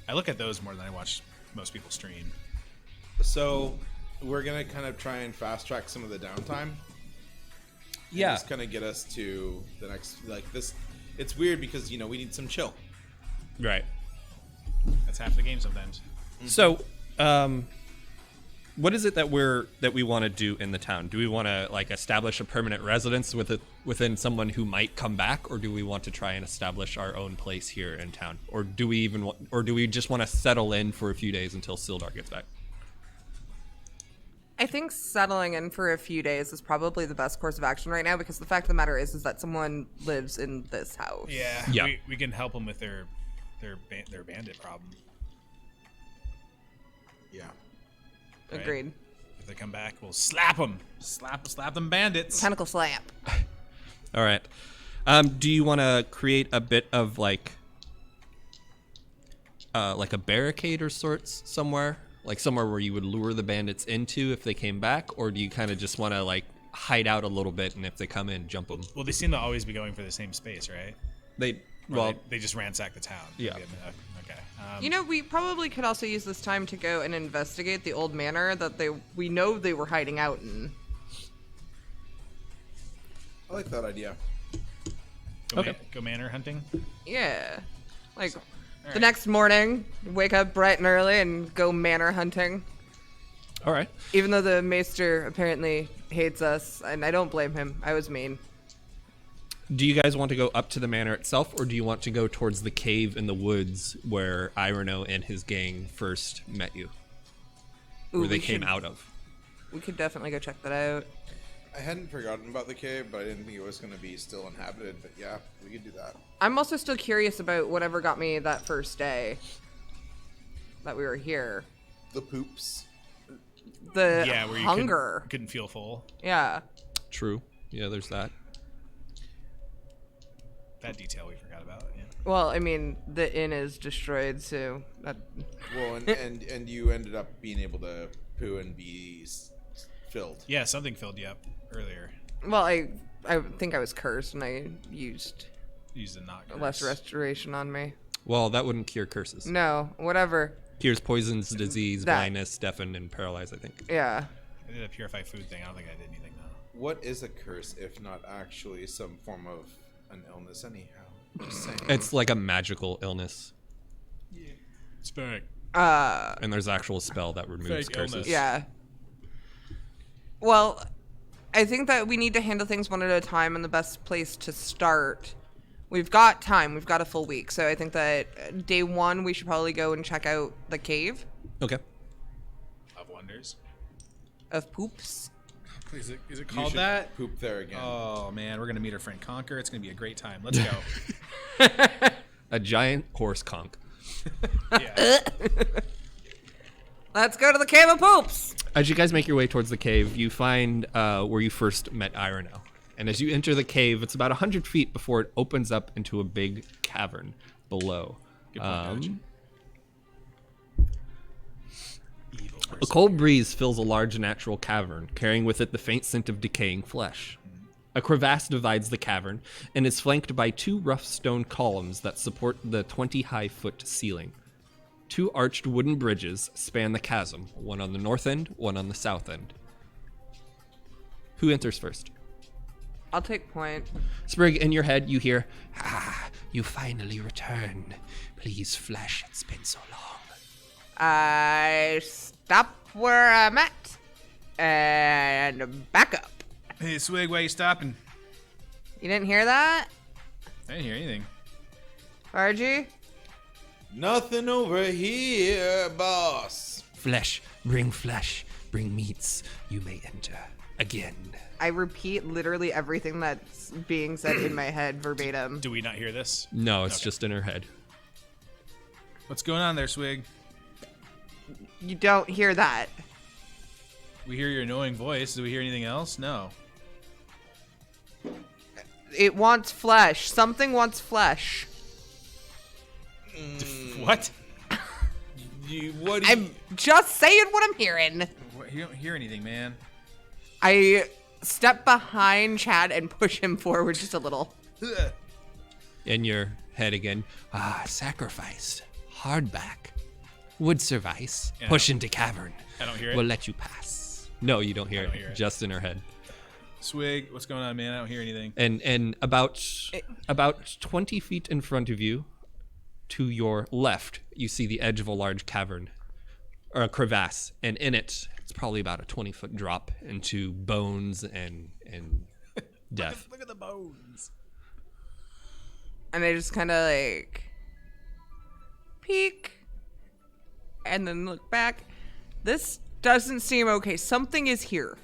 I look at those more than I watch most people stream. So we're gonna kind of try and fast track some of the downtime. Yeah. Just kind of get us to the next, like this. It's weird because we need some chill. Right. That's half the game sometimes. So, what is it that we want to do in the town? Do we want to like establish a permanent residence within someone who might come back, or do we want to try and establish our own place here in town, or do we just want to settle in for a few days until Sildar gets back? I think settling in for a few days is probably the best course of action right now, because the fact of the matter is that someone lives in this house. Yeah, Yeah. We can help them with their bandit problem. Yeah. Right. Agreed. If they come back, we'll slap them. Slap them bandits. Tentacle slap. All right. Do you want to create a bit of like a barricade or sorts somewhere? Like somewhere where you would lure the bandits into if they came back, or do you kind of just want to like hide out a little bit, and if they come in, jump them? Well, they seem to always be going for the same space, right? Or they just ransack the town. Yeah. Okay. We probably could also use this time to go and investigate the old manor that we know they were hiding out in. I like that idea. Go manor hunting. Yeah. Like, All the right. next morning, wake up bright and early and go manor hunting. All right. Even though the maester apparently hates us, and I don't blame him. I was mean. Do you guys want to go up to the manor itself, or do you want to go towards the cave in the woods where Ireno and his gang first met you? Ooh, Where they we came should- out of? We could definitely go check that out. I hadn't forgotten about the cave, but I didn't think it was going to be still inhabited. But yeah, we could do that. I'm also still curious about whatever got me that first day that we were here. The poops. The Yeah, where you hunger. couldn't feel full. Yeah. True. Yeah, there's that. That detail we forgot about. Yeah. Well, I mean, the inn is destroyed, so that. Well, and you ended up being able to poo and be filled. Yeah, something filled you up earlier. Well, I think I was cursed, and I used Used a knock. less restoration on me. Well, that wouldn't cure curses. No, whatever. Cures poisons, disease, That- blindness, deafen, and paralyze, I think. Yeah. I did a purify food thing. I don't think I did anything though. What is a curse if not actually some form of an illness? Anyhow, just saying. It's like a magical illness, It's back. and there's actual spell that removes Fake curses. illness. Yeah. Well, I think that we need to handle things one at a time, and the best place to start. We've got time. We've got a full week. So I think that day one, we should probably go and check out the cave Okay. Of wonders. of poops. Is it You called should that? Poop there again. Oh man, we're gonna meet our friend Conquer. It's gonna be a great time. Let's go. A giant horse conch. Yeah. Let's go to the cave of poops. As you guys make your way towards the cave, you find where you first met Ireno. And as you enter the cave, it's about 100 feet before it opens up into a big cavern below. Good point, Dodge. Evil A person. cold breeze fills a large natural cavern, carrying with it the faint scent of decaying flesh. A crevasse divides the cavern and is flanked by two rough stone columns that support the 20-high-foot ceiling. Two arched wooden bridges span the chasm, one on the north end, one on the south end. Who enters first? I'll take point. Sprig, in your head, you hear, you finally return. Please, Flesh, it's been so long. I stop where I'm at and back up. Hey, Swig, why you stopping? You didn't hear that? I didn't hear anything. RG? Nothing over here, boss. Flesh, bring meats. You may enter again. I repeat literally everything that's being said in my head verbatim. Do we not hear this? No, it's just in her head. What's going on there, Swig? You don't hear that. We hear your annoying voice. Do we hear anything else? No. It wants flesh. Something wants flesh. What? What do I'm just saying what I'm hearing. You don't hear anything, man. I step behind Chad and push him forward just a little. Ugh. In your head again. Sacrificed. Hardback. Would suffice. Yeah. Push into cavern. I don't hear it. We'll let you pass. No, you don't hear, don't hear it. Just in her head. Swig, what's going on, man? I don't hear anything. And about 20 feet in front of you, to your left, you see the edge of a large cavern, or a crevasse, and in it, it's probably about a 20-foot drop into bones and death. Look at the bones. And I just kind of like peek and then look back. This doesn't seem okay. Something is here.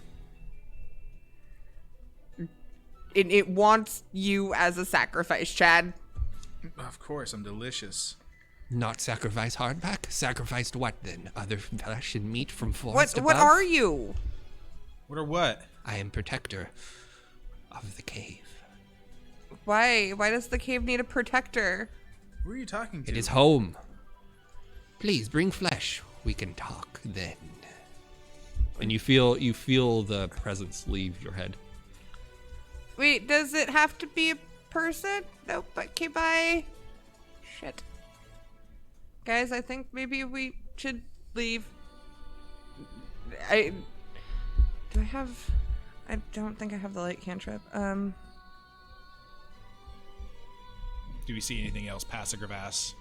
It wants you as a sacrifice, Chad. Of course, I'm delicious. Not sacrifice hardback? Sacrificed what then? Other flesh and meat from What forest what above? are you? What or what? I am protector of the cave. Why does the cave need a protector? Who are you talking to? It is home. Please bring flesh. We can talk then. And you feel the presence leave your head. Wait, does it have to be a person? Nope, okay, bye. Shit. Guys, I think maybe we should leave. I don't think I have the light cantrip. Do we see anything else past the crevasse?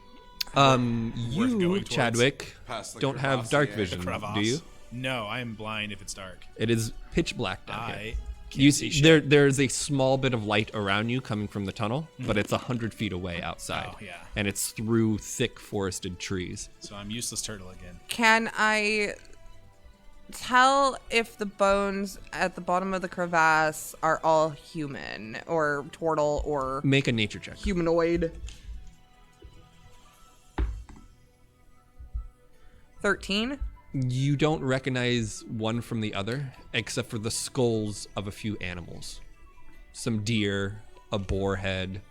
You, going towards? Chadwick, Past the don't have crevasse, dark yeah. vision, Crevasse? do you? No, I am blind if it's dark. It is pitch black down here. I You can't see, see shit. there's a small bit of light around you coming from the tunnel, but it's 100 feet away outside. Oh, yeah. And it's through thick forested trees. So I'm useless turtle again. Can I tell if the bones at the bottom of the crevasse are all human or turtle or Make a nature check. humanoid? 13? You don't recognize one from the other, except for the skulls of a few animals. Some deer, a boar head,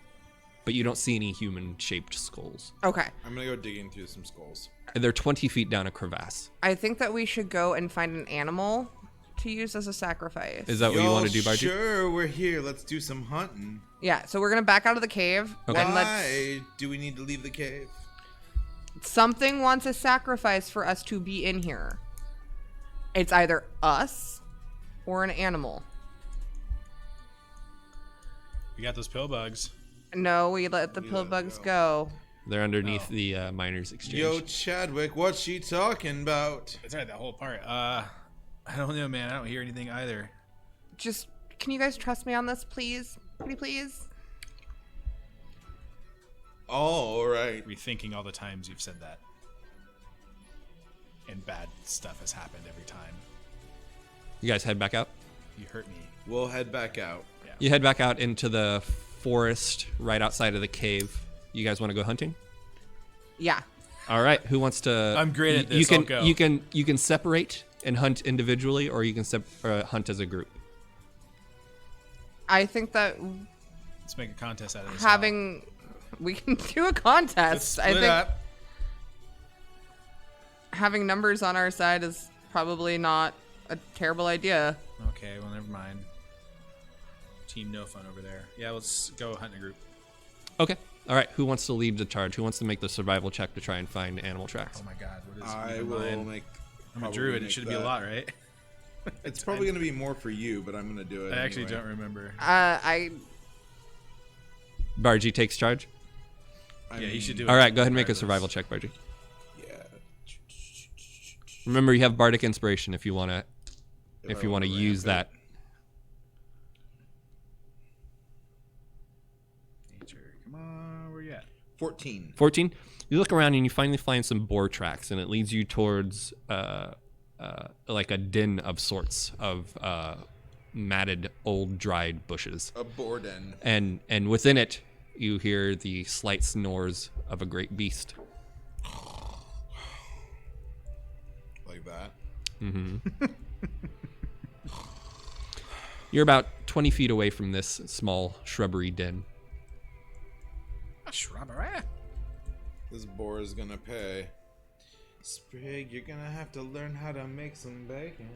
but you don't see any human-shaped skulls. Okay. I'm gonna go digging through some skulls. And they're 20 feet down a crevasse. I think that we should go and find an animal to use as a sacrifice. Is that what you want to do, Barty? Sure, we're here. Let's do some hunting. Yeah, so we're going to back out of the cave. Okay. And let's... Why do we need to leave the cave? Something wants a sacrifice for us to be in here. It's either us or an animal. We got those pill bugs. No, we let the pill bugs go. They're underneath the miners' exchange. Yo, Chadwick, what's she talking about? That's right, that whole part. I don't know, man. I don't hear anything either. Just, can you guys trust me on this, please? Pretty please? All right. Rethinking all the times you've said that. And bad stuff has happened every time. You guys head back out? You hurt me. We'll head back out. You head back out into the forest right outside of the cave. You guys want to go hunting? Yeah. All right. Who wants to? I'm great at this. You can I'll go. you can separate and hunt individually, or you can hunt as a group. I think that Let's make a contest out of this. having... We can do a Let's contest. I split think up. having numbers on our side is probably not a terrible idea. Okay, well, never mind. Team no fun over there. Yeah, let's go hunt in a group. Okay. All right. Who wants to lead the charge? Who wants to make the survival check to try and find animal tracks? Oh my god, what is I never will mind. make. I'm a probably druid. It make should be a that. lot, right? It's probably going to be more for you, but I'm going to do it I actually anyway. don't remember. Bargy takes charge. Yeah, you should do it. All right, go ahead and make a regardless. survival check, Bargy. Yeah. Remember, you have bardic inspiration if you want to If I use wanna that. Nature, come on, where you at? 14. 14. You look around and you finally find some boar tracks, and it leads you towards like a den of sorts of matted, old, dried bushes. A borden. And within it, you hear the slight snores of a great beast. Like that. You're about 20 feet away from this small shrubbery den. A shrubbery. This boar is going to pay. Sprig, you're going to have to learn how to make some bacon.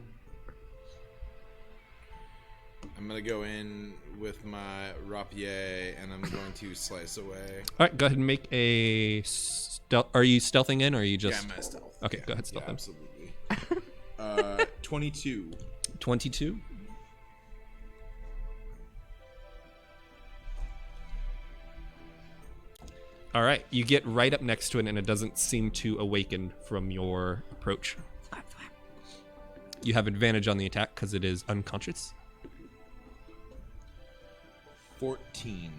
I'm going to go in with my rapier, and I'm going to slice away. All right, go ahead and make a stealth. Are you stealthing in, or are you Yeah, just... I'm going to stealth. Okay, go ahead, stealth in. Absolutely. 22. 22. All right, you get right up next to it, and it doesn't seem to awaken from your approach. You have advantage on the attack because it is unconscious. 14.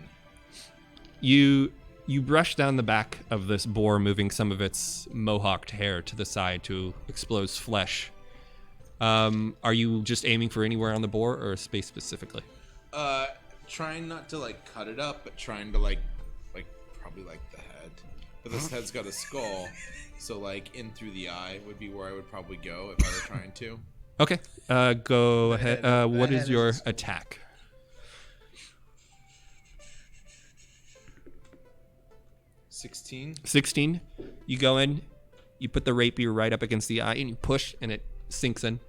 You brush down the back of this boar, moving some of its mohawked hair to the side to expose flesh. Are you just aiming for anywhere on the boar, or a space specifically? Trying not to like cut it up, but trying to like probably like the head. But this head's got a skull, so like in through the eye would be where I would probably go if I were trying to. Okay, go ahead. What is head your is- attack? 16. 16. You go in, you put the rapier right up against the eye, and you push, and it sinks in.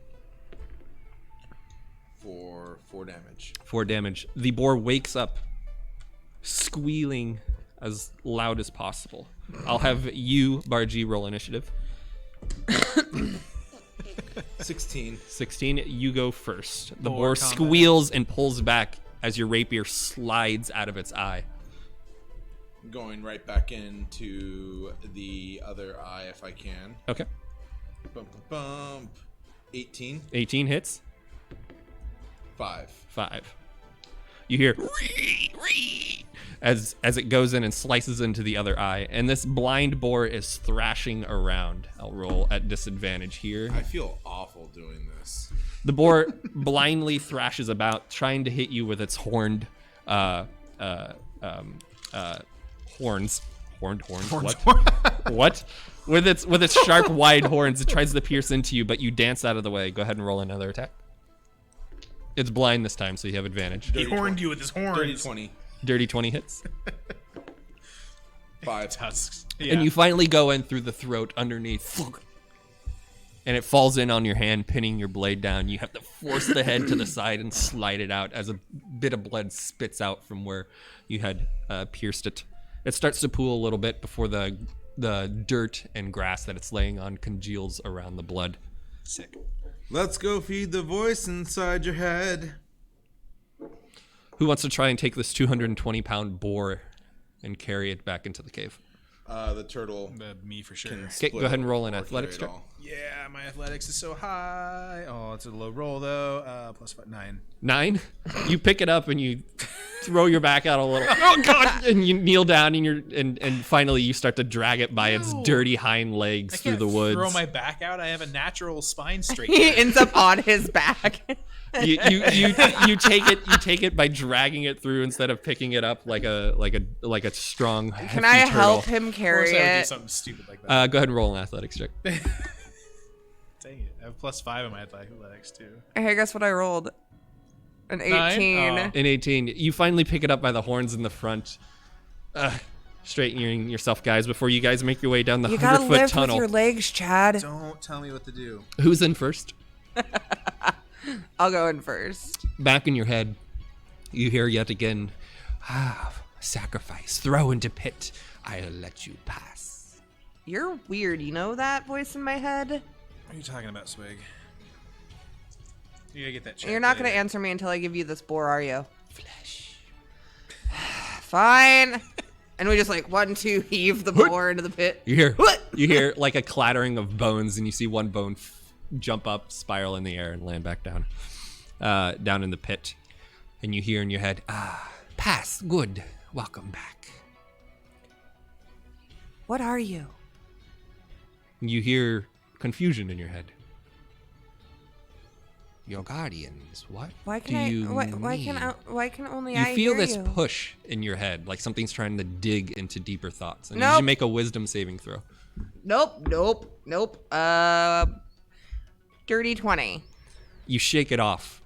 For 4 damage. 4 damage. The boar wakes up, squealing as loud as possible. I'll have you, Bargy, roll initiative. 16. 16. You go first. The Boar boar combat. squeals and pulls back as your rapier slides out of its eye. Going right back into the other eye if I can. Okay. Bump, bump, bump. 18. 18 hits. 5. 5. You hear as it goes in and slices into the other eye, and this blind boar is thrashing around. I'll roll at disadvantage here. I feel awful doing this. The boar blindly thrashes about, trying to hit you with its horns. Horned horns. What? What? With its sharp, wide horns, it tries to pierce into you, but you dance out of the way. Go ahead and roll another attack. It's blind this time, so you have advantage. He horned you with his horns. Dirty 20. Dirty 20 hits. 5. Tusks. And you finally go in through the throat underneath. And it falls in on your hand, pinning your blade down. You have to force the head to the side and slide it out as a bit of blood spits out from where you had pierced it. It starts to pool a little bit before the dirt and grass that it's laying on congeals around the blood. Sick. Let's go feed the voice inside your head. Who wants to try and take this 220-pound boar and carry it back into the cave? The turtle. Me for sure. can Okay, split go ahead and roll an or athletics carry it check. all. Yeah, my athletics is so high. Oh, it's a low roll though. Plus 5, 9. 9. You pick it up and you throw your back out a little. Oh God! And you kneel down and finally you start to drag it by its No. dirty hind legs I through can't the woods. throw my back out. I have a natural spine straight. He ends up on his back. you take it by dragging it through instead of picking it up like a strong. Can I hefty help turtle. him Of course carry I would do it? something stupid like that. Go ahead and roll an athletics check. Dang it. I have plus 5 in my athletics too. Hey, guess what I rolled? An 18. 9? In 18, you finally pick it up by the horns in the front. Straightening yourself, guys, before you guys make your way down the You gotta 100-foot lift tunnel. with your legs, Chad. Don't tell me what to do. Who's in first? I'll go in first. Back in your head, you hear yet again, sacrifice, throw into pit, I'll let you pass. You're weird. You know that voice in my head? What are you talking about, Swig? You gotta get that checked You're not going to later. answer me until I give you this boar, are you? Flesh. Fine. And we just like 1, 2 heave the boar into the pit. You What? hear like a clattering of bones, and you see one bone jump up, spiral in the air, and land back down, down in the pit. And you hear in your head, pass, good, welcome back. What are you? You hear confusion in your head. Your guardians, what Why do can you why can only You I feel hear this you? push in your head, like something's trying to dig into deeper thoughts. And you Nope. should make a wisdom saving throw. Nope. Dirty 20. You shake it off.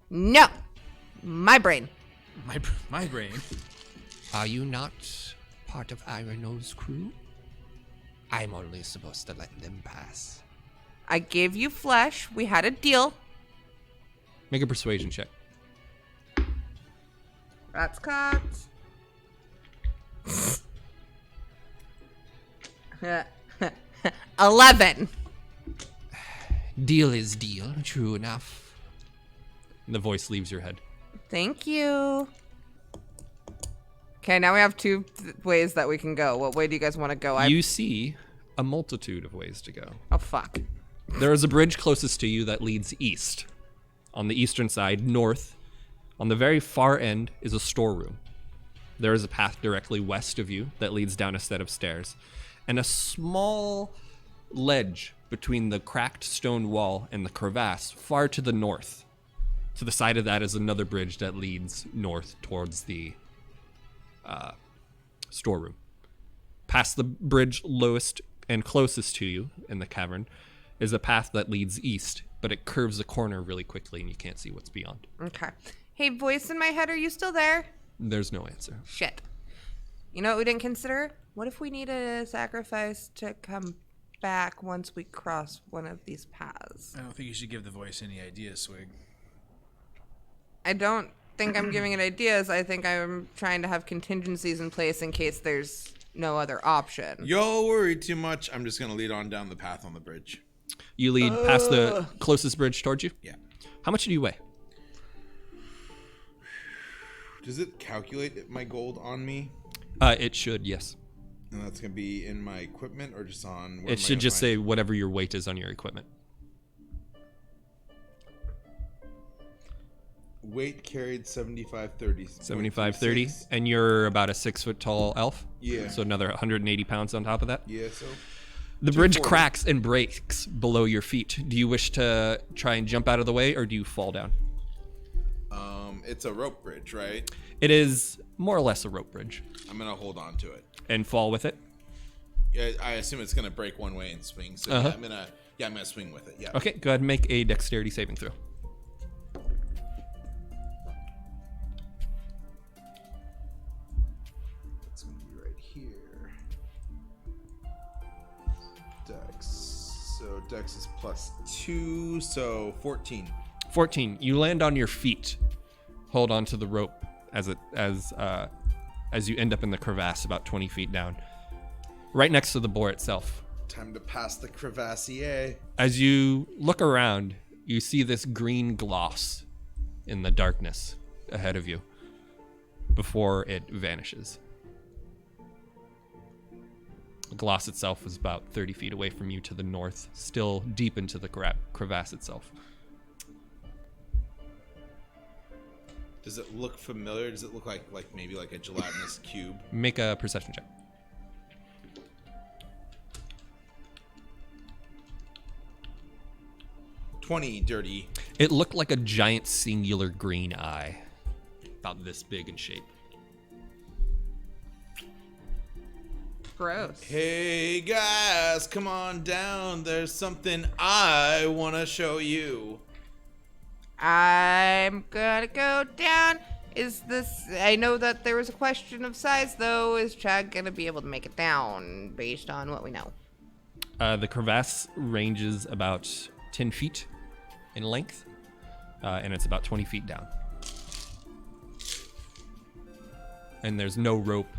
No. My brain. My brain. Are you not part of Iron's crew? I'm only supposed to let them pass. I gave you flesh. We had a deal. Make a persuasion check. That's cocked. 11. Deal is deal, true enough. And the voice leaves your head. Thank you. Okay, now we have 2 ways that we can go. What way do you guys want to go? You see a multitude of ways to go. Oh, fuck. There is a bridge closest to you that leads east. On the eastern side, north, on the very far end is a storeroom. There is a path directly west of you that leads down a set of stairs, and a small ledge between the cracked stone wall and the crevasse far to the north. To the side of that is another bridge that leads north towards the storeroom. Past the bridge lowest and closest to you in the cavern is a path that leads east, but it curves a corner really quickly and you can't see what's beyond. Okay. Hey, voice in my head, are you still there? There's no answer. Shit. You know what we didn't consider? What if we needed a sacrifice to come back once we cross one of these paths? I don't think you should give the voice any ideas, Swig. I don't think I'm giving it ideas. I think I'm trying to have contingencies in place in case there's no other option. Y'all worry too much. I'm just gonna lead on down the path on the bridge. You lead past the closest bridge towards you? Yeah. How much do you weigh? Does it calculate my gold on me? It should, yes. And that's gonna be in my equipment or just on? It should just say whatever your weight is on your equipment. Weight carried 7530. 7530, and you're about a 6 foot tall elf? Yeah. So another 180 pounds on top of that? Yeah. So The bridge 240. cracks and breaks below your feet. Do you wish to try and jump out of the way, or do you fall down? it's a rope bridge, right? It is more or less a rope bridge. I'm gonna hold on to it. And fall with it? Yeah, I assume it's gonna break one way and swing. So Uh-huh. yeah, I'm gonna swing with it. Yeah. Okay, go ahead and make a dexterity saving throw. It's gonna be right here. Dex. So Dex is +2, so 14. 14. You land on your feet. Hold on to the rope as you end up in the crevasse about 20 feet down, right next to the boar itself. Time to pass the crevassier. As you look around, you see this green gloss in the darkness ahead of you before it vanishes. The gloss itself is about 30 feet away from you to the north, still deep into the crevasse itself. Does it look familiar? Does it look like maybe like a gelatinous cube? Make a perception check. $20 dirty. It looked like a giant singular green eye, about this big in shape. Gross. Hey guys, come on down. There's something I want to show you. I'm gonna go down. I know that there was a question of size though. Is Chad gonna be able to make it down based on what we know? The crevasse ranges about 10 feet in length, and it's about 20 feet down. And there's no rope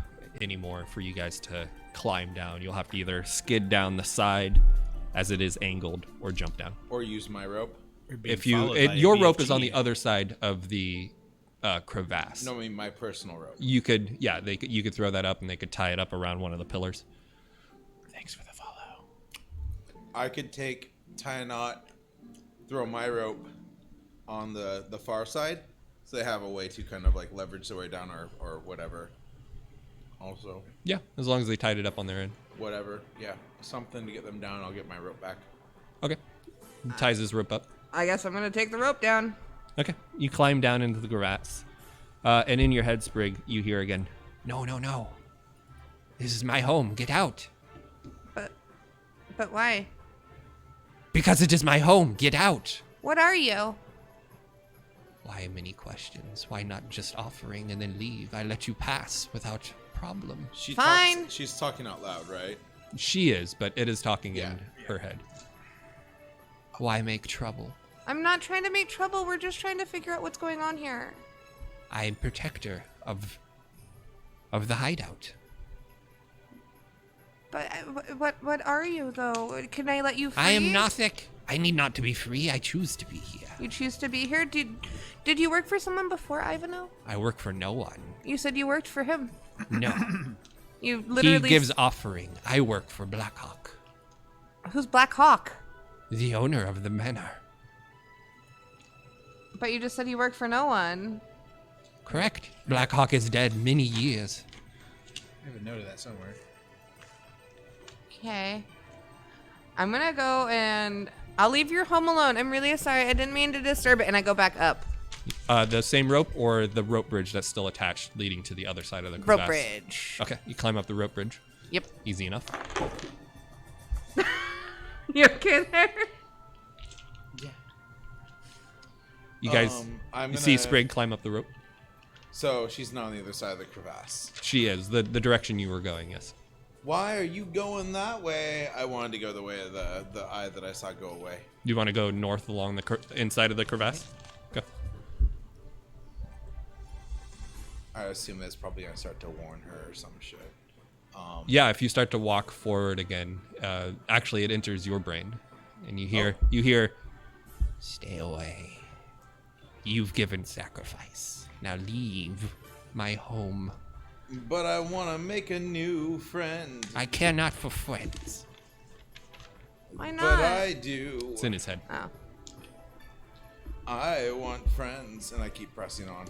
anymore for you guys to climb down. You'll have to either skid down the side as it is angled or jump down. Or use my rope. We're being If you, followed by a your rope is on BFG. the other side of the crevasse. No, I mean my personal rope. You could, yeah, you could throw that up and they could tie it up around one of the pillars. Thanks for the follow. I could tie a knot, throw my rope on the far side, so they have a way to kind of like leverage their way down or whatever. Also, Yeah, as long as they tied it up on their end. whatever, yeah, something to get them down. I'll get my rope back. Okay. He ties his rope up. I guess I'm gonna take the rope down. Okay. You climb down into the grass. And in your head, Sprig, you hear again, no, no, no. This is my home. Get out. But why? Because it is my home. Get out. What are you? Why many questions? Why not just offering and then leave? I let you pass without problem. Fine. She's talking out loud, right? She is, but it is talking Yeah. in her head. Why make trouble? I'm not trying to make trouble. We're just trying to figure out what's going on here. I am protector of the hideout. But what are you though? Can I let you free? I am Nothic. I need not to be free. I choose to be here. You choose to be here? Did you work for someone before Ivanhoe? I work for no one. You said you worked for him. No. You He literally gives offering. I work for Blackhawk, Who's Black Hawk? the owner of the manor. But you just said you worked for no one. Correct. Blackhawk is dead many years. I have a note of that somewhere. Okay. I'm gonna go and I'll leave your home alone. I'm really sorry. I didn't mean to disturb it. And I go back up. The same rope or the rope bridge that's still attached leading to the other side of the Rope crevasse? bridge. Okay, you climb up the rope bridge. Yep. Easy enough. You okay there? You guys, I'm you see gonna- Sprig climb up the rope? So she's not on the other side of the crevasse. She is. The direction you were going, yes. Why are you going that way? I wanted to go the way of the eye that I saw go away. You want to go north along the inside of the crevasse? Go. I assume that's probably gonna start to warn her or some shit. Yeah, if you start to walk forward again, actually it enters your brain, and you hear, "Stay away. You've given sacrifice. Now leave my home. But I want to make a new friend. I care not for friends." Why But not? I do. It's in his head. Oh. I want friends, and I keep pressing on.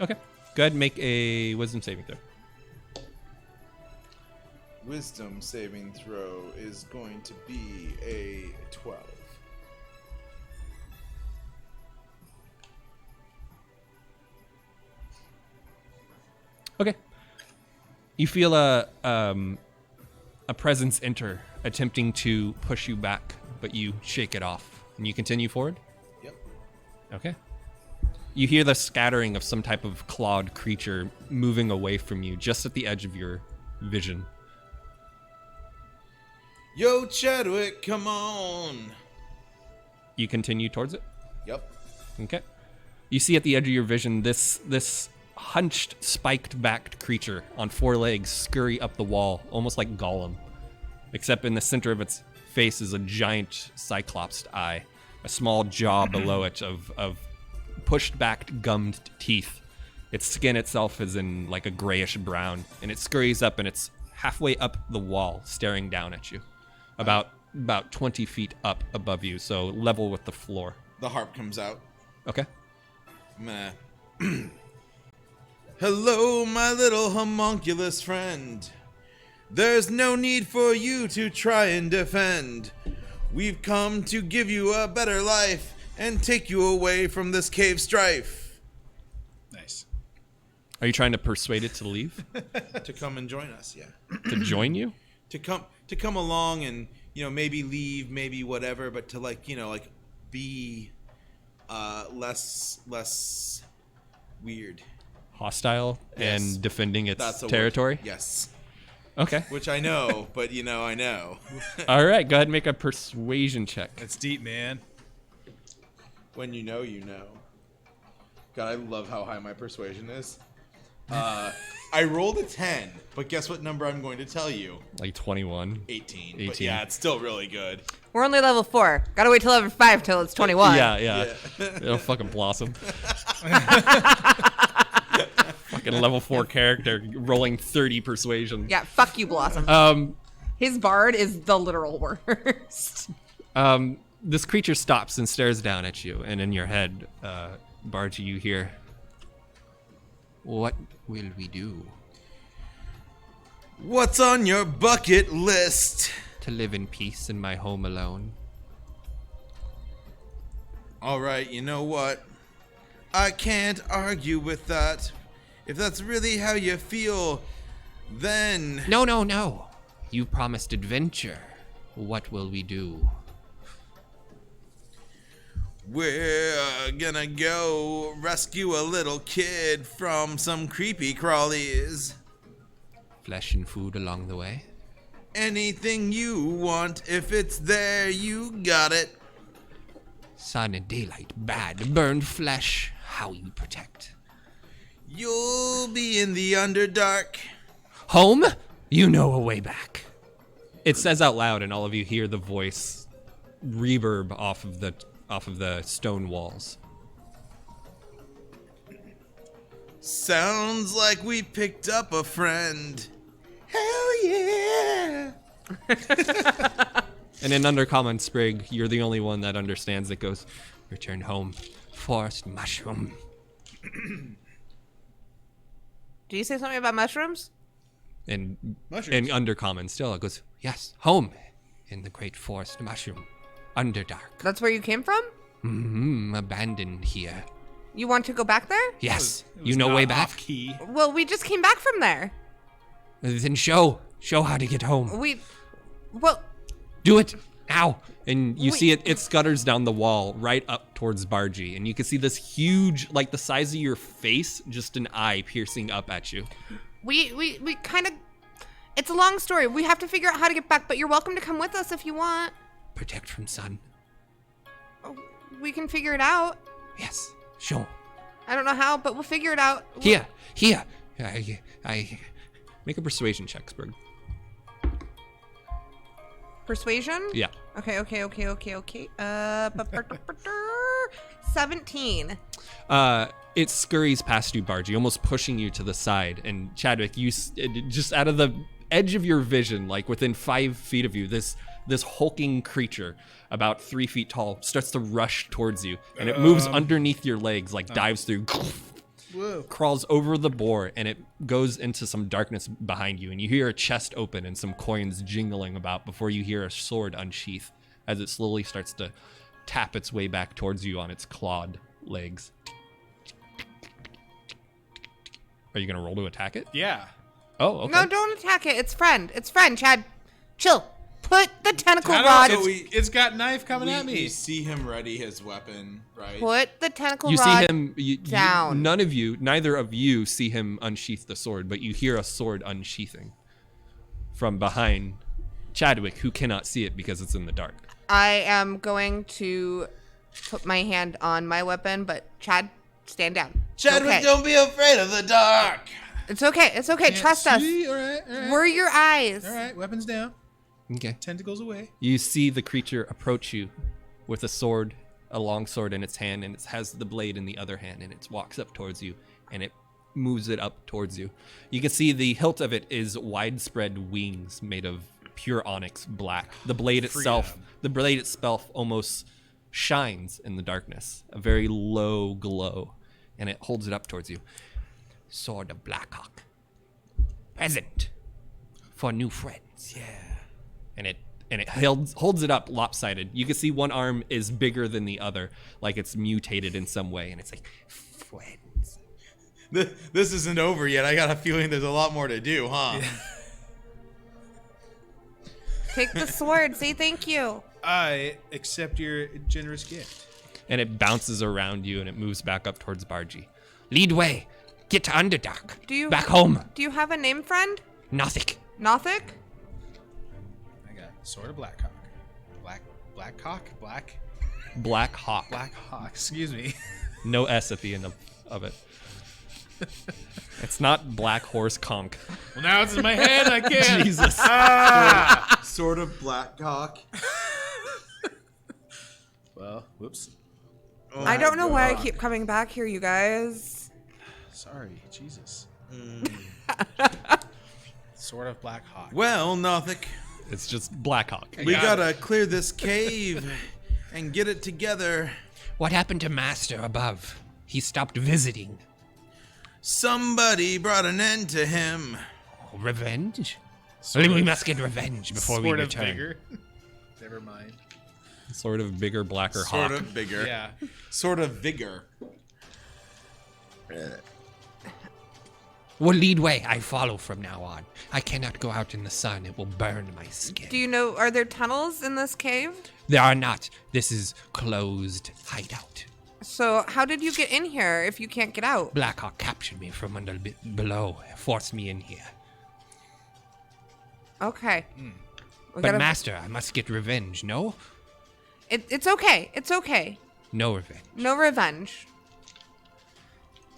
Okay. Go ahead and make a wisdom saving throw. Wisdom saving throw is going to be a 12. Okay. You feel a presence enter, attempting to push you back, but you shake it off, and you continue forward. Yep. Okay. You hear the scattering of some type of clawed creature moving away from you, just at the edge of your vision. Yo, Chadwick, come on. You continue towards it. Yep. Okay. You see at the edge of your vision this hunched, spiked-backed creature on four legs scurry up the wall, almost like Gollum. Except in the center of its face is a giant cyclopsed eye, a small jaw below it of pushed-back gummed teeth. Its skin itself is in like a grayish brown, and it scurries up and it's halfway up the wall, staring down at you. About 20 feet up above you, so level with the floor. The harp comes out. Okay. I'm gonna... Hello, my little homunculus friend. There's no need for you to try and defend. We've come to give you a better life and take you away from this cave strife. Nice. Are you trying to persuade it to leave? To come and join us, yeah. To join you? To come along and, maybe leave, maybe whatever, but to be less weird. Hostile Yes. and defending its That's a territory? word. Yes. Okay. Which I know, but I know. All right, go ahead and make a persuasion check. That's deep, man. When you know, you know. God, I love how high my persuasion is. I rolled a 10, but guess what number I'm going to tell you? Like 21. 18. 18. But yeah, it's still really good. We're only level 4. Gotta wait till level 5 till it's 21. Yeah. It'll fucking blossom. Fucking level 4 character rolling 30 persuasion. Yeah, fuck you, Blossom. His bard is the literal worst. This creature stops and stares down at you, and in your head, Bargy, you hear, "What will we do? What's on your bucket list? To live in peace in my home alone?" All right, you know what? I can't argue with that. If that's really how you feel, then... No. You promised adventure. What will we do? We're gonna go rescue a little kid from some creepy crawlies. Flesh and food along the way? Anything you want, if it's there, you got it. Sun and daylight, bad. Burned flesh, how you protect? You'll be in the Underdark. Home? You know a way back. It says out loud, and all of you hear the voice reverb off of the stone walls. Sounds like we picked up a friend. Hell yeah! And in Undercommon Sprig, you're the only one that understands it goes, "Return home, forest mushroom." Do you say something about mushrooms? And Mushrooms. in Undercommon still, it goes, "Yes, home in the great forest mushroom, Underdark. That's where you came from? Abandoned here. You want to go back there? Yes, It was you know not way back? off key. Well, we just came back from there. Then show how to get home. Well, Do it now." And you Wait. see it scutters down the wall right up towards Bargy, and you can see this huge, like the size of your face, just an eye piercing up at you. we kind of, it's a long story. We have to figure out how to get back, but you're welcome to come with us if you want. Protect from sun. We can figure it out. Yes, show. I don't know how, but we'll figure it out. Here. I make a persuasion check, Sprig. Persuasion? Yeah. Okay. 17. It scurries past you, Bargy, almost pushing you to the side. And Chadwick, you just out of the edge of your vision, like within 5 feet of you, this hulking creature, about 3 feet tall, starts to rush towards you, and it moves underneath your legs, like dives through, Whoa. crawls over the boar, and it goes into some darkness behind you. And you hear a chest open and some coins jingling about before you hear a sword unsheath as it slowly starts to tap its way back towards you on its clawed legs. Are you gonna roll to attack it? Yeah. Oh, okay. No, don't attack it. It's friend, Chad. Chill. Put the tentacle I rod. don't- it's got knife coming at We me. see him ready his weapon, right? Put the tentacle You rod see him. down. Neither of you see him unsheath the sword, but you hear a sword unsheathing from behind Chadwick, who cannot see it because it's in the dark. I am going to put my hand on my weapon, but Chad, stand down. Chadwick, Okay. don't be afraid of the dark. It's okay. Can't Trust us. see? All right. We're your eyes. All right. Weapons down. Okay. Tentacles away. You see the creature approach you with a sword, a long sword in its hand, and it has the blade in the other hand, and it walks up towards you, and it moves it up towards you. You can see the hilt of it is widespread wings made of pure onyx black. The blade itself almost shines in the darkness, a very low glow, and it holds it up towards you. Sword of Blackhawk. Present for new friends. Yeah. And it holds it up lopsided. You can see one arm is bigger than the other, like it's mutated in some way, and it's like, friends. This isn't over yet. I got a feeling there's a lot more to do, huh? Take the sword. Say thank you. I accept your generous gift. And it bounces around you, and it moves back up towards Bargy. Lead way. Get to Underdark. Back home. Do you have a name, friend? Nothing. Nothic? I got Sword of Blackhawk. Black Hawk? Black Hawk. Black Hawk. Excuse me. No S at the end of it. It's not Black Horse Conk. Well, now it's in my head. I can't. Jesus. Sort of black cock. Well, whoops. Oh I don't know why I God. keep coming back here, you guys. Sorry, Jesus. Sort of Black Hawk. Well, Nothic, It's just Black Hawk. we gotta clear this cave and get it together. What happened to Master above? He stopped visiting. Somebody brought an end to him. Oh, revenge? We must get revenge before we Sort of return. bigger. Never mind. Sort of bigger, blacker Sort hawk. of bigger. Yeah. Sort of vigor. Well, lead way. I follow from now on. I cannot go out in the sun. It will burn my skin. Do you know, are there tunnels in this cave? There are not. This is closed hideout. So how did you get in here if you can't get out? Blackhawk captured me from below, forced me in here. Okay. We But gotta- Master, I must get revenge, no? it's okay. It's okay. No revenge. No revenge.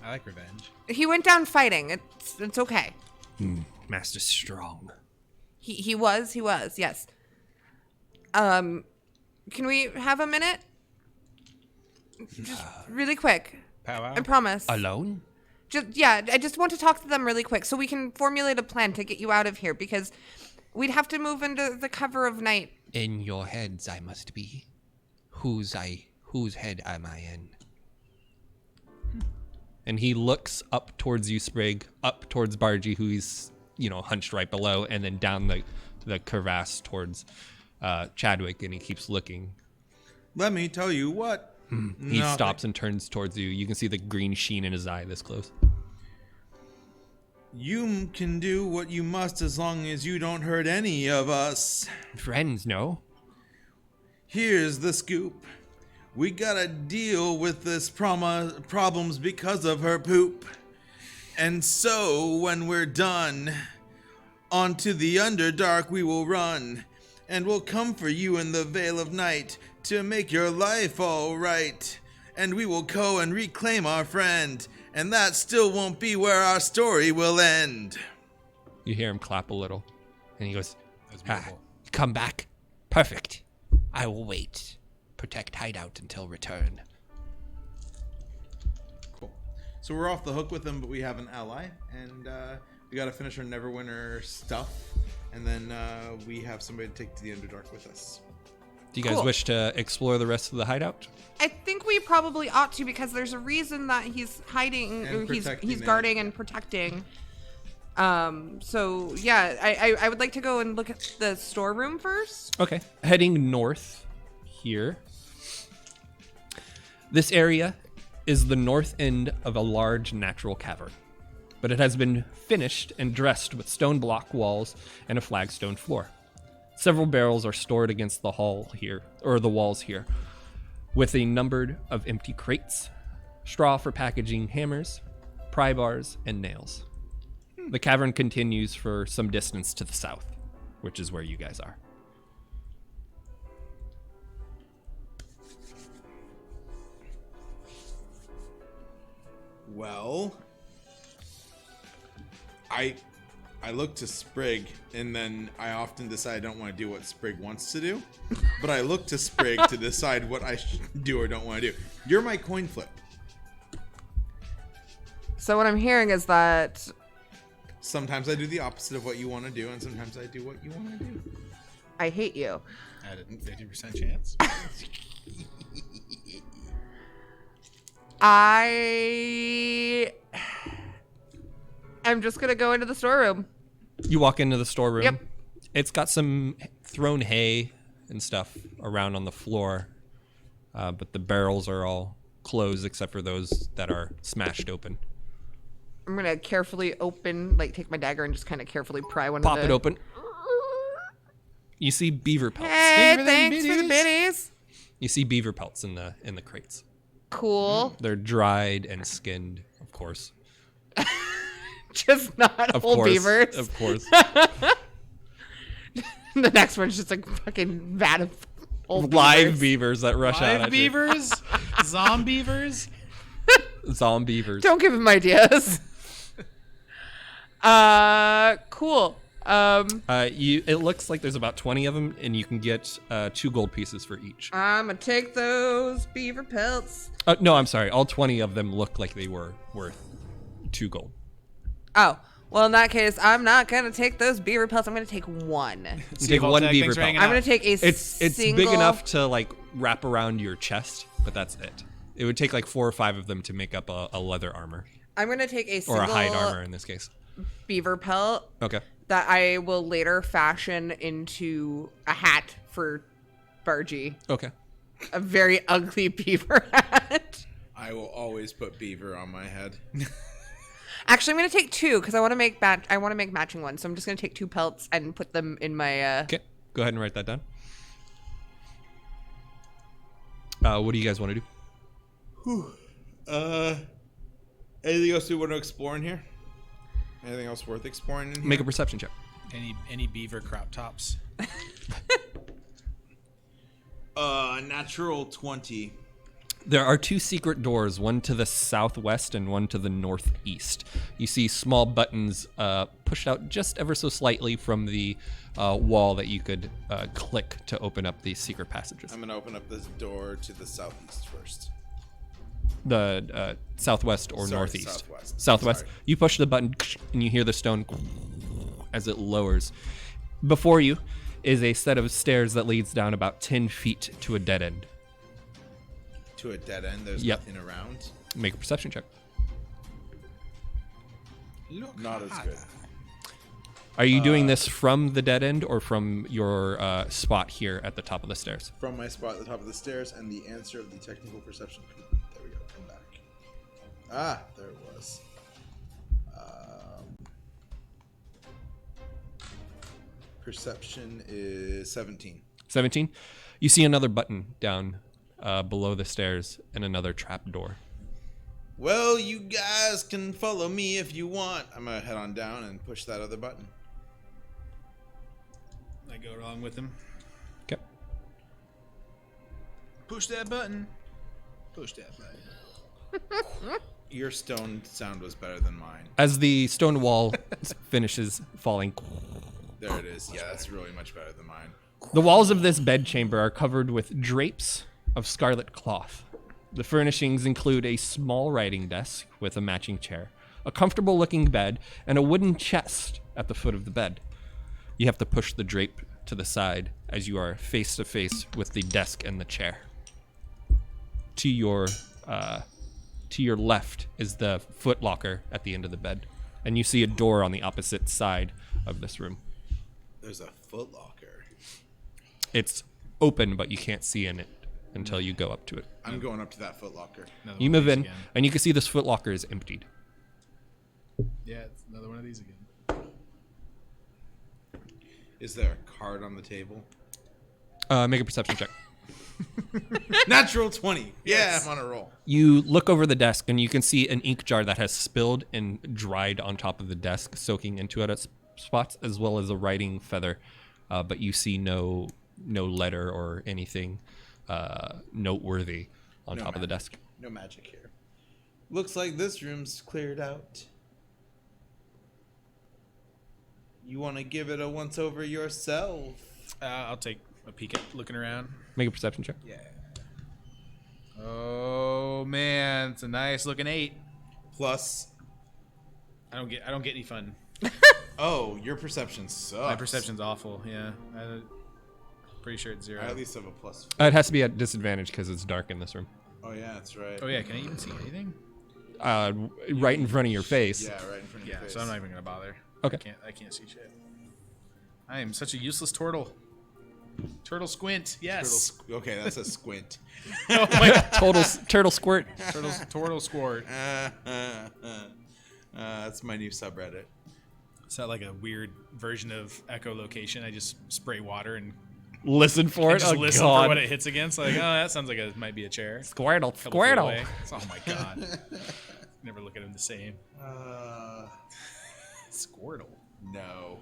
I like revenge. He went down fighting. It's okay. Master's strong. He was, yes. Can we have a minute? Just really quick. Pow I promise. Alone? I just want to talk to them really quick so we can formulate a plan to get you out of here because we'd have to move into the cover of night. In your heads I must be. Whose head am I in? And he looks up towards you, Sprig, up towards Bargy, who he's, hunched right below, and then down the crevasse towards Chadwick, and he keeps looking. Let me tell you what. He stops and turns towards you. You can see the green sheen in his eye this close. You can do what you must as long as you don't hurt any of us. Friends, no? Here's the scoop. We gotta deal with this problems because of her poop. And so, when we're done, onto the Underdark we will run. And we'll come for you in the Veil of Night to make your life all right. And we will go and reclaim our friend. And that still won't be where our story will end. You hear him clap a little, and he goes, That's beautiful. Come back. Perfect. I will wait. Protect hideout until return. Cool. So we're off the hook with them, but we have an ally. And we gotta finish our Neverwinter stuff. And then we have somebody to take to the Underdark with us. do you guys Cool. wish to explore the rest of the hideout? I think we probably ought to because there's a reason that he's hiding, And or he's protecting guarding it. and protecting. So yeah, I would like to go and look at the storeroom first. Okay. Heading north here. This area is the north end of a large natural cavern, but it has been finished and dressed with stone block walls and a flagstone floor. Several barrels are stored against the hall here, or the walls here, with a number of empty crates, straw for packaging hammers, pry bars, and nails. The cavern continues for some distance to the south, which is where you guys are. Well, I look to Sprig, and then I often decide I don't want to do what Sprig wants to do. But I look to Sprig to decide what I should do or don't want to do. You're my coin flip. So what I'm hearing is that Sometimes I do the opposite of what you want to do, and sometimes I do what you want to do. I hate you. At a 50% chance. I'm just gonna go into the storeroom. You walk into the storeroom. Yep. It's got some thrown hay and stuff around on the floor, but the barrels are all closed except for those that are smashed open. I'm gonna carefully take my dagger and just kind of carefully pry one Pop of it the... open. You see beaver pelts. Hey, for them thanks for the biddies. biddies. You see beaver pelts in the crates. Cool. They're dried and skinned, of course. Just not Of whole course. beavers. Of course. The next one's just like fucking vat of old Live beavers. beavers that rush out Live at you. beavers? Zombievers? Zombievers. Don't give him ideas. Cool. It looks like there's about 20 of them, and you can get 2 gold pieces for each. I'm gonna take those beaver pelts. No, I'm sorry. All 20 of them look like they were worth 2 gold. Oh, well, in that case, I'm not gonna take those beaver pelts. I'm gonna take one. You take one Tag, beaver thanks for pelt. hanging I'm out. gonna take a It's single... big enough to like wrap around your chest, but that's it. It would take like 4 or 5 of them to make up a leather armor, I'm gonna take a or single a hide armor in this case. beaver pelt Okay. that I will later fashion into a hat for Bargy. Okay. A very ugly beaver hat. I will always put beaver on my head. Actually, I'm gonna take 2 because I want to make matching ones. So I'm just gonna take 2 pelts and put them in my. Okay. Go ahead and write that down. What do you guys want to do? Anything else we want to explore in here? Anything else worth exploring in here? Make a perception check. Any beaver crop tops? Natural 20. There are 2 secret doors, one to the southwest and one to the northeast. You see small buttons pushed out just ever so slightly from the wall that you could click to open up these secret passages. I'm going to open up this door to the southeast first. The southwest or Sorry, northeast? southwest. Southwest. Sorry. You push the button and you hear the stone as it lowers. Before you is a set of stairs that leads down about 10 feet to a dead end. To a dead end, there's Yep. nothing around. Make a perception check. Not as good. Are you doing this from the dead end or from your spot here at the top of the stairs? From my spot at the top of the stairs, and the answer of the technical perception. There we go. Come back. Ah, there it was. Perception is 17. 17. You see another button down below the stairs and another trap door. Well, you guys can follow me if you want. I'm gonna head on down and push that other button. I go along with him. Okay. Push that button. Push that button. Your stone sound was better than mine. As the stone wall finishes falling, There it is. Yeah, that's really much better than mine. the walls of this bedchamber are covered with drapes of scarlet cloth. The furnishings include a small writing desk with a matching chair, a comfortable-looking bed, and a wooden chest at the foot of the bed. You have to push the drape to the side as you are face to face with the desk and the chair. To your left is the foot locker at the end of the bed, and you see a door on the opposite side of this room. There's a foot locker. It's open, but you can't see in it until you go up to it. I'm going up to that foot locker. Another You one of move these in, again. and you can see this foot locker is emptied. Yeah, it's another one of these again. Is there a card on the table? Make a perception check. Natural 20. Yeah, I'm on a roll. You look over the desk, and you can see an ink jar that has spilled and dried on top of the desk, soaking into it at spots, as well as a writing feather. But you see no letter or anything noteworthy on No top of the magic. desk. No magic here. Looks like this room's cleared out. You want to give it a once over yourself? I'll take a peek at looking around. Make a perception check. Yeah. Oh man, it's a nice looking 8. Plus, I don't get any fun. oh, your perception sucks. My perception's awful. Yeah, pretty sure it's 0. I at least have a plus. It has to be at disadvantage because it's dark in this room. Oh yeah, that's right. Oh yeah, can I even see anything? Right in front of your face. Yeah, right in front of Yeah, your face. so I'm not even gonna bother. Okay. I can't see shit. I am such a useless turtle. Turtle squint. Yes. Okay, that's a squint. Oh my God. Turtle squirt. Turtle squirt. That's my new subreddit. Is that like a weird version of echolocation? I just spray water and Listen for it. just Oh listen God. for what it hits against. Like, oh, that sounds like it might be a chair. Squirtle. Couple feet Squirtle. away. Oh my God. Never look at them the same. Squirtle. No.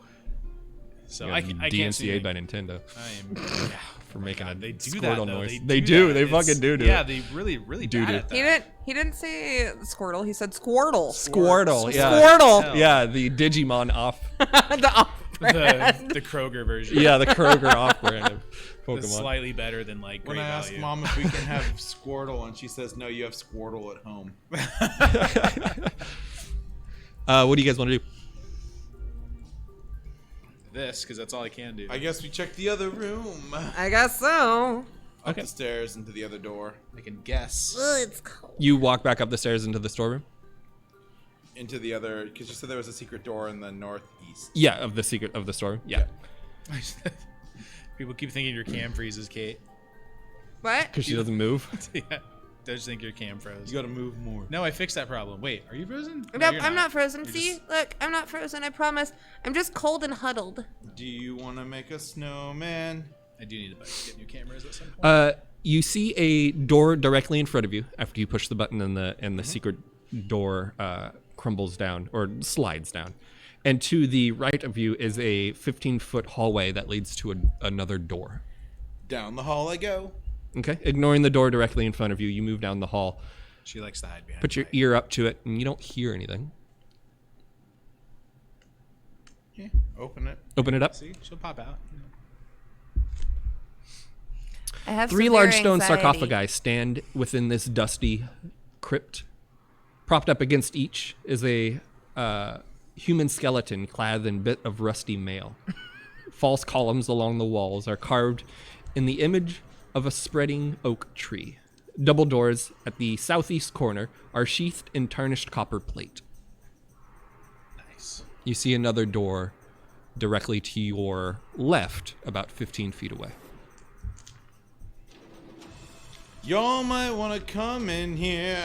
So You I got can't see DMCA'd by Nintendo I am. for making a They do Squirtle that, though. noise. They do. that. They It's- fucking do. Yeah, it. they really Do bad do. at that. He didn't say Squirtle. He said Squirtle. Squirtle. Yeah. Squirtle. Hell. Yeah, the Digimon off. The off-brand. The Kroger version. Yeah, the Kroger off-brand of The Pokemon. slightly better than like When Great I ask Value. Mom if we can have Squirtle, and she says, no, you have Squirtle at home. What do you guys want to do? This, because that's all I can do. I guess we check the other room. I guess so. Up the stairs into the other door. I can guess. It's cold. You walk back up the stairs into the storeroom. Into the other, because you said there was a secret door in the northeast. Yeah, of the secret of the storeroom. Yeah, People keep thinking your cam freezes, Kate. What? because she doesn't move. Yeah. They just think your cam froze. You gotta move more. No, I fixed that problem. Wait, are you frozen? No, Nope, you're I'm not frozen. You're See? just- Look, I'm not frozen. I promise. I'm just cold and huddled. Do you want to make a snowman? I do need to get new cameras at some point. You see a door directly in front of you after you push the button and the secret door crumbles down or slides down. And to the right of you is a 15-foot hallway that leads to another door. Down the hall I go. Okay, ignoring the door directly in front of you, you move down the hall, She likes to hide behind. put your ear up to it, and you don't hear anything. Yeah, open it. Open it up. See, she'll pop out. I have 3 severe large stone anxiety. sarcophagi stand within this dusty crypt. Propped up against each is a human skeleton clad in bit of rusty mail. False columns along the walls are carved in the image of a spreading oak tree. Double doors at the southeast corner are sheathed in tarnished copper plate. Nice. You see another door directly to your left, about 15 feet away. Y'all might want to come in here.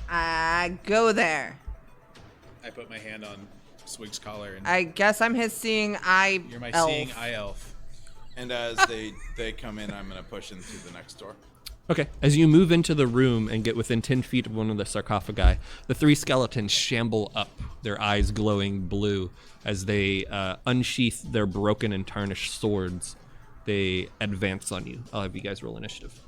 I go there. I put my hand on Swig's collar and I guess I'm his seeing eye you're my elf. seeing eye elf. And as they come in, I'm going to push into the next door. Okay. As you move into the room and get within 10 feet of one of the sarcophagi, the 3 skeletons shamble up, their eyes glowing blue, as they unsheath their broken and tarnished swords. They advance on you. I'll have you guys roll initiative.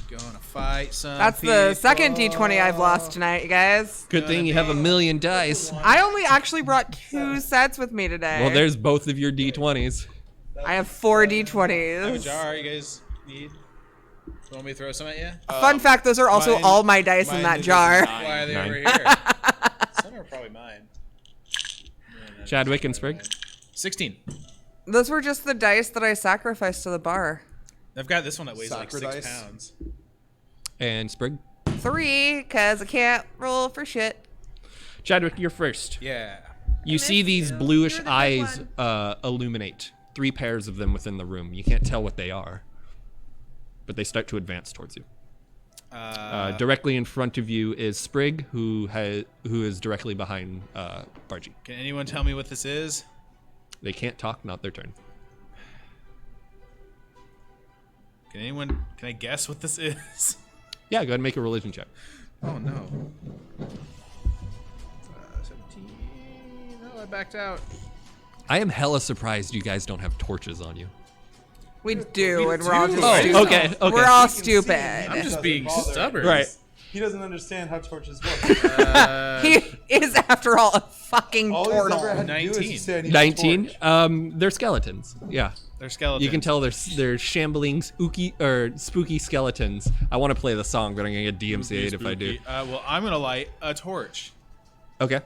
Gonna fight some That's the second people. D20 I've lost tonight, you guys. Good thing you have 1,000,000 dice. I only actually brought 2 sets with me today. Well, there's both of your d20s. I have 4 I have a D20s. jar. You guys need? Want me to throw some at you? Fun fact, those are also mine- all my dice in mine that is jar. 9. Why are they 9. over here? Some are probably mine. Chadwick and Sprig. 16. Those were just the dice that I sacrificed to the bar. I've got this one that weighs like Sacred 6 dice. pounds. And Sprig. 3, because I can't roll for shit. Chadwick, you're first. Yeah. You see missed these you. bluish You're the good eyes one. illuminate. 3 pairs of them within the room. You can't tell what they are, but they start to advance towards you. Directly in front of you is Sprig, who is directly behind Bargy. Can anyone tell me what this is? They can't talk, not their turn. Can I guess what this is? Yeah, go ahead and make a religion check. Oh no. 17. No, I backed out. I am hella surprised you guys don't have torches on you. We do, and we're all just Oh, stupid. okay, okay. We're all I'm stupid. just being stubborn. Right. He doesn't understand how torches work. He is, after all, a fucking All he's portal. ever had to do is 19. just say, I need a 19. torch. They're skeletons. Yeah. They're skeletons. You can tell they're shambling, spooky skeletons. I want to play the song, but I'm gonna get DMCA'd if I do. Well, I'm gonna light a torch. Okay.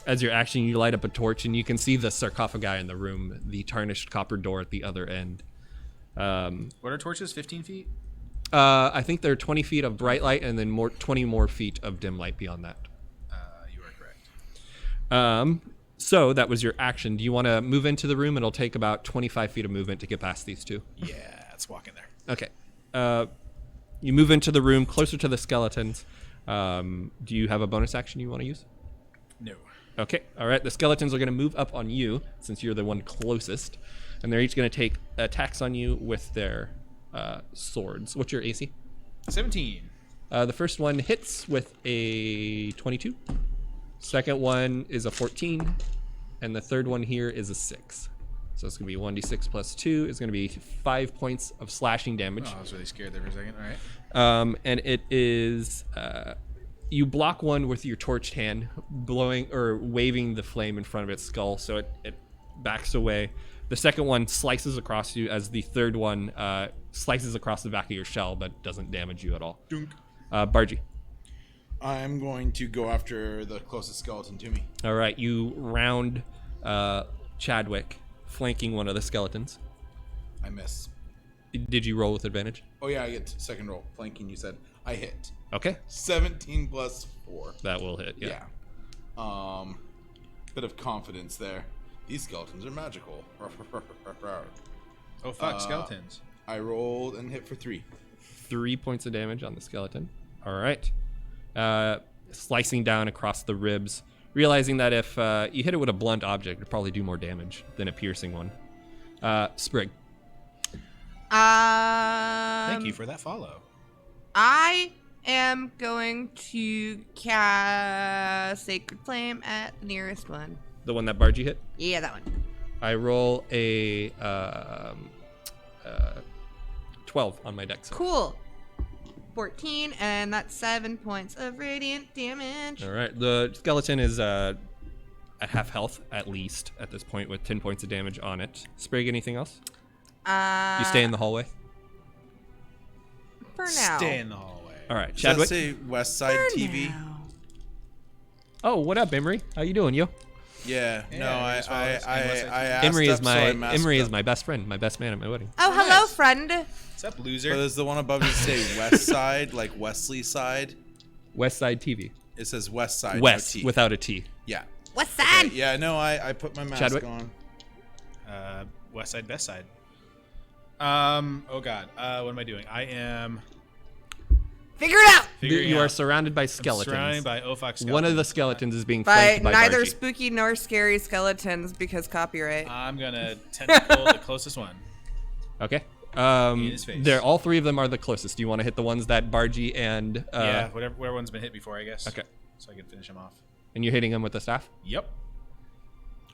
As your action, you light up a torch, and you can see the sarcophagi in the room, the tarnished copper door at the other end. What are torches? 15 feet? I think there are 20 feet of bright light, and then 20 more feet of dim light beyond that. You are correct. So that was your action. Do you want to move into the room? It'll take about 25 feet of movement to get past these two. Yeah, let's walk in there. Okay. You move into the room closer to the skeletons. Do you have a bonus action you want to use? No. Okay. All right. The skeletons are going to move up on you since you're the one closest, and they're each going to take attacks on you with their swords. What's your AC? 17. The first one hits with a 22. Second one is a 14, and the third one here is a 6. So it's going to be 1d6 plus 2. It's going to be 5 points of slashing damage. Oh, I was really scared there for a second. All right. And it is you block one with your torched hand, blowing or waving the flame in front of its skull, so it backs away. The second one slices across you, as the third one slices across the back of your shell, but doesn't damage you at all. Dunk. Bargy. I'm going to go after the closest skeleton to me. All right, you round Chadwick, flanking one of the skeletons. I miss. Did you roll with advantage? Oh yeah, I get second roll. Flanking, you said. I hit. Okay, 17 plus 4. that will hit. Yeah. Bit of confidence there. These skeletons are magical. Oh, fuck, skeletons. I rolled and hit for 3. 3 points of damage on the skeleton. All right. Slicing down across the ribs, realizing that if you hit it with a blunt object, it'd probably do more damage than a piercing one. Sprig. Thank you for that follow. I am going to cast Sacred Flame at the nearest one. The one that Bargy hit? Yeah, that one. I roll a 12 on my dex. Cool. 14, and that's 7 points of radiant damage. All right. The skeleton is at half health, at least, at this point, with 10 points of damage on it. Sprig, anything else? You stay in the hallway? For now. Stay in the hallway. All right. Does Chadwick? that say West Side For TV? now. Oh, what up, Emery? How you doing, yo? Yeah. Yeah, No, I as well as West Side asked Emery is up, so I my messed up. my best friend, my best man at my wedding. Oh, hello, nice. friend. What's up, loser? But does the one above you say West Side, like Wesley Side? West Side TV. It says West Side. West no T. without a T. Yeah. What's that? Okay, yeah. No, I put my mask Chadwick? on. West side, best side. Oh god. What am I doing? I am Figure it out. figuring You are out. surrounded by I'm skeletons. surrounded by fuck skeletons. One of the skeletons is being By flanked by neither Bargy. spooky nor scary skeletons because copyright. I'm gonna tentacle the closest one. Okay. In his face. They're all three of them are the closest. Do you want to hit the ones that Bargy and Yeah, whatever one's been hit before, I guess. Okay. So I can finish him off. and you're hitting them with the staff? Yep.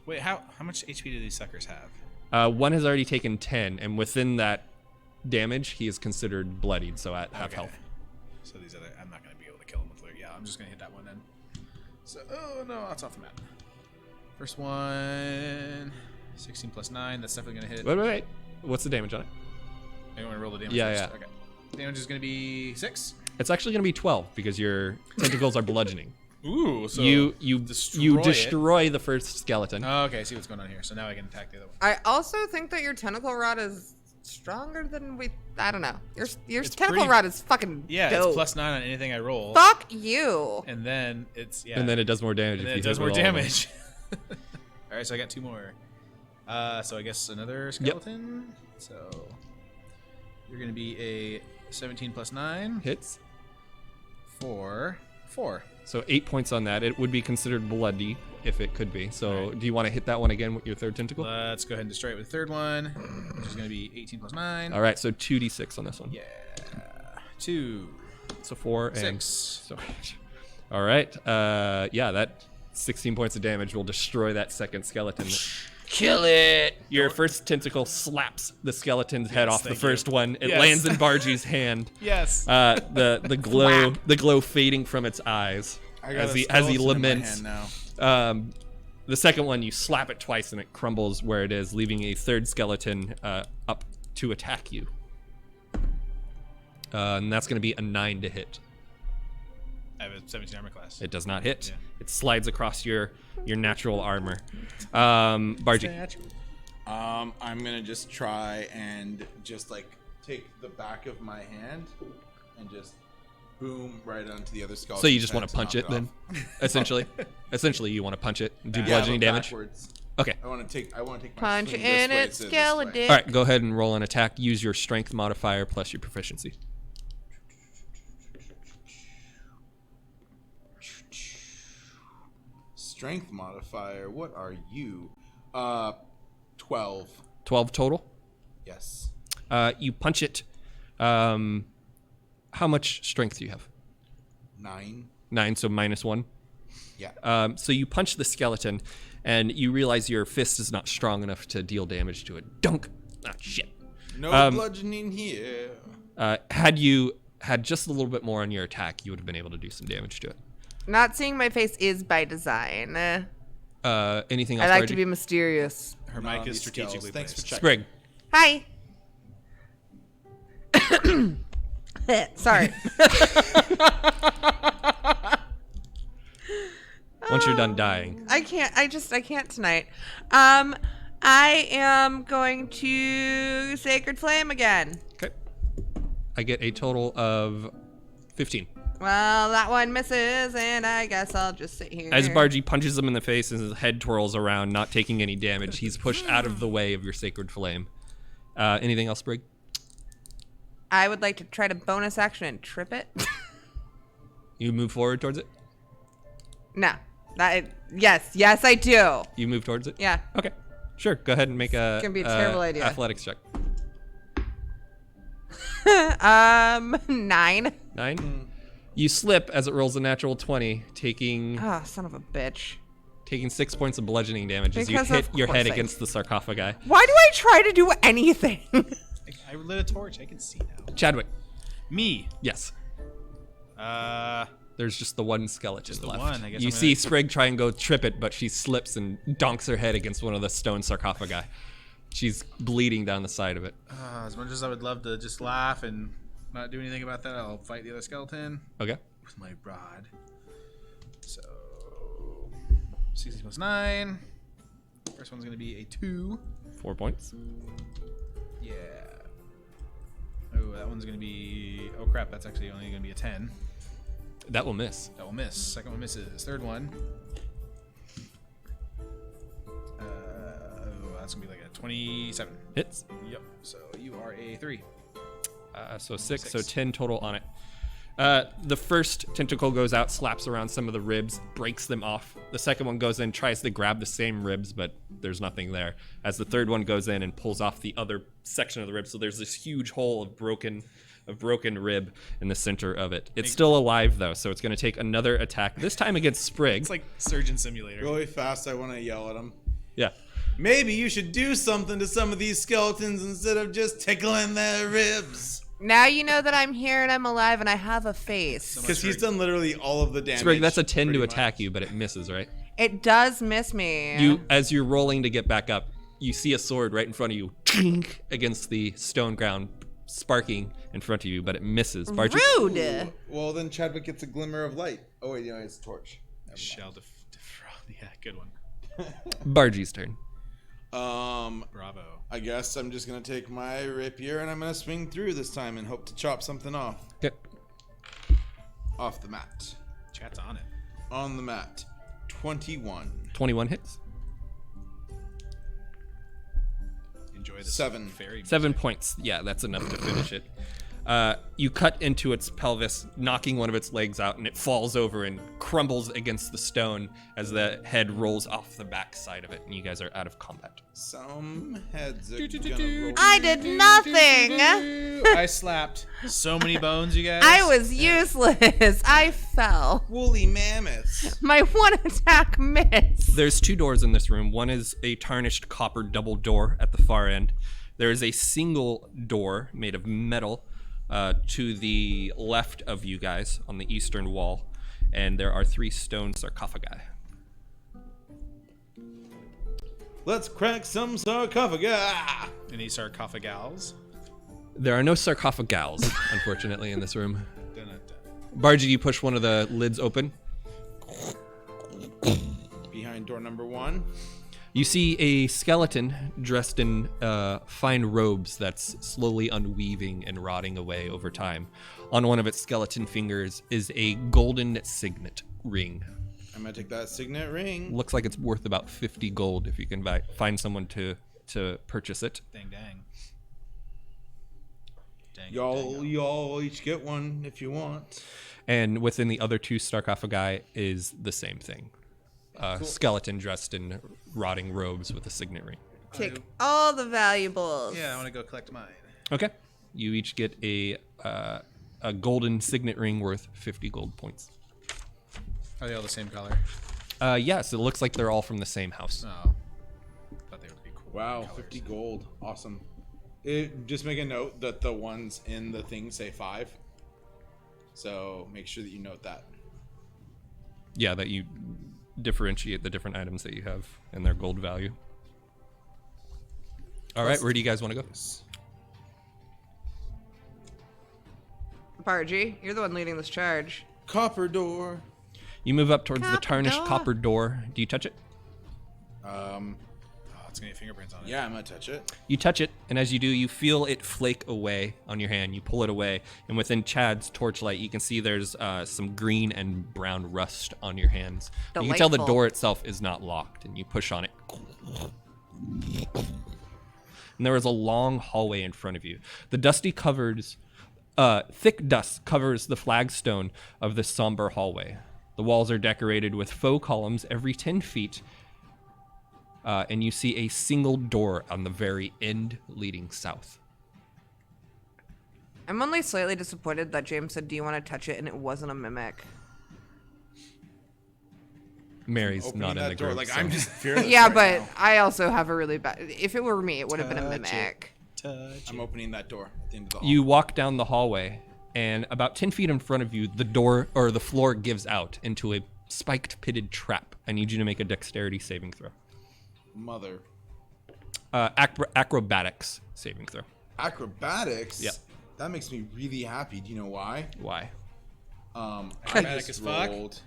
Wait, how much HP do these suckers have? One has already taken 10, and within that damage, he is considered bloodied, so at half health. So these other, I'm not gonna be able to kill him with. Yeah, I'm just gonna hit that one then. So, oh no, that's off the map. First one, 16 plus 9. That's definitely gonna hit. Wait. What's the damage on it? I want to roll the damage Yeah, first. yeah. Okay. Damage is gonna be 6. It's actually going to be 12 because your tentacles are bludgeoning. Ooh, so you destroy it. destroy the first skeleton. Oh, okay, I see what's going on here. So now I can attack the other one. I also think that your tentacle rod is stronger than we. I don't know. Your It's tentacle pretty- rod is fucking Yeah, dope. it's plus 9 on anything I roll. Fuck you. And then it's And then it does more damage and if then you it does hit more with all of them. damage. All right, so I got 2 more. So I guess another skeleton. So you're gonna be a 17 plus 9 Hits. for 4. So 8 points on that. It would be considered bloody if it could be. So Alright. do you want to hit that one again with your third tentacle? Let's go ahead and destroy it with the third one, which is gonna be 18 plus 9. All right, so 2d6 on this one. Yeah. 2. So 4 and 6. so. All right. Yeah, that 16 points of damage will destroy that second skeleton. Kill it. Your first tentacle slaps the skeleton's head off the thank first you. one. It Yes. lands in Bargy's hand. Yes. The glow fading from its eyes I got as a he skeleton in my laments. hand now. The second one, you slap it twice and it crumbles where it is, leaving a third skeleton up to attack you. And that's going to be a 9 to hit. I have a 17 armor class. It does not hit. Yeah. It slides across your natural armor. Bargy. I'm gonna just try and just like take the back of my hand and just boom right onto the other skeleton. So you just want to punch it then? Essentially, you want to punch it, do bludgeoning damage. Backwards. Okay. I want to take my Punch swing in this way it, instead of this way. skeleton. All right, go ahead and roll an attack. Use your strength modifier plus your proficiency. Strength modifier. What are you? 12. 12 total. Yes. You punch it. How much strength do you have? 9. 9, so -1. Yeah. So you punch the skeleton, and you realize your fist is not strong enough to deal damage to it. Dunk! Ah, shit. No bludgeoning here. Had you had just a little bit more on your attack, you would have been able to do some damage to it. Not seeing my face is by design. Anything else? I like Margie? to be mysterious. Her mic is strategically Thanks for placed. checking. Sprig. Hi. Sorry. Once you're done dying. I can't tonight. I am going to Sacred Flame again. Okay. I get a total of 15. Well, that one misses, and I guess I'll just sit here. As Bargy punches him in the face and his head twirls around, not taking any damage, he's pushed out of the way of your Sacred Flame. Anything else, Sprig? I would like to try to bonus action and trip it. You move forward towards it? No. Yes, I do. You move towards it? Yeah. Okay. Sure. Go ahead and make a, It's gonna be a terrible idea. athletics check. 9. 9? You slip as it rolls a natural 20, taking Oh, son of a bitch. 6 points of bludgeoning damage as you Because hit of your head course I- against the sarcophagi. Why do I try to do anything? I lit a torch. I can see now. Chadwick. Me. Yes. Uh, There's just the one skeleton Just the left. one, I guess you I'm see gonna- Sprig try and go trip it, but she slips and donks her head against one of the stone sarcophagi. She's bleeding down the side of it. as much as I would love to just laugh and not do anything about that, I'll fight the other skeleton Okay. with my rod. So 60 plus 9. First one's gonna be a 2. 4 points. Yeah. Oh, that one's gonna be. Oh crap! That's actually only gonna be a 10. That will miss. That will miss. Second one misses. Third one. Oh, that's gonna be like a 27. Hits. Yep. So you are a 3. So 6, so 6. 10 total on it. The first tentacle goes out, slaps around some of the ribs, breaks them off. The second one goes in, tries to grab the same ribs, but there's nothing there. As the third one goes in and pulls off the other section of the rib, so there's this huge hole of broken rib in the center of it. It's still alive though, so it's going to take another attack. This time against Sprig. It's like Surgeon Simulator. Really fast, I want to yell at him. Yeah. Maybe you should do something to some of these skeletons instead of just tickling their ribs. Now you know that I'm here and I'm alive and I have a face. Because he's done literally all of the damage. Sprig, that's a 10 to pretty attack much. you, but it misses, right? It does miss me. You, as you're rolling to get back up, you see a sword right in front of you, tink, against the stone ground, sparking in front of you, but it misses. Bargy, Rude. Well, then Chadwick gets a glimmer of light. Oh, wait, it's a torch. Shell defraud. Yeah, good one. Bargy's turn. Bravo. I guess I'm just going to take my rapier and I'm going to swing through this time and hope to chop something off. Okay. Off the mat. Chat's on it. On the mat. 21. 21 hits. Enjoy this 7. fairy 7 points. Yeah, that's enough to finish it. You cut into its pelvis, knocking one of its legs out, and it falls over and crumbles against the stone as the head rolls off the back side of it, and you guys are out of combat. Some heads are gonna roll. I did nothing. I slapped so many bones, you guys. I was useless. I fell. Woolly mammoths. My one attack missed. There's 2 doors in this room. One is a tarnished copper double door at the far end. There is a single door made of metal to the left of you guys on the eastern wall, and there are 3 stone sarcophagi. Let's crack some sarcophagi. Any sarcophagals? There are no sarcophagals, unfortunately, in this room. Dun-dun-dun. Bargy, you push one of the lids open. Behind door number 1. You see a skeleton dressed in fine robes that's slowly unweaving and rotting away over time. On one of its skeleton fingers is a golden signet ring. I'm gonna take that signet ring. Looks like it's worth about 50 gold if you can find someone to purchase it. Dang, dang. Dang, Y'all each get one if you want. And within the other 2 sarcophagi is the same thing. Skeleton dressed in rotting robes with a signet ring. Take all the valuables. Yeah, I want to go collect mine. Okay. You each get a golden signet ring worth 50 gold points. Are they all the same color? Yes, it looks like they're all from the same house. Oh. Thought they would be cool. Wow, colors. 50 gold. Awesome. Just make a note that the ones in the thing say 5. So make sure that you note that. Yeah, that you differentiate the different items that you have and their gold value. All right, where do you guys want to go? Bargy, you're the one leading this charge. Copper door. You move up towards the Copper tarnished door. copper door. Do you touch it? Oh, it's gonna get fingerprints on it. Yeah, I'm gonna touch it. You touch it, and as you do, you feel it flake away on your hand. You pull it away, and within Chad's torchlight, you can see there's some green and brown rust on your hands. You can tell the Delightful. door itself is not locked, and you push on it. And there is a long hallway in front of you. The dusty covers, thick dust covers the flagstone of this somber hallway. The walls are decorated with faux columns every 10 feet, and you see a single door on the very end leading south. I'm only slightly disappointed that James said, "Do you want to touch it?" and it wasn't a mimic. Mary's Opening not in that the door. group. Like, so- I'm just fearless. Yeah, right but now. I also have a really bad. If it were me, it would have been a Touch it. mimic. Touch I'm it. opening that door at the end of the hall. You walk down the hallway, and about 10 feet in front of you, the door or the floor gives out into a spiked pitted trap. I need you to make a dexterity saving throw. Mother. Acrobatics saving throw. Acrobatics? Yep. That makes me really happy. Do you know why? Why? I Acrobatic just as fuck. rolled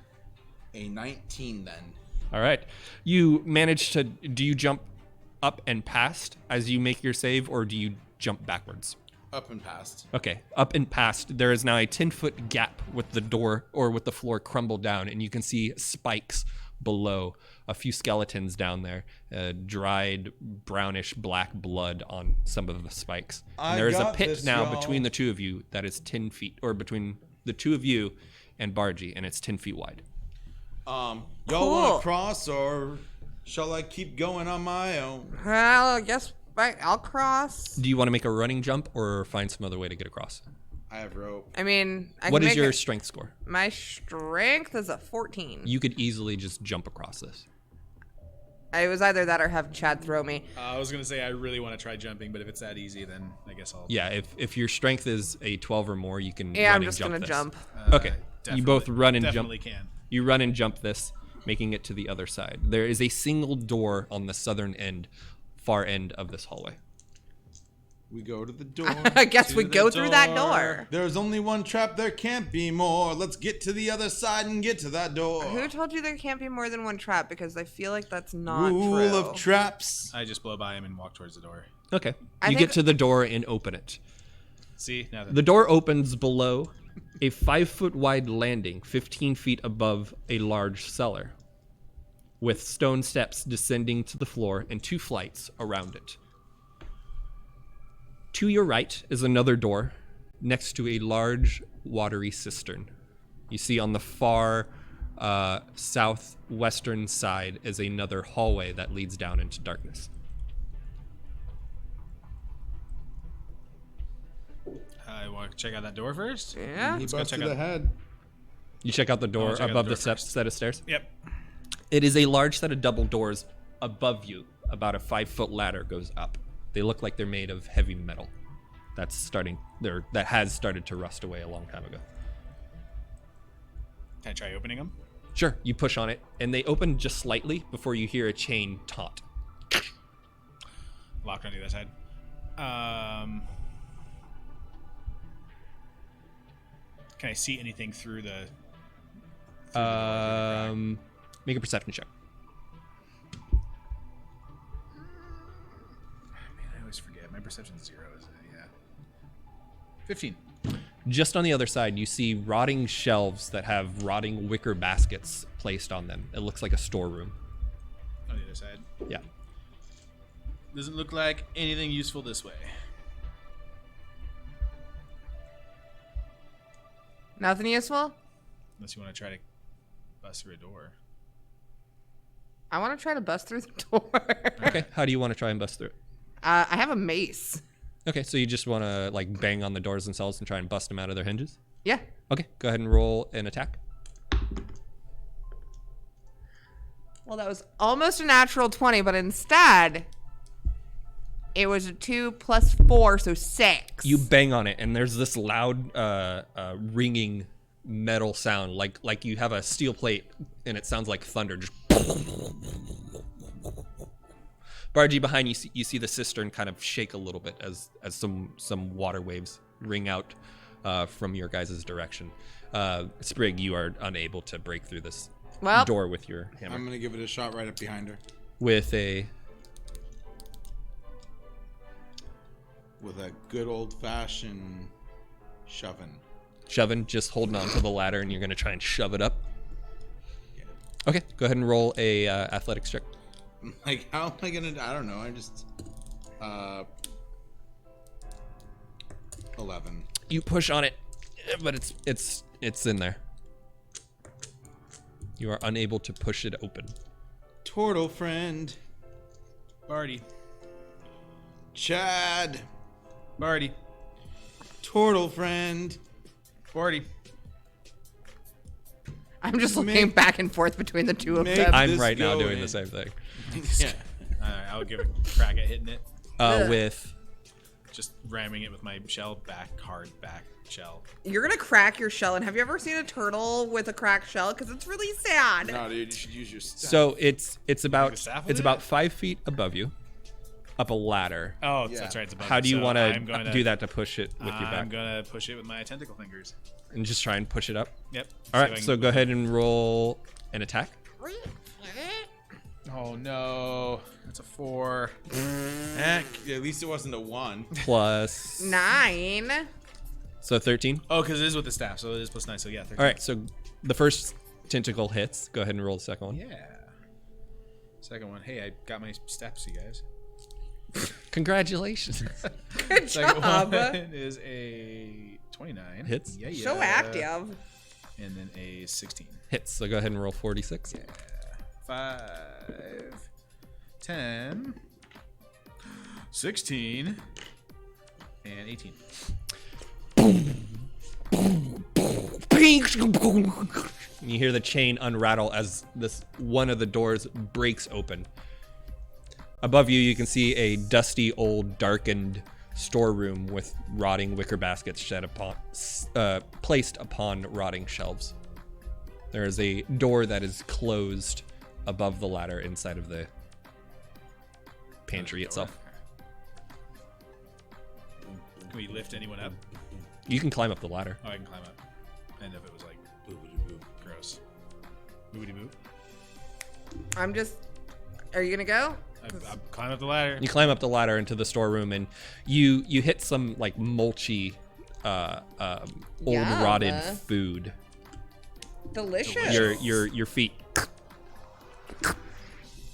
a 19 then. All right. You manage to. Do you jump up and past as you make your save, or do you jump backwards? Up and past. Okay, up and past. There is now a 10-foot gap with the door or with the floor crumbled down, and you can see spikes below. A few skeletons down there, dried brownish black blood on some of the spikes. And I there is a got pit this, now y'all. between the two of you that is 10 feet, or between the two of you and Bargy, and it's 10 feet wide. Y'all Cool. want to cross, or shall I keep going on my own? Well, I guess I'll cross. Do you want to make a running jump or find some other way to get across? I have rope. I mean, I What can is make your it- strength score? My strength is a 14. You could easily just jump across this. It was either that or have Chad throw me. I was gonna say I really want to try jumping, but if it's that easy, then I guess I'll. Yeah, if your strength is a 12 or more, you can Yeah, run I'm and just jump gonna this. jump. Okay, you both run and jump. Definitely can. You run and jump this, making it to the other side. There is a single door on the southern end, far end of this hallway. We go to the door. I guess To we the go through that door. door. There's only one trap, there can't be more. Let's get to the other side and get to that door. Who told you there can't be more than one trap? Because I feel like that's not Rule true. of traps. I just blow by him and walk towards the door. Okay, I you think- get to the door and open it. See now that The door opens below a 5-foot wide landing, 15 feet above a large cellar, with stone steps descending to the floor and 2 flights around it. To your right is another door next to a large watery cistern. You see on the far southwestern side is another hallway that leads down into darkness. I want to check out that door first. Yeah. He go busted check out- the head. You check out the door check out the above door the first. set of stairs. Yep. It is a large set of double doors above you. About a 5-foot ladder goes up. They look like they're made of heavy metal. That has started to rust away a long time ago. Can I try opening them? Sure, you push on it, and they open just slightly before you hear a chain taut. Locked on the other side. Can I see anything through the? Make a perception check. Man, I always forget. My perception's 0. Isn't it? Yeah. 15. Just on the other side, you see rotting shelves that have rotting wicker baskets placed on them. It looks like a storeroom. On the other side. Yeah. Doesn't look like anything useful this way. Nothing useful? Unless you want to try to bust through a door. I want to try to bust through the door. Okay, how do you want to try and bust through it? I have a mace. Okay, so you just want to like bang on the doors themselves and try and bust them out of their hinges? Yeah. Okay, go ahead and roll an attack. Well, that was almost a natural 20, but instead, it was a 2 plus 4, so 6. You bang on it, and there's this loud, ringing metal sound, like you have a steel plate, and it sounds like thunder. Just Bargy, behind you, you see the cistern kind of shake a little bit as some water waves ring out from your guys' direction. Sprig, you are unable to break through this door with your hammer. I'm gonna give it a shot right up behind her. With a good old-fashioned shoving. shoving, just holding on to the ladder, and you're gonna try and shove it up. Yeah. Okay, go ahead and roll a athletics check. Like, how am I gonna? I don't know. I just 11. You push on it, but it's in there. You are unable to push it open. Turtle friend. Barty. Chad. Barty. Turtle friend. Barty. I'm just looking back and forth between the two of them. I'm this right now go doing in. the same thing. Yeah. I would give a crack at hitting it. With Just ramming it with my shell hard back shell. You're gonna crack your shell, and have you ever seen a turtle with a cracked shell? Because it's really sad. No, dude, you should use your staff. so it's about staff with it's it? about 5 feet above you, up a ladder. Oh, Yeah. that's right. It's above How me. do you So want I'm to gonna- do that to push it with your I'm back? gonna push it with my tentacle fingers. And just try and push it up. Yep. All See if I right, can- so go ahead and roll an attack. Oh no, that's a 4. Heck, at least it wasn't a 1. Plus 9. so 13. Oh, because it is with the staff, so it is +9. So yeah, 13. All right, so the first tentacle hits. Go ahead and roll the second one. Yeah. Second one. Hey, I got my steps, you guys. Congratulations. Good Second job. one is a 29. Hits. Yeah, yeah. So active. And then a 16. Hits. So go ahead and roll 46. 5, 10, 16, and 18. And you hear the chain unrattle as this one of the doors breaks open. Above you, you can see a dusty, old, darkened storeroom with rotting wicker baskets placed upon rotting shelves. There is a door that is closed above the ladder inside of the pantry itself. Can we lift anyone up? You can climb up the ladder. Oh, I can climb up. And if it was like gross. Boobity boop. Are you gonna go? I climb up the ladder. You climb up the ladder into the storeroom, and you hit some like mulchy, old Yum. rotted food. Delicious. Your feet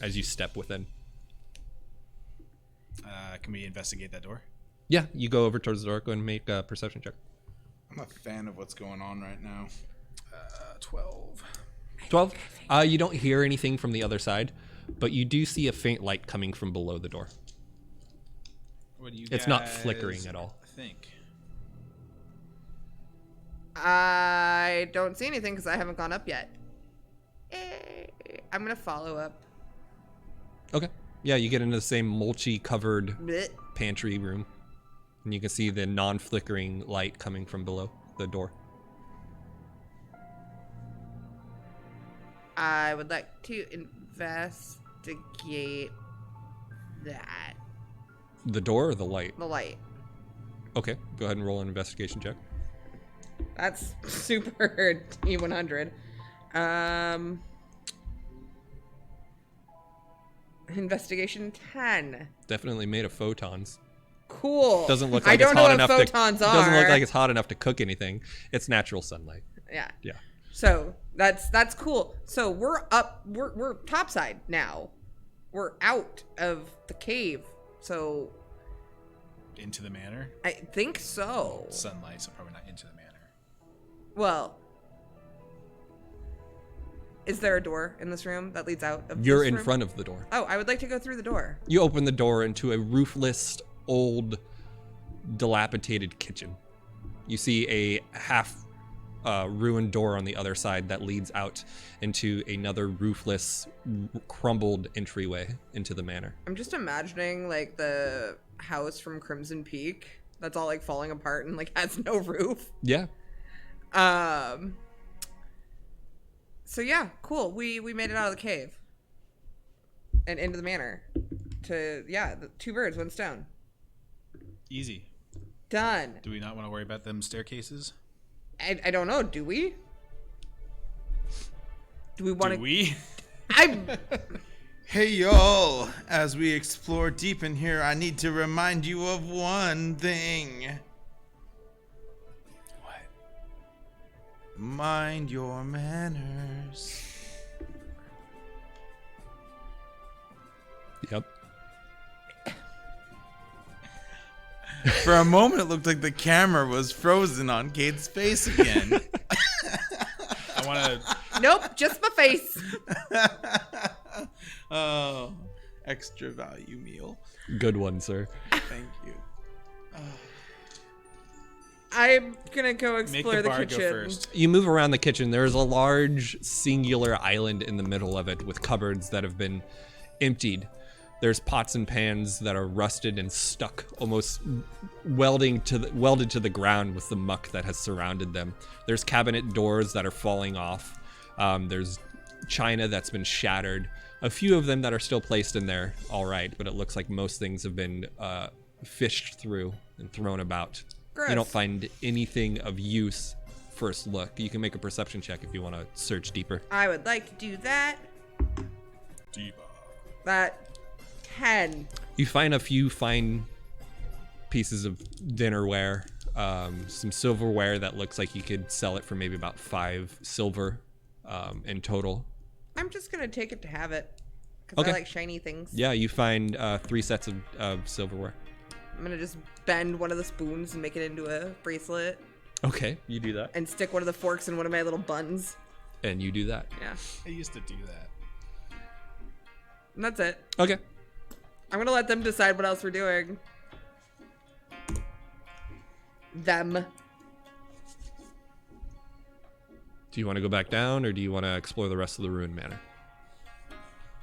as you step within. Can we investigate that door? Yeah, you go over towards the door. Go and make a perception check. I'm a fan of what's going on right now. 12. 12. You don't hear anything from the other side, but you do see a faint light coming from below the door. What do you It's not guys flickering at all. think? I don't see anything because I haven't gone up yet. I'm gonna follow up. Okay. Yeah, you get into the same mulchy covered Blech. pantry room, and you can see the non-flickering light coming from below the door. I would like to investigate that. The door or the light? The light. Okay, go ahead and roll an investigation check. That's super T100. Investigation 10. Definitely made of photons. Cool. Doesn't look I like don't it's know hot what enough photons to. are. Doesn't look like it's hot enough to cook anything. It's natural sunlight. Yeah. Yeah. So that's cool. So we're up. We're topside now. We're out of the cave. So Into the manor? I think so. Sunlight, so probably not into the manor. Well, is there a door in this room that leads out of You're this in room? front of the door. Oh, I would like to go through the door. You open the door into a roofless, old, dilapidated kitchen. You see a half ruined door on the other side that leads out into another roofless, crumbled entryway into the manor. I'm just imagining like the house from Crimson Peak that's all like falling apart and like has no roof. Yeah. So yeah, cool. We made it out of the cave and into the manor. The 2 birds, 1 stone. Easy. Done. Do we not want to worry about them staircases? I don't know. Do we? Do we want to? Do we? I'm. Hey y'all, as we explore deep in here, I need to remind you of one thing. What? Mind your manners. Yep. For a moment, it looked like the camera was frozen on Kate's face again. I want to. Nope, just my face. Oh, extra value meal. Good one, sir. Thank you. I'm gonna go Make explore the the bar go kitchen. first. You move around the kitchen. There is a large singular island in the middle of it with cupboards that have been emptied. There's pots and pans that are rusted and stuck, almost welded to the ground with the muck that has surrounded them. There's cabinet doors that are falling off. There's china that's been shattered. A few of them that are still placed in there, all right, but it looks like most things have been fished through and thrown about. Gross. You don't find anything of use first look. You can make a perception check if you want to search deeper. I would like to do that. Deeper. That 10. You find a few fine pieces of dinnerware, some silverware that looks like you could sell it for maybe about 5 silver in total. I'm just gonna take it to have it because Okay. I like shiny things. Yeah, you find 3 sets of silverware. I'm gonna just bend one of the spoons and make it into a bracelet Okay, you do that. and stick one of the forks in one of my little buns. And you do that. Yeah, I used to do that. and that's it. Okay. I'm gonna let them decide what else we're doing. Them. Do you want to go back down, or do you want to explore the rest of the ruined manor?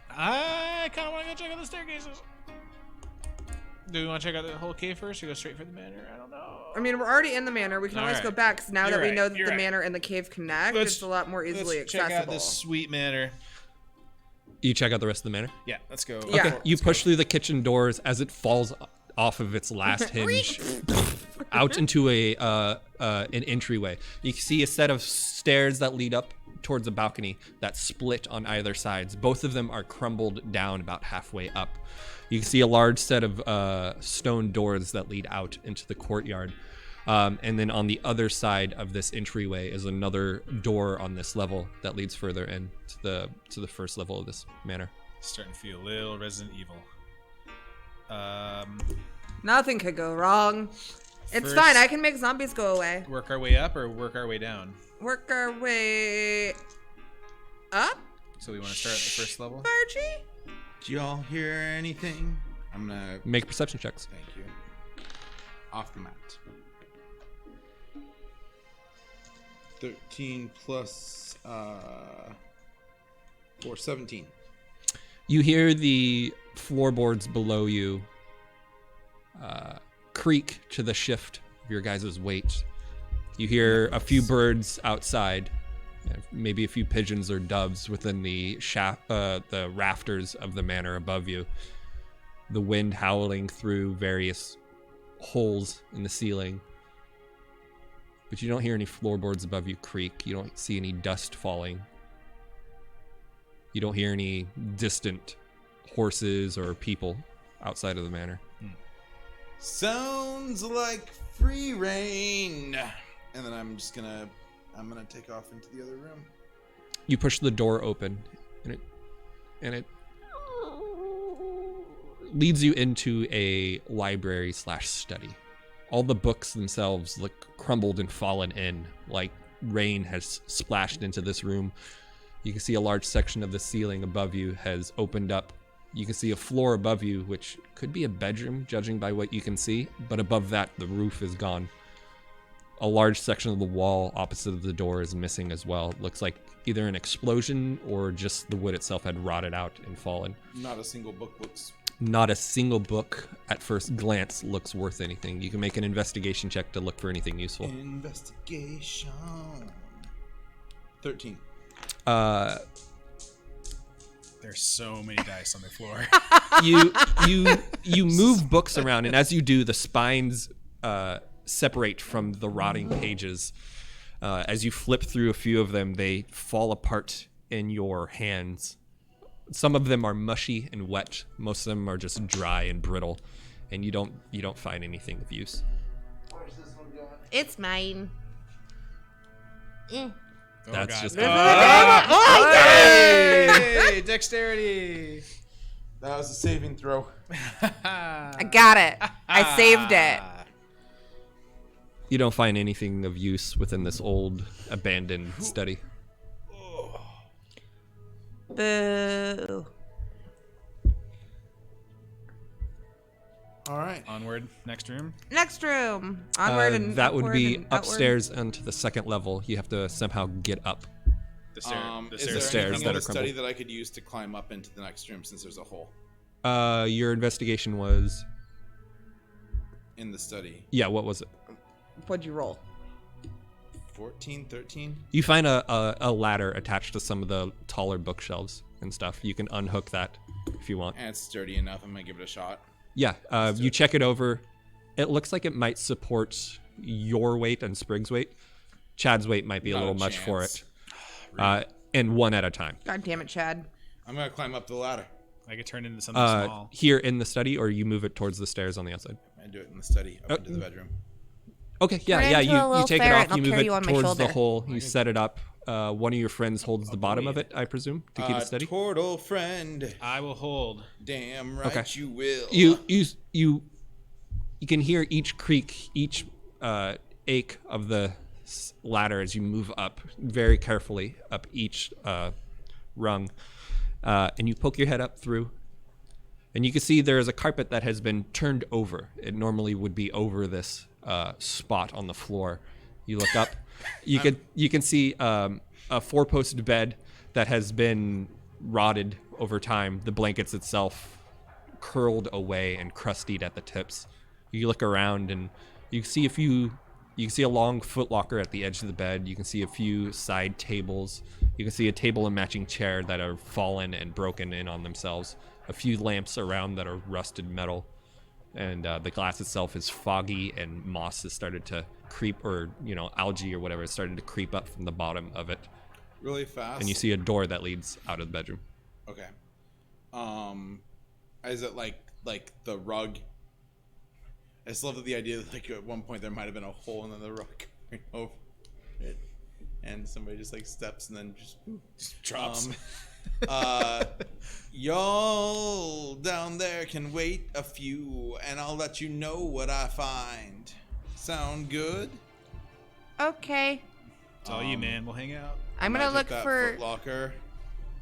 I kind of want to go check out the staircases. Do we want to check out the whole cave first, or go straight for the manor? I don't know. I mean, we're already in the manor. We can always Alright. go back. 'Cause now You're that we right, know that you're the right. manor and the cave connect, it's a lot more easily let's accessible. check out this sweet manor. You check out the rest of the manor? Yeah, let's go. Yeah. Okay. You push through the kitchen doors as it falls off of its last hinge out into an entryway. You can see a set of stairs that lead up towards a balcony that split on either sides. Both of them are crumbled down about halfway up. You can see a large set of stone doors that lead out into the courtyard. And then on the other side of this entryway is another door on this level that leads further in to the first level of this manor. Starting to feel a little Resident Evil. Nothing could go wrong. It's First- fine. I can make zombies go away. Work our way up or work our way down? Work our way up, So we want to start at the first level? Margie? Do y'all hear anything? I'm gonna Make perception checks. thank you. Off the mat. 13 plus 4, 17. You hear the floorboards below you creak to the shift of your guys' weight. You hear a few birds outside, maybe a few pigeons or doves within the the rafters of the manor above you. The wind howling through various holes in the ceiling. But you don't hear any floorboards above you creak. You don't see any dust falling. You don't hear any distant horses or people outside of the manor. Sounds like free reign. And then I'm gonna take off into the other room. You push the door open, and it leads you into a library/study. All the books themselves look crumbled and fallen in, like rain has splashed into this room. You can see a large section of the ceiling above you has opened up. You can see a floor above you, which could be a bedroom, judging by what you can see, but above that, the roof is gone. A large section of the wall opposite of the door is missing as well. It looks like either an explosion or just the wood itself had rotted out and fallen. Not a single book looks. Not a single book at first glance looks worth anything. You can make an investigation check to look for anything useful. Investigation. 13. There's so many dice on the floor. You move books around, and as you do, the spines separate from the rotting pages. As you flip through a few of them, they fall apart in your hands. Some of them are mushy and wet. Most of them are just dry and brittle, and you don't find anything of use. Where's this one going? It's mine. That's God. just Hey, dexterity. That was a saving throw. I got it. I saved it. You don't find anything of use within this old abandoned study. Boo. All right. Onward. Next room. Next room. Onward and That would upward be and outward. upstairs onto the second level. You have to somehow get up. The stair. the Is stairs. there stairs anything that in are the study crumbled. that I could use to climb up into the next room since there's a hole Your investigation was... in the study? Yeah, what was it? What'd you roll? 14, 13? You find a ladder attached to some of the taller bookshelves and stuff. You can unhook that if you want. And it's sturdy enough. I'm going to give it a shot. Yeah, you check it over. It looks like it might support your weight and Sprig's weight. Chad's weight might be a Not a little much for chance. it. And one at a time. God damn it, Chad. I'm going to climb up the ladder. I could turn into something small. Here in the study, or you move it towards the stairs on the outside. I do it in the study, up into the bedroom. Okay, yeah, Turn yeah. into a You little take it ferret off, and you I'll move carry it you on my towards the shoulder. hole, you set it up. One of your friends holds the bottom of it, I presume, to keep it steady. Turtle friend. I will hold. Damn right Okay. you will. You can hear each creak, each ache of the ladder as you move up very carefully up each rung, and you poke your head up through, and you can see there is a carpet that has been turned over. It normally would be over this spot on the floor. You look up, you can see a 4-post bed that has been rotted over time. The blankets itself curled away and crustied at the tips. You look around and you see a long footlocker at the edge of the bed. You can see a few side tables. You can see a table and matching chair that are fallen and broken in on themselves. A few lamps around that are rusted metal. And the glass itself is foggy, and moss has started to creep, or algae or whatever has started to creep up from the bottom of it. Really fast. And you see a door that leads out of the bedroom. Okay. Is it like the rug? I just love that the idea that at one point there might have been a hole and then the rug covering over it, and somebody just steps and then just Drops. Y'all down there can wait a few, and I'll let you know what I find. Sound good? Okay. It's all you, man. We'll hang out. I'm gonna look that for. footlocker.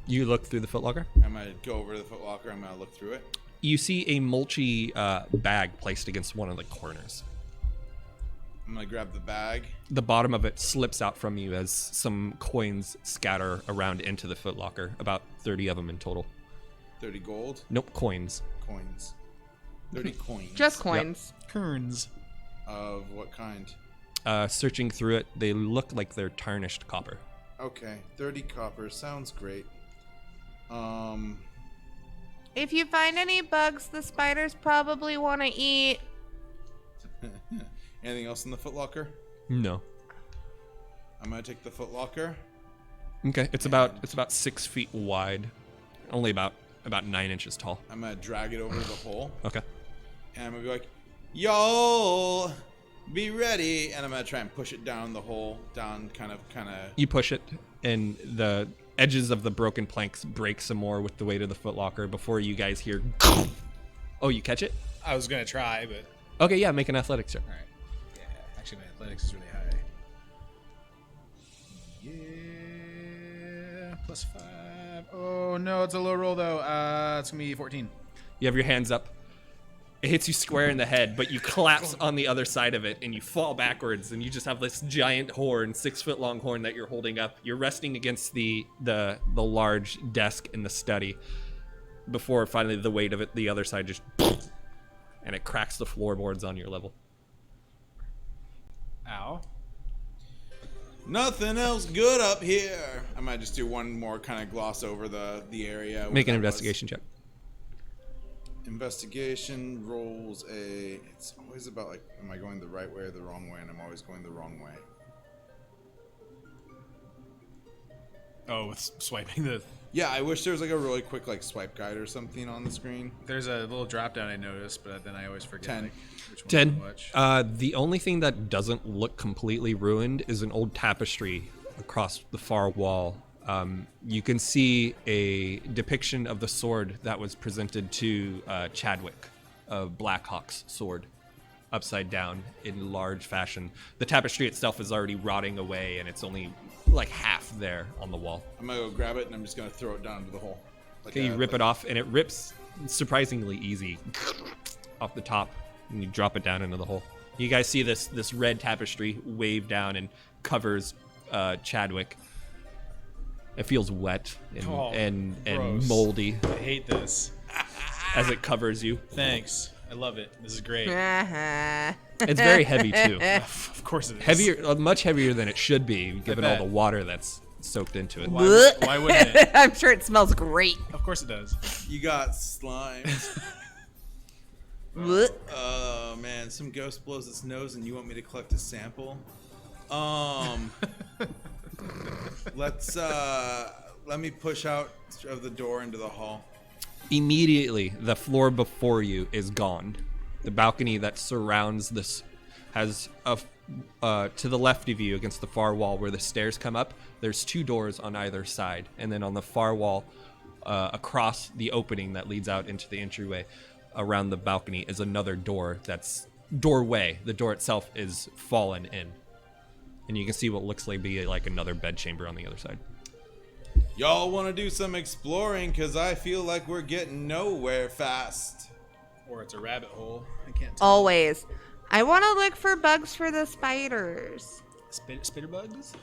You look through the footlocker. I'm gonna go over to the footlocker. I'm gonna look through it. You see a mulchy bag placed against one of the corners. I'm gonna grab the bag. The bottom of it slips out from you as some coins scatter around into the footlocker. About 30 of them in total. 30 gold Nope, coins. coins. 30 coins. Just coins. Kerns. Of what kind? Searching through it, they look like they're tarnished copper. Okay, 30 copper. Sounds great. If you find any bugs the spiders probably want to eat. Anything else in the footlocker? No. I'm gonna take the footlocker. Okay, it's about 6 feet wide, only about 9 inches tall. I'm gonna drag it over to the hole, Okay. and I'm gonna be like, "Y'all, be ready!" And I'm gonna try and push it down the hole, down, kind of. You push it, and the edges of the broken planks break some more with the weight of the footlocker before you guys hear. Oh, you catch it? I was gonna try, but Okay, yeah, make an athletics check. all right. Yeah, actually, my athletics is really high. Yeah, +5. Oh no, it's a low roll though. It's gonna be 14. You have your hands up, It hits you square in the head, but you collapse on the other side of it, and you fall backwards, and you just have this giant horn, 6-foot long horn that you're holding up. You're resting against the large desk in the study before finally the weight of it, the other side just, and it cracks the floorboards on your level. Ow. Nothing else good up here. I might just do one more kind of gloss over the area. where Make an that was. investigation check. Investigation rolls a. It's always about like, am I going the right way or the wrong way? And I'm always going the wrong way. Oh, with swiping the... Yeah, I wish there was like a really quick like swipe guide or something on the screen. There's a little drop down I noticed, but then I always forget 10. like, which one 10. to watch. The only thing that doesn't look completely ruined is an old tapestry across the far wall. You can see a depiction of the sword that was presented to Chadwick, of Blackhawk's sword, upside down in large fashion. The tapestry itself is already rotting away, and it's only like half there on the wall. I'm gonna go grab it and I'm just gonna throw it down into the hole. Like Okay, you rip it off, and it rips surprisingly easy off the top, and you drop it down into the hole. You guys see this red tapestry wave down and covers Chadwick. It feels wet and gross. moldy I hate this. as it covers you. Thanks. I love it. This is great. It's very heavy too. Of course it is. Heavier, much heavier than it should be, given all bet. the water that's soaked into it. Why wouldn't it? I'm sure it smells great. Of course it does. You got slime. Oh man, some ghost blows its nose and you want me to collect a sample? Let me push out of the door into the hall. Immediately, the floor before you is gone. The balcony that surrounds this has to the left of you, against the far wall where the stairs come up, there's 2 doors on either side, and then on the far wall, across the opening that leads out into the entryway, around the balcony is another door. That's doorway. The door itself is fallen in, and you can see what looks like another bedchamber on the other side. Y'all want to do some exploring? Because I feel like we're getting nowhere fast. Or it's a rabbit hole. I can't tell. Always. I want to look for bugs for the spiders. Spitter bugs?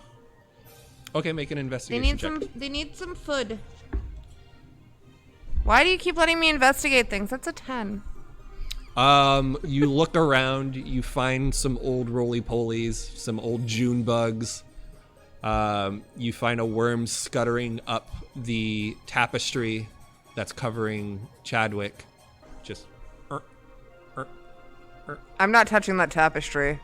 Okay, make an They investigation need check. They need some food. Why do you keep letting me investigate things? That's a 10. You look around, you find some old roly-polies, some old June bugs. You find a worm scuttering up the tapestry that's covering Chadwick. Just, I'm not touching that tapestry,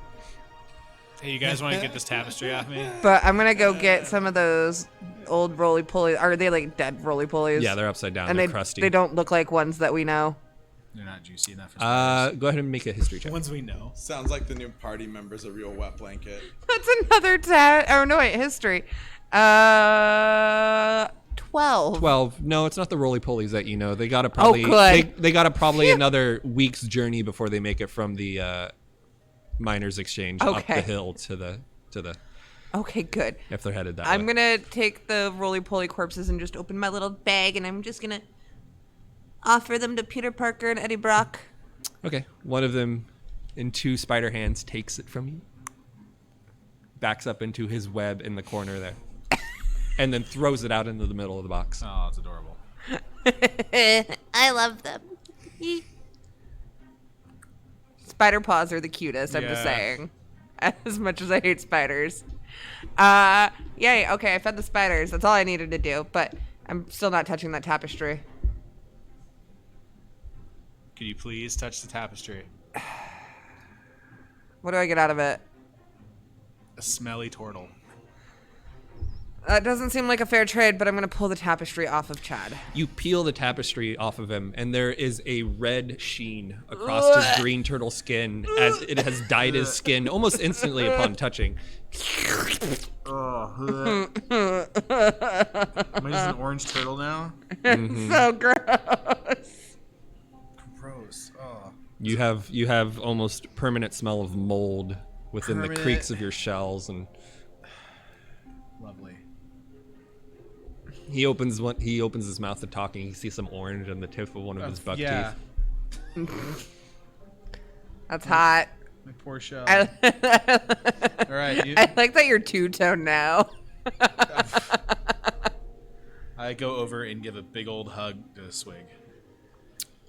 Hey, you guys want to get this tapestry off me? but I'm gonna go get some of those old roly-polies. Are they like dead roly-polies? yeah, they're upside down. and they're they crusty. they don't look like ones that we know. They're not juicy enough for spiders. Go ahead and make a history check. Ones we know. Sounds like the new party member's a real wet blanket. That's another Oh no, wait, history. 12. 12. No, it's not the roly-polies that you know. They got to probably good. they got to probably another week's journey before they make it from the miners' exchange up Okay. the hill to the Okay, good. if they're headed that I'm way. gonna take the roly-poly corpses and just open my little bag, and I'm just gonna offer them to Peter Parker and Eddie Brock. Okay, one of them in 2 spider hands takes it from you, backs up into his web in the corner there, and then throws it out into the middle of the box. Oh, it's adorable. I love them. Spider paws are the cutest, I'm just Yeah. saying. As much as I hate spiders. Yay, okay, I fed the spiders. That's all I needed to do, but I'm still not touching that tapestry. Could you please touch the tapestry? What do I get out of it? A smelly turtle. That doesn't seem like a fair trade, but I'm gonna pull the tapestry off of Chad. You peel the tapestry off of him, and there is a red sheen across his green turtle skin as it has dyed his skin almost instantly upon touching. Am I just an orange turtle now? So gross. Gross. Oh. You have almost permanent smell of mold within the Permanent. creaks of your shells, and Lovely. he opens his mouth to talking. You see some orange on the tip of one of his buck Yeah. teeth. That's hot. My poor shell. I, All right, you, I like that you're two-tone now. I go over and give a big old hug to Swig.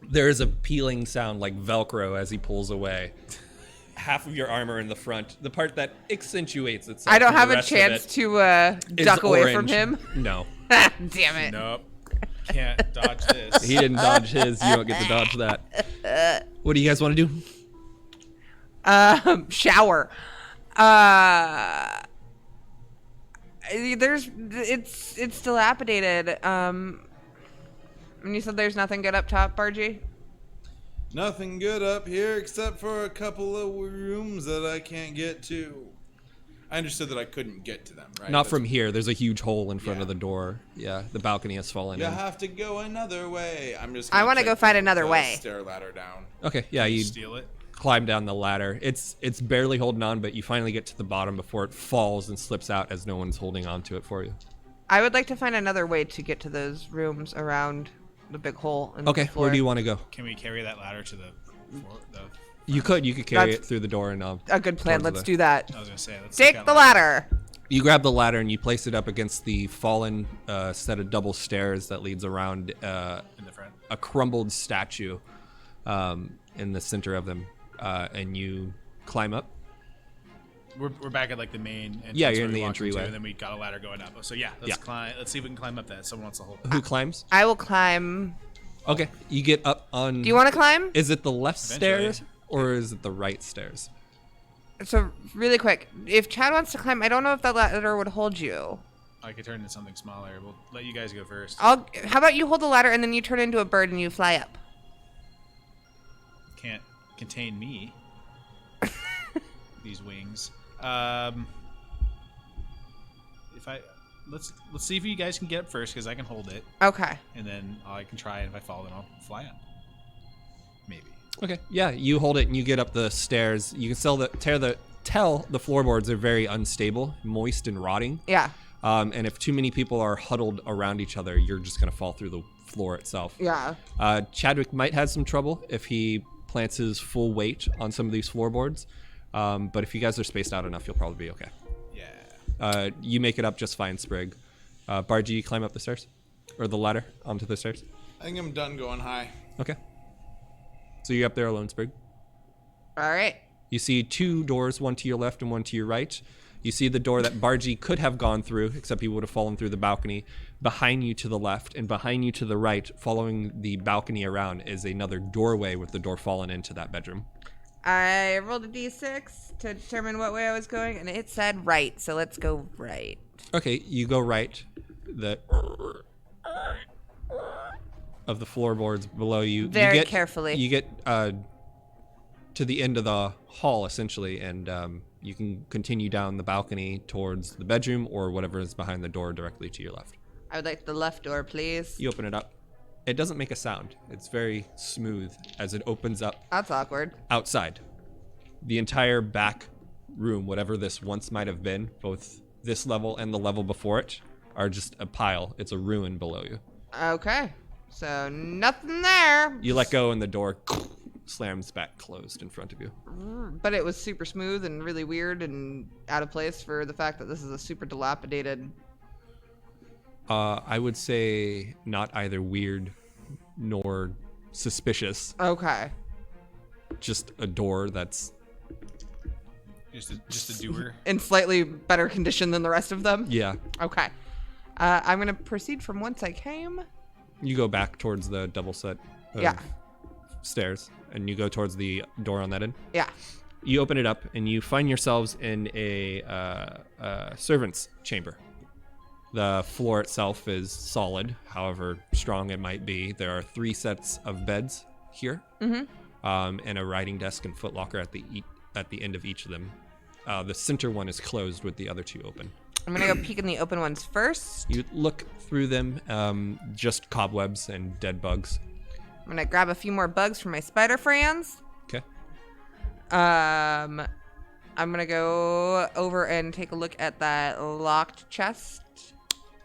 There is a peeling sound like Velcro as he pulls away. Half of your armor in the front, the part that accentuates itself. I don't from the have a rest of chance it to is duck away from orange. him. No. Damn it. Nope. Can't dodge this. He didn't dodge his. You don't get to dodge that. What do you guys want to do? Shower. It's dilapidated. And you said there's nothing good up top, Bargy? Nothing good up here except for a couple of rooms that I can't get to. I understood that I couldn't get to them, right? Not from here. There's a huge hole in front Yeah. of the door. Yeah, the balcony has fallen You in. have to go another way. I'm just. I want to go find another way. Stair ladder down. Okay, yeah, you Steal it. climb down the ladder. It's barely holding on, but you finally get to the bottom before it falls and slips out as no one's holding on to it for you. I would like to find another way to get to those rooms around the big hole in Okay, the floor. where do you want to go? Can we carry that ladder to the floor? You could carry That's- it through the door and A good plan. towards Let's the- do that. I was gonna say. Let's Take out the ladder. You grab the ladder and you place it up against the fallen set of double stairs that leads around in the front. a crumbled statue in the center of them, and you climb up. We're back at like the main entrance. Yeah, you're where in we the walked into, entryway. And then we got a ladder going up. So yeah, let's Yeah. climb. Let's see if we can climb up that. Someone wants to hold. Who climbs? I will climb. Okay, you get up on. Do you want to climb? Is it the left Eventually. stairs or is it the right stairs? So really quick, if Chad wants to climb, I don't know if that ladder would hold you. I could turn into something smaller. We'll let you guys go first. How about you hold the ladder and then you turn into a bird and you fly up? Can't contain me. These wings. If I let's see if you guys can get up first because I can hold it, Okay. and then I can try. And if I fall, then I'll fly up. Maybe. Okay, yeah, you hold it and you get up the stairs. You can tell the floorboards are very unstable, moist and rotting. Yeah. And if too many people are huddled around each other, you're just gonna fall through the floor itself. Yeah. Chadwick might have some trouble if he plants his full weight on some of these floorboards. But if you guys are spaced out enough, you'll probably be okay. Yeah. You make it up just fine, Sprig. Bargy, you climb up the stairs? Or the ladder onto the stairs? I think I'm done going high. Okay. So you're up there alone, Sprig. All right. You see two doors, one to your left and one to your right. You see the door that Bargy could have gone through, except he would have fallen through the balcony. Behind you to the left and behind you to the right, following the balcony around, is another doorway with the door fallen into that bedroom. I rolled a d6 to determine what way I was going, and it said right, so let's go right. Okay, you go right. Of the floorboards below you. Very you get, carefully. You get to the end of the hall, essentially, and you can continue down the balcony towards the bedroom or whatever is behind the door directly to your left. I would like the left door, please. You open it up. It doesn't make a sound. It's very smooth as it opens up That's awkward. outside. The entire back room, whatever this once might have been, both this level and the level before it, are just a pile. It's a ruin below you. Okay. So nothing there. You let go and the door slams back closed in front of you. But it was super smooth and really weird and out of place for the fact that this is a super dilapidated. I would say not either weird nor suspicious. Okay. Just a door that's Just a doer. In slightly better condition than the rest of them. yeah. Okay. I'm gonna proceed from whence I came. You go back towards the double set of Yeah. stairs and you go towards the door on that end. Yeah. You open it up and you find yourselves in a servant's chamber. The floor itself is solid, however strong it might be. There are 3 sets of beds here, and a writing desk and footlocker at the end of each of them. The center one is closed with the other 2 open. I'm gonna go peek in the open ones first. You look through them, just cobwebs and dead bugs. I'm gonna grab a few more bugs for my spider friends. Okay. I'm gonna go over and take a look at that locked chest.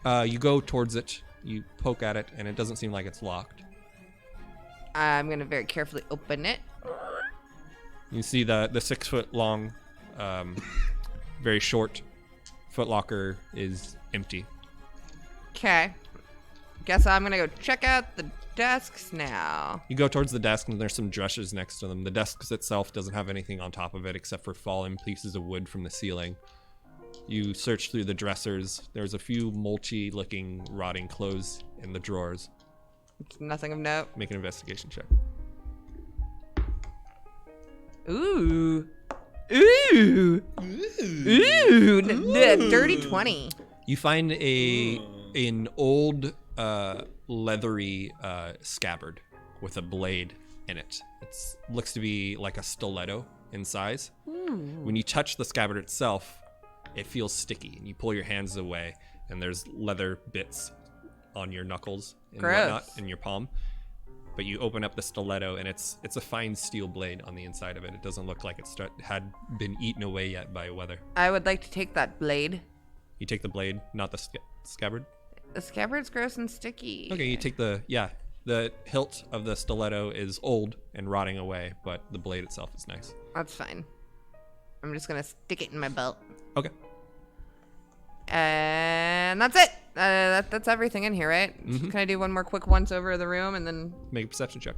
You go towards it, you poke at it, and it doesn't seem like it's locked. I'm gonna very carefully open it. You see the 6 foot long, very short footlocker is empty. Okay. Guess I'm gonna go check out the desks now. You go towards the desk and there's some dressers next to them. The desk itself doesn't have anything on top of it except for fallen pieces of wood from the ceiling. You search through the dressers. There's a few mulchy looking rotting clothes in the drawers. It's nothing of note. Make an investigation check. Ooh. Ooh. Ooh. Dirty 20. You find an old leathery scabbard with a blade in it. It looks to be like a stiletto in size. When you touch the scabbard itself, it feels sticky, and you pull your hands away, and there's leather bits on your knuckles and whatnot in your palm. But you open up the stiletto, and it's a fine steel blade on the inside of it. It doesn't look like it had been eaten away yet by weather. I would like to take that blade. You take the blade, not the scabbard. The scabbard's gross and sticky. Okay, you take the hilt of the stiletto is old and rotting away, but the blade itself is nice. That's fine. I'm just gonna stick it in my belt. Okay. And that's it. That's everything in here, right? Mm-hmm. Can I do one more quick once over of the room and then Make a perception check.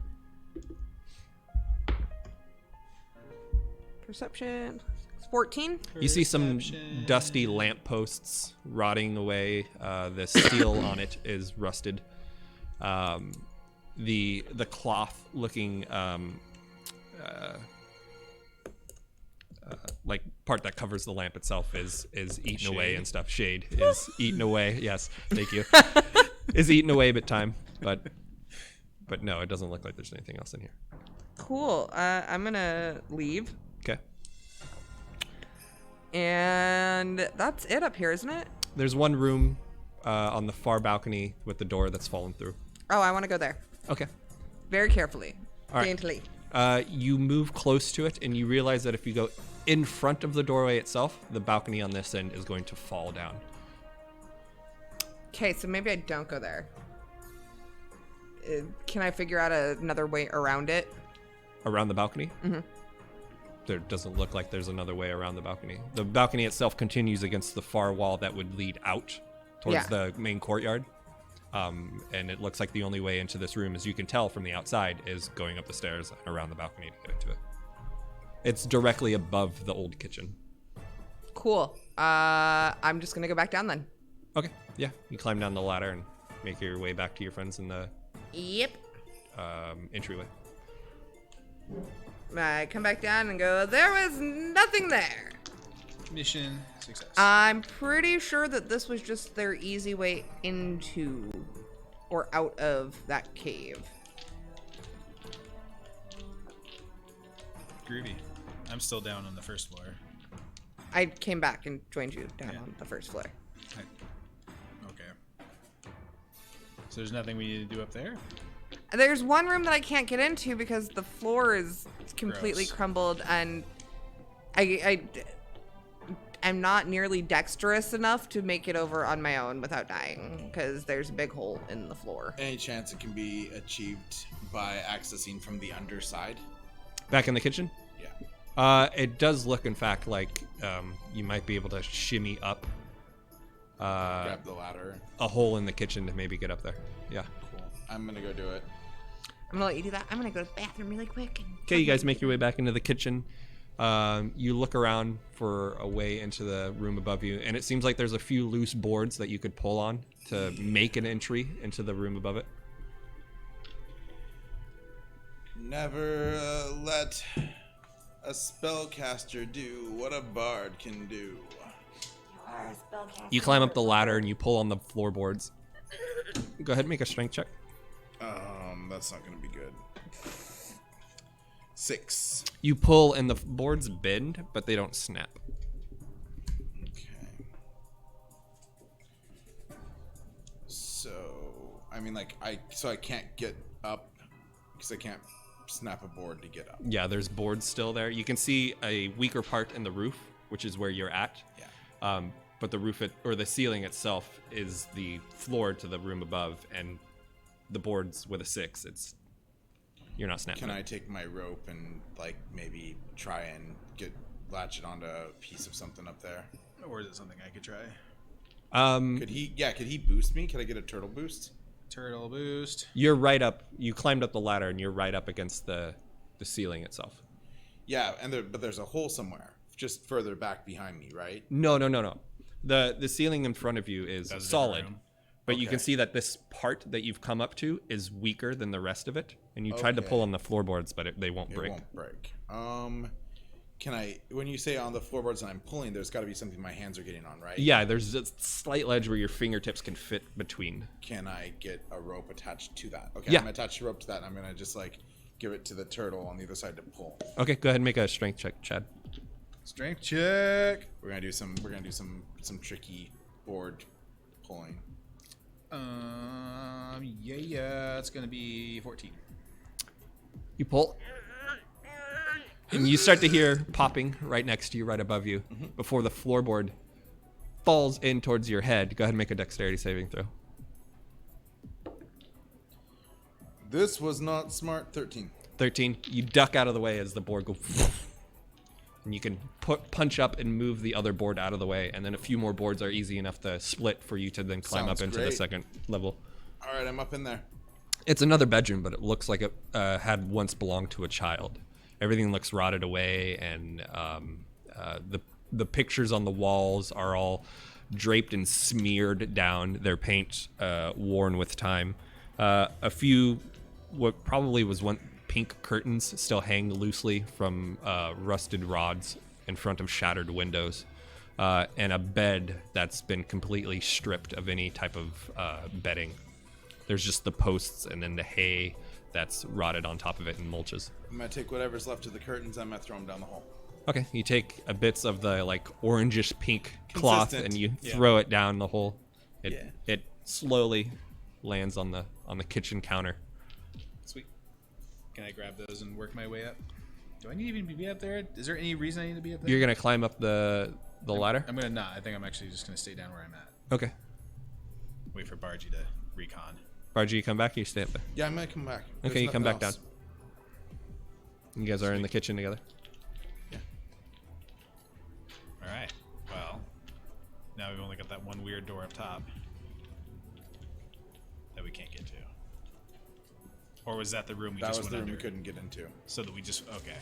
perception? 14. You see some dusty lampposts rotting away. The steel on it is rusted. The cloth looking like part that covers the lamp itself is eaten away and stuff. Shade is eaten away. Yes, thank you. Is eaten away bit time, but no, it doesn't look like there's anything else in here. Cool. I'm gonna leave. Okay. And that's it up here, isn't it? There's one room on the far balcony with the door that's fallen through. Oh, I want to go there. Okay. Very carefully. All right. Daintily. You move close to it, and you realize that if you go in front of the doorway itself, the balcony on this end is going to fall down. Okay, so maybe I don't go there. Can I figure out another way around it? Around the balcony? Mm-hmm. There doesn't look like there's another way around the balcony. The balcony itself continues against the far wall that would lead out towards the main courtyard. And it looks like the only way into this room, as you can tell from the outside, is going up the stairs and around the balcony to get into it. It's directly above the old kitchen. Cool. I'm just gonna go back down then. Okay, yeah. You climb down the ladder and make your way back to your friends in the Yep. entryway. I come back down and go, there was nothing there. Mission success. I'm pretty sure that this was just their easy way into or out of that cave. Groovy. I'm still down on the first floor. I came back and joined you down on the first floor. Okay. So there's nothing we need to do up there? There's one room that I can't get into because the floor is completely Gross. crumbled, and I'm not nearly dexterous enough to make it over on my own without dying because there's a big hole in the floor. Any chance it can be achieved by accessing from the underside? Back in the kitchen? Yeah. It does look, in fact, like you might be able to shimmy up Grab the ladder. a hole in the kitchen to maybe get up there. Yeah. Cool. I'm gonna go do it. I'm gonna let you do that. I'm gonna go to the bathroom really quick. Okay, you guys make your way back into the kitchen. You look around for a way into the room above you, and it seems like there's a few loose boards that you could pull on to make an entry into the room above it. Never let a spellcaster do what a bard can do. You climb up the ladder and you pull on the floorboards. Go ahead and make a strength check. That's not gonna be good. 6. You pull and the boards bend, but they don't snap. Okay. So, I mean, like, I can't get up because I can't snap a board to get up. Yeah, there's boards still there. You can see a weaker part in the roof, which is where you're at. Yeah. But the roof or the ceiling itself is the floor to the room above, and the boards with a 6. It's You're not snapping. Can I take my rope and like maybe try and latch it onto a piece of something up there? Or is it something I could try? Could he boost me? Could I get a turtle boost? Turtle boost. You're right up. You climbed up the ladder, and you're right up against the ceiling itself. Yeah, but there's a hole somewhere, just further back behind me, right? No. The ceiling in front of you is That's a solid, different room. but you Okay. can see that this part that you've come up to is weaker than the rest of it. And you tried to pull Okay. on the floorboards, but they won't It break. won't break. Can I? When you say on the floorboards and I'm pulling, there's got to be something my hands are getting on, right? Yeah, there's a slight ledge where your fingertips can fit between. Can I get a rope attached to that? Okay, Yeah. I'm gonna attach a rope to that. And I'm gonna just like give it to the turtle on the other side to pull. Okay, go ahead and make a strength check, Chad. Strength check. We're gonna do some tricky board pulling. Yeah, it's gonna be 14. You pull. And you start to hear popping right next to you, right above you, before the floorboard falls in towards your head. Go ahead and make a dexterity saving throw. This was not smart. 13. 13. You duck out of the way as the board goes. And you can punch up and move the other board out of the way. And then a few more boards are easy enough to split for you to then climb Sounds up into the great. second level. All right, I'm up in there. It's another bedroom, but it looks like it had once belonged to a child. Everything looks rotted away, and the pictures on the walls are all draped and smeared down. Their paint worn with time. A few, what probably was one pink curtains, still hang loosely from rusted rods in front of shattered windows, and a bed that's been completely stripped of any type of bedding. There's just the posts and then the hay that's rotted on top of it and mulches. I'm gonna take whatever's left of the curtains. I'm gonna throw them down the hole. Okay, you take a bits of the like orangish pink cloth Consistent. and you Yeah. throw it down the hole. It Yeah. it slowly lands on the kitchen counter. Sweet. Can I grab those and work my way up? Do I need to even be up there? Is there any reason I need to be up there? You're gonna climb up the ladder. I'm gonna not. I think I'm actually just gonna stay down where I'm at. Okay, Wait for Bargy to recon. Bargy, you come back. Or you stay up there. Yeah, I'm gonna come back. There's Okay, you come back nothing down. else. You guys are in the kitchen together. All right. Well, now we've only got that one weird door up top that we can't get to. Or was that the room we That just was went the room under? we couldn't get into. So that we just okay.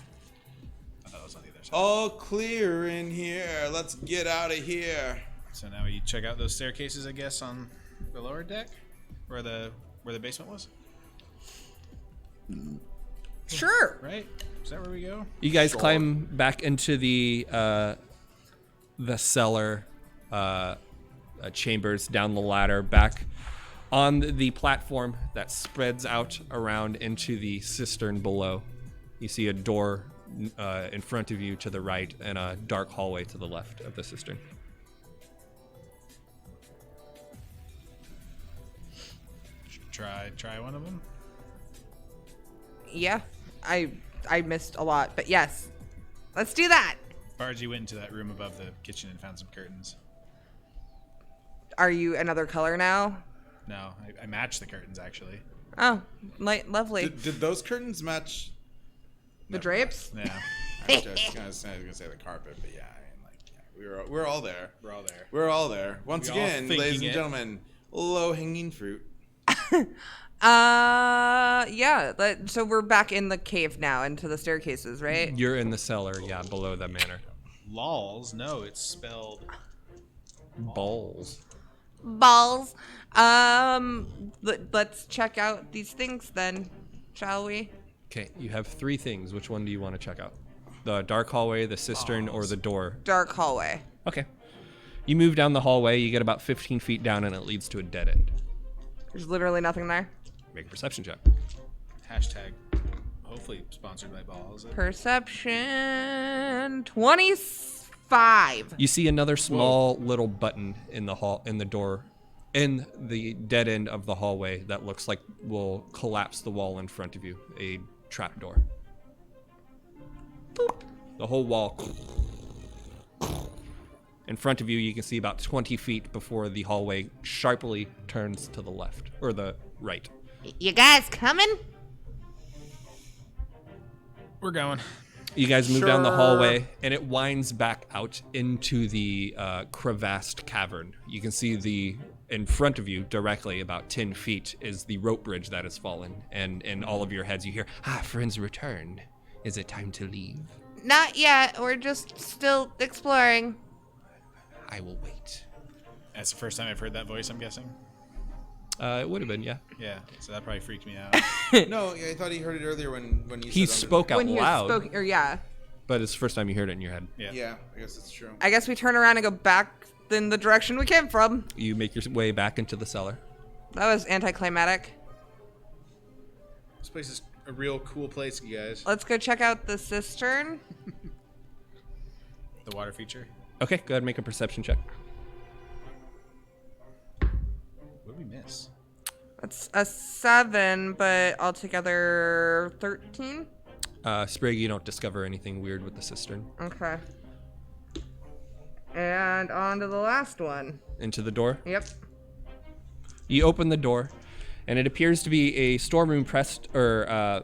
I thought it was on the other side. All clear in here. Let's get out of here. So now we check out those staircases, I guess, on the lower deck, where the basement was. Sure. Right? Is that where we go? You guys climb back into the cellar chambers, down the ladder, back on the platform that spreads out around into the cistern below. You see a door in front of you to the right and a dark hallway to the left of the cistern. Try one of them. Yeah. I missed a lot, but yes. Let's do that. Bargy went into that room above the kitchen and found some curtains. Are you another color now? No, I matched the curtains actually. Oh, lovely. Did those curtains match? The drapes? Yeah, I was gonna say the carpet, but yeah, I mean, like yeah, we're all there. we're all there. We're all there. Once We all again, thinking ladies and it. gentlemen, low hanging fruit. Yeah. So we're back in the cave now, into the staircases, right? You're in the cellar, yeah, below the manor. Lols? No, it's spelled. Balls. Balls. Let's check out these things then, shall we? Okay, you have 3 things. Which one do you want to check out? The dark hallway, the cistern, or the door? Dark hallway. Okay. You move down the hallway, you get about 15 feet down, and it leads to a dead end. There's literally nothing there. Make a perception check. Hashtag. Hopefully sponsored by Balls. Perception 25. You see another small little button in the door, in the dead end of the hallway that looks like will collapse the wall in front of you. A trap door. Boop. The whole wall. In front of you, you can see about 20 feet before the hallway sharply turns to the left, or the right. You guys coming? We're going. You guys move down the Sure. hallway, and it winds back out into the crevassed cavern. You can see in front of you, directly about 10 feet, is the rope bridge that has fallen. And in all of your heads, you hear, friends return. Is it time to leave? Not yet. We're just still exploring. I will wait. That's the first time I've heard that voice, I'm guessing. It would have been, yeah. Yeah, so that probably freaked me out. No, I thought he heard it earlier when you He said spoke out When he loud, spoke, or yeah. but it's the first time you heard it in your head. Yeah. Yeah, I guess it's true. I guess we turn around and go back in the direction we came from. You make your way back into the cellar. That was anticlimactic. This place is a real cool place, you guys. Let's go check out the cistern. The water feature. Okay, go ahead and make a perception check. What did we miss? That's a 7, but altogether 13. Sprig, you don't discover anything weird with the cistern. Okay. And on to the last one. Into the door. Yep. You open the door, and it appears to be a storeroom pressed, a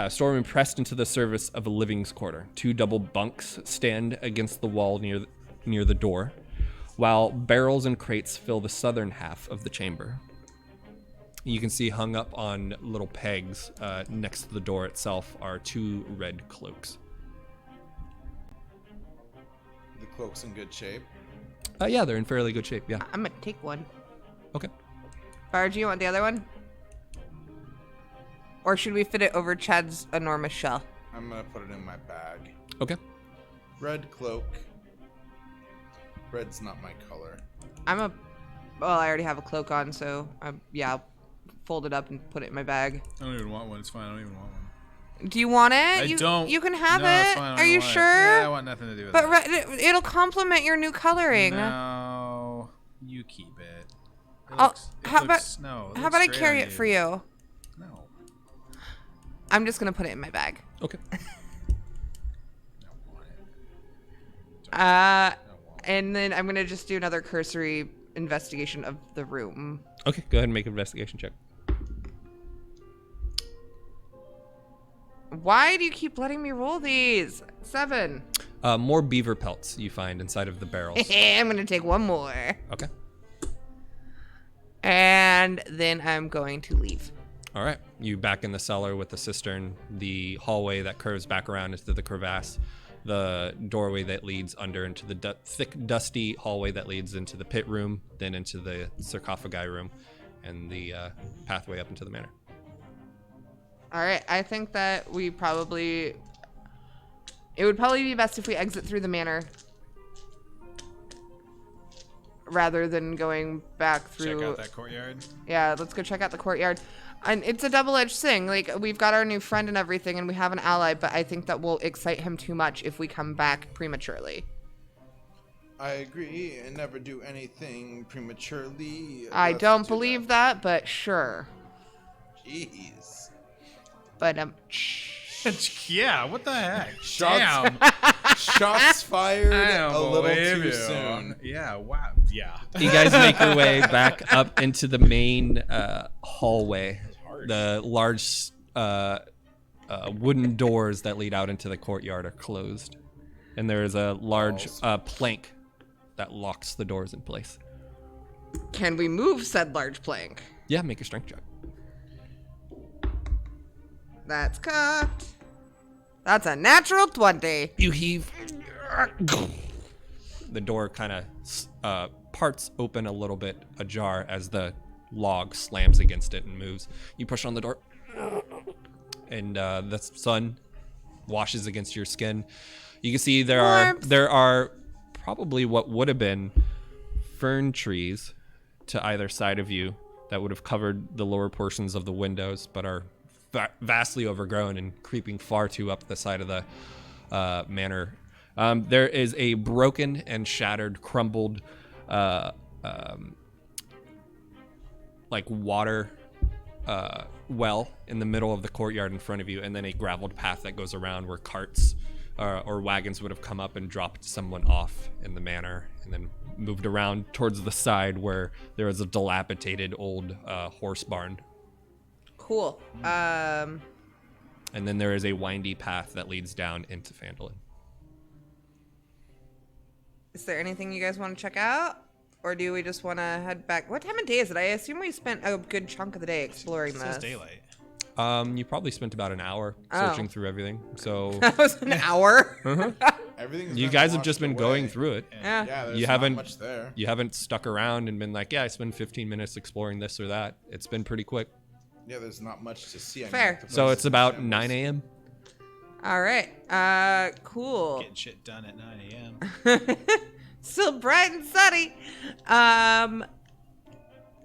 storeroom pressed into the surface of a living's quarter. 2 double bunks stand against the wall near the door, while barrels and crates fill the southern half of the chamber. You can see hung up on little pegs next to the door itself are 2 red cloaks. The cloak's in good shape. Yeah, they're in fairly good shape, yeah. I'm gonna take one. Okay. Barge, you want the other one? Or should we fit it over Chad's enormous shell? I'm gonna put it in my bag. Okay. Red cloak. Red's not my color. Well, I already have a cloak on, so I'll fold it up and put it in my bag. I don't even want one. It's fine. I don't even want one. Do you want it? I don't. You can have No, it. it's fine. I Are don't you want it. sure? Yeah, I want nothing to do with But it. it'll complement your new coloring. No, you keep it. How about I looks carry great on it for you? No. I'm just gonna put it in my bag. Okay. Don't want it. And then I'm gonna just do another cursory investigation of the room. Okay, go ahead and make an investigation check. Why do you keep letting me roll these? 7. More beaver pelts you find inside of the barrels. I'm gonna take one more. Okay. And then I'm going to leave. All right. You back in the cellar with the cistern, the hallway that curves back around into the crevasse, the doorway that leads under into the thick, dusty hallway that leads into the pit room, then into the sarcophagi room, and the pathway up into the manor. All right, I think that it would probably be best if we exit through the manor rather than going back through. Check out that courtyard. Yeah, let's go check out the courtyard. And it's a double-edged thing. Like, we've got our new friend and everything, and we have an ally, but I think that will excite him too much if we come back prematurely. I agree, and never do anything prematurely. I Let's don't do believe that, but sure. Jeez. But, Yeah, what the heck? Shots- Damn. Shots fired I a don't little believe too you. soon. Yeah, wow. Yeah. You guys make your way back up into the main hallway. The large wooden doors that lead out into the courtyard are closed. And there is a large plank that locks the doors in place. can we move said large plank? Yeah, make a strength check. That's cocked. That's a natural 20. You heave. The door kind of parts open a little bit ajar as the log slams against it and moves. You push on the door, and the sun washes against your skin. You can see there are probably what would have been fern trees to either side of you that would have covered the lower portions of the windows, but are vastly overgrown and creeping far too up the side of the manor. There is a broken and shattered, crumbled, like water well in the middle of the courtyard in front of you, and then a graveled path that goes around where carts or wagons would have come up and dropped someone off in the manor, and then moved around towards the side where there is a dilapidated old horse barn. Cool. And then there is a windy path that leads down into Phandalin. Is there anything you guys want to check out? Or do we just want to head back? What time of day is it? I assume we spent a good chunk of the day exploring It this. says daylight. You probably spent about an hour Oh. searching through everything. So That was an hour. Everything's you been guys have washed just been away. going through it. Yeah. Yeah, there's You not haven't- much there. You haven't stuck around and been like, yeah, I spend 15 minutes exploring this or that. It's been pretty quick. Yeah, there's not much to see. I mean, Fair. the So place it's is about shambles. 9 a.m. All right. Cool. Getting shit done at 9 a.m. Still bright and sunny.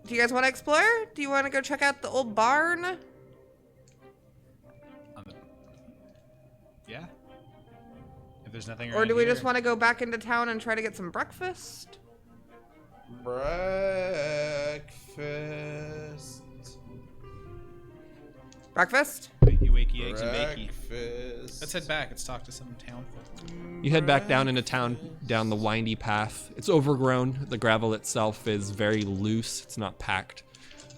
Do you guys want to explore? Do you want to go check out the old barn? Yeah. If there's nothing Or around do we here- just want to go back into town and try to get some breakfast? Breakfast. Breakfast? Wakey, wakey, eggs and bakey. Breakfast. Let's head back. Let's talk to some town folk. You head back down into town, down the windy path. It's overgrown. The gravel itself is very loose. It's not packed.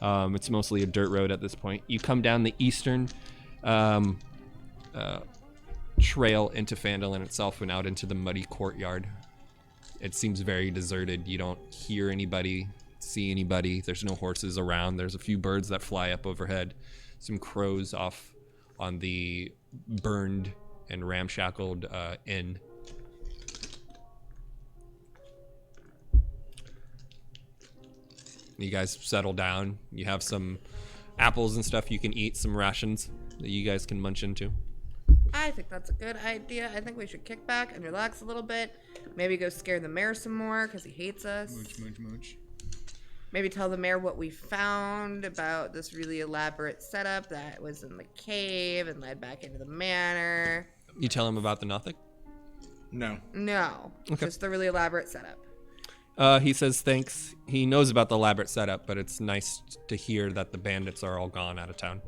It's mostly a dirt road at this point. You come down the eastern trail into Phandalin itself and out into the muddy courtyard. It seems very deserted. You don't hear anybody, see anybody. There's no horses around. There's a few birds that fly up overhead. Some crows off on the burned and ramshackled inn. You guys settle down. You have some apples and stuff you can eat, some rations that you guys can munch into. I think that's a good idea. I think we should kick back and relax a little bit. Maybe go scare the mayor some more because he hates us. Mooch, mooch, mooch. Maybe tell the mayor what we found about this really elaborate setup that was in the cave and led back into the manor. You tell him about the nothing? No. No, Okay. just the really elaborate setup. He says thanks. He knows about the elaborate setup, but it's nice to hear that the bandits are all gone out of town.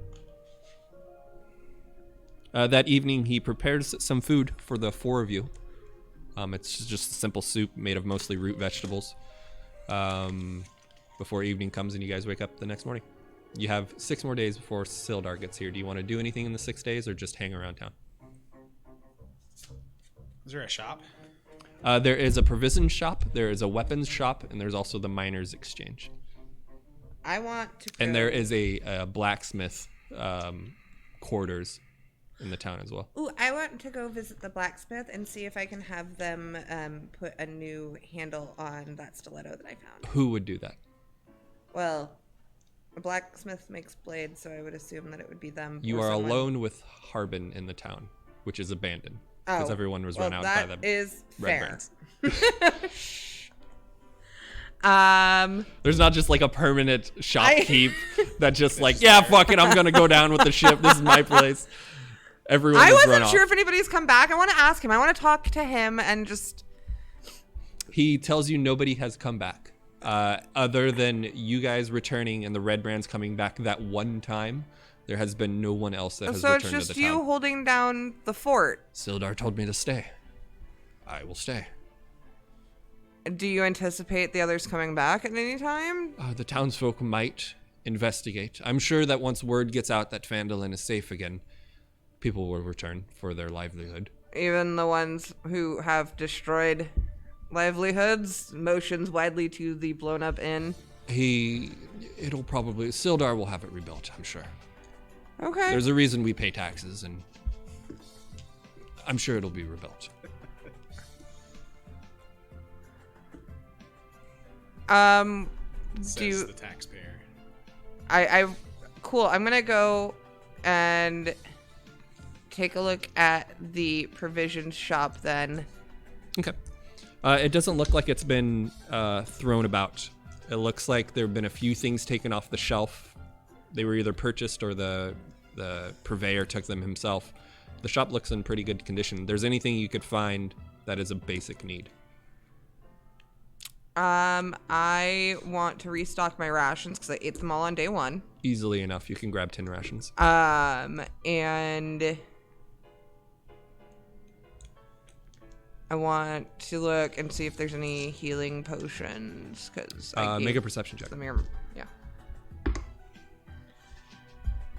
That evening, he prepares some food for the four of you. It's just a simple soup made of mostly root vegetables. Before evening comes and you guys wake up the next morning. You have 6 more days before Sildar gets here. Do you want to do anything in the 6 days or just hang around town? Is there a shop? There is a provision shop, there is a weapons shop, and there's also the miners' exchange. I want to. And go- there is a blacksmith quarters in the town as well. Ooh, I want to go visit the blacksmith and see if I can have them put a new handle on that stiletto that I found. Who would do that? Well, a blacksmith makes blades, so I would assume that it would be them. You or are someone. alone with Harbin in the town, which is abandoned because Oh, everyone was well, run out by that the is Red fair. Brands. There's not just like a permanent shopkeep that just like, yeah, fuck it, I'm gonna go down with the ship. This is my place. Everyone I was run wasn't off. sure if anybody's come back. I want to ask him. I want to talk to him and just. He tells you nobody has come back. Other than you guys returning and the Red Brands coming back that one time, there has been no one else that has So it's returned just to the you town. holding down the fort. Sildar told me to stay. I will stay. Do you anticipate the others coming back at any time? The townsfolk might investigate. I'm sure that once word gets out that Phandalin is safe again, people will return for their livelihood. Even the ones who have destroyed livelihoods, motions widely to the blown up inn. It'll probably, Sildar will have it rebuilt, I'm sure. Okay. There's a reason we pay taxes, and I'm sure it'll be rebuilt. Says do the taxpayer. cool. I'm gonna go and take a look at the provision shop then. Okay. It doesn't look like it's been thrown about. It looks like there have been a few things taken off the shelf. They were either purchased or the purveyor took them himself. The shop looks in pretty good condition. There's anything you could find that is a basic need. I want to restock my rations because I ate them all on day one. Easily enough, you can grab 10 rations. And I want to look and see if there's any healing potions because Make a perception check. the mirror. Yeah.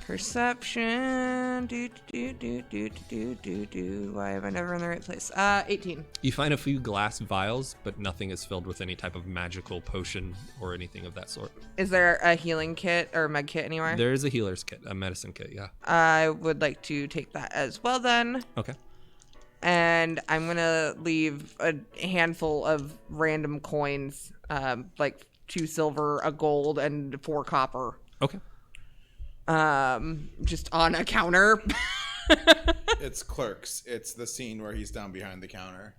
Perception. Why have I never in the right place? 18. You find a few glass vials, but nothing is filled with any type of magical potion or anything of that sort. Is there a healing kit or a med kit anywhere? There is a healer's kit, a medicine kit, yeah. I would like to take that as well then. Okay. And I'm gonna leave a handful of random coins, like 2 silver, a gold, and 4 copper. Okay. Just on a counter. It's Clerks. It's the scene where he's down behind the counter.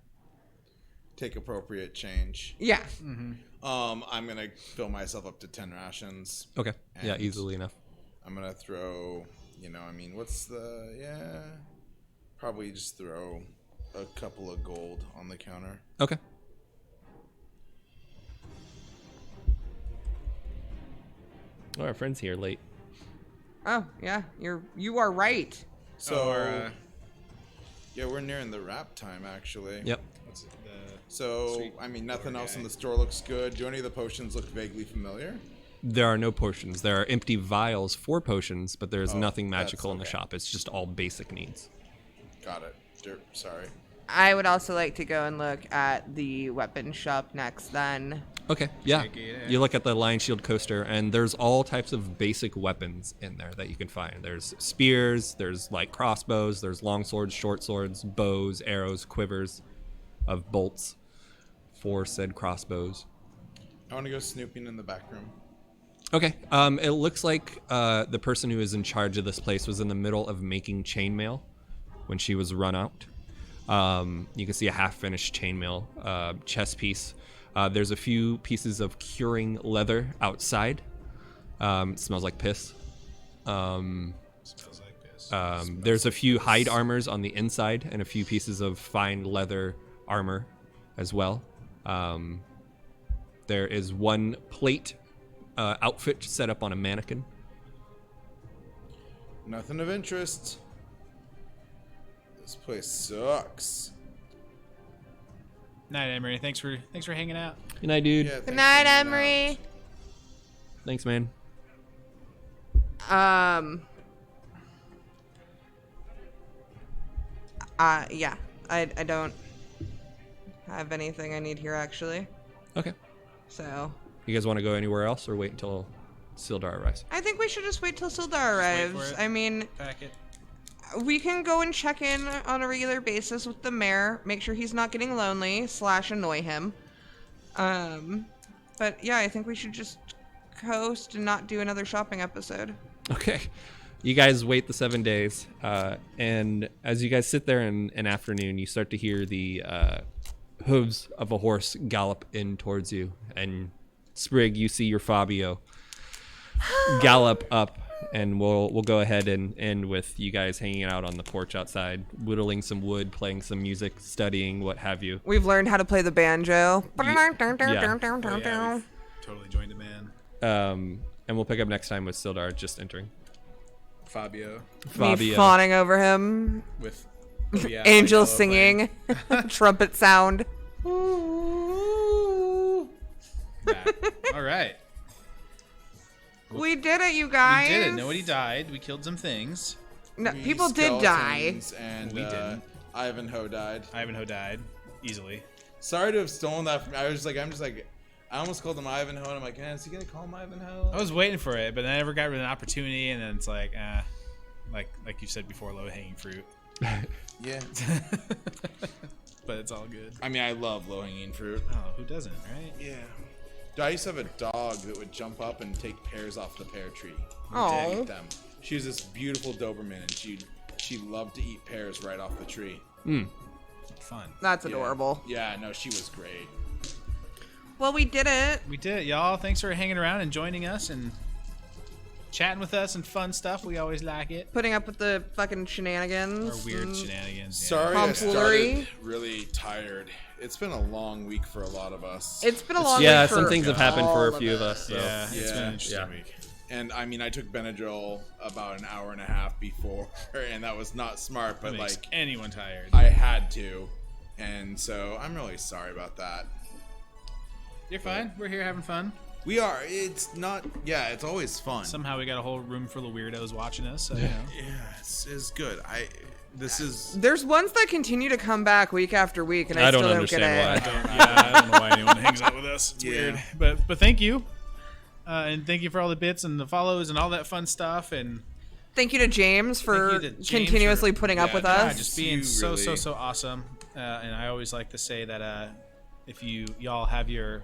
Take appropriate change. Yeah. I'm gonna fill myself up to 10 rations. Okay. Yeah, And- easily enough. I'm gonna throw, probably just throw a couple of gold on the counter. Okay. Oh, our friend's here late. Oh, yeah. You are right. So, yeah, we're nearing the wrap time actually. Yep. What's it, So, Sweet. I mean, nothing Poor else in guy. the store looks good. Do any of the potions look vaguely familiar? There are no potions. There are empty vials for potions, but there's nothing that's magical in the okay. shop. It's just all basic needs. Got it. Sorry. I would also like to go and look at the weapon shop next then. Okay, yeah. Check it out. You look at the Lion Shield coaster, and there's all types of basic weapons in there that you can find. There's spears, there's like crossbows, there's long swords, short swords, bows, arrows, quivers of bolts for said crossbows. I want to go snooping in the back room. Okay, it looks like the person who is in charge of this place was in the middle of making chainmail when she was run out. You can see a half-finished chainmail chest piece. There's a few pieces of curing leather outside. It smells like piss. smells like this. There's a few hide armors on the inside and a few pieces of fine leather armor as well. There is one plate outfit set up on a mannequin. Nothing of interest. This place sucks. Night, Emery. Thanks for hanging out. Good night, dude. Yeah, Good thanks night, for hanging Emery. out. Thanks, man. Yeah. I don't have anything I need here actually. Okay. So You guys want to go anywhere else or wait until Sildar arrives? I think we should just wait till Sildar arrives. for it. I mean, Packet. we can go and check in on a regular basis with the mayor, make sure he's not getting lonely / annoy him. But yeah, I think we should just coast and not do another shopping episode. Okay. You guys wait the 7 days, and as you guys sit there in an afternoon, you start to hear the hooves of a horse gallop in towards you. And Sprig, you see your Fabio gallop up, and we'll go ahead and end with you guys hanging out on the porch outside, whittling some wood, playing some music, studying, what have you. We've learned how to play the banjo. Yeah. Oh, yeah, we've totally joined a man. And we'll pick up next time with Sildar just entering. Fabio Me fawning over him. with Angels singing. Trumpet sound. All right. We did it, you guys. We did it. Nobody died. We killed some things. No, We people did die. skeletons And We didn't. Ivanhoe died. Ivanhoe died easily. Sorry to have stolen that from me. I almost called him Ivanhoe, and I'm like, is he gonna call him Ivanhoe? I was waiting for it, but I never got an opportunity, and then it's like, like you said before, low hanging fruit. Yeah. But it's all good. I mean, I love low-hanging fruit. Oh, who doesn't, right? Yeah. Dude, I used to have a dog that would jump up and take pears off the pear tree. Aw. Eat them. She was this beautiful Doberman, and she loved to eat pears right off the tree. Fun. That's Yeah. adorable. Yeah, no, she was great. Well, we did it. We did it, y'all. Thanks for hanging around and joining us and chatting with us and fun stuff. We always like it. Putting up with the fucking shenanigans. Our weird and- shenanigans. yeah. Sorry, I Tomfoolery. started really tired. It's been a long week for a lot of us. It's been a long Yeah, week for some things have happened for a all few of us. us. So. Yeah, it's been Yeah. an interesting Yeah. week. And I mean, I took Benadryl about an hour and a half before, and that was not smart, That but makes like anyone tired. I had to. And so I'm really sorry about that. You're fine. We're here having fun. We are. It's not. Yeah, it's always fun. Somehow we got a whole room full of weirdos watching us. So, you know. Yeah, it's good. This is. There's ones that continue to come back week after week, and I don't still don't get understand it. why. I don't know why anyone hangs out with us. It's Yeah. weird. But thank you. And thank you for all the bits and the follows and all that fun stuff. And Thank you to James for Thank you to James continuously for- putting up with yeah, us. just being You so really- awesome. And I always like to say that if y'all have your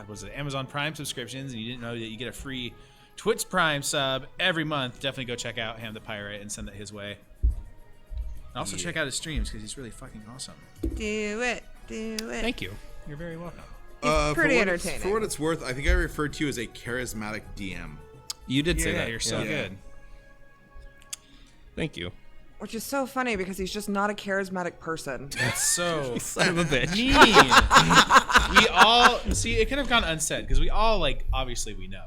was it Amazon Prime subscriptions and you didn't know that you get a free Twitch Prime sub every month, definitely go check out Ham the Pirate and send it his way. And also check out his streams because he's really fucking awesome. Do it. Thank you. You're very welcome. pretty For entertaining. what it's worth, I think I referred to you as a charismatic DM. You did say Yeah, that. you're so good. Thank you. Which is so funny because he's just not a charismatic person. That's so Son of a bitch. mean. We all see it could have gone unsaid because we all obviously we know.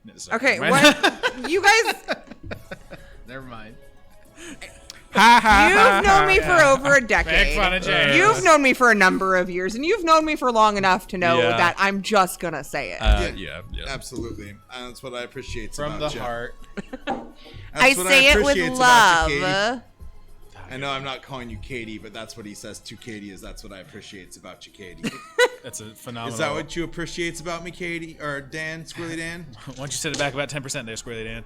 No, sorry, Okay, never mind. what you guys? Never mind. You've known me for over a Make decade. fun of James. You've known me for a number of years, and you've known me for long enough to know Yeah. that I'm just gonna say it. Yeah. Absolutely. And that's what I appreciate From the about you. heart. I That's what say it with appreciate about you, Katie. love. I know I'm not calling you Katie, but that's what he says to Katie. That's what I appreciate about you, Katie. That's a phenomenal. Is that what you appreciates about me, Katie? Or Dan, Squirrely Dan? Once you set it back about 10% there, Squirrely Dan.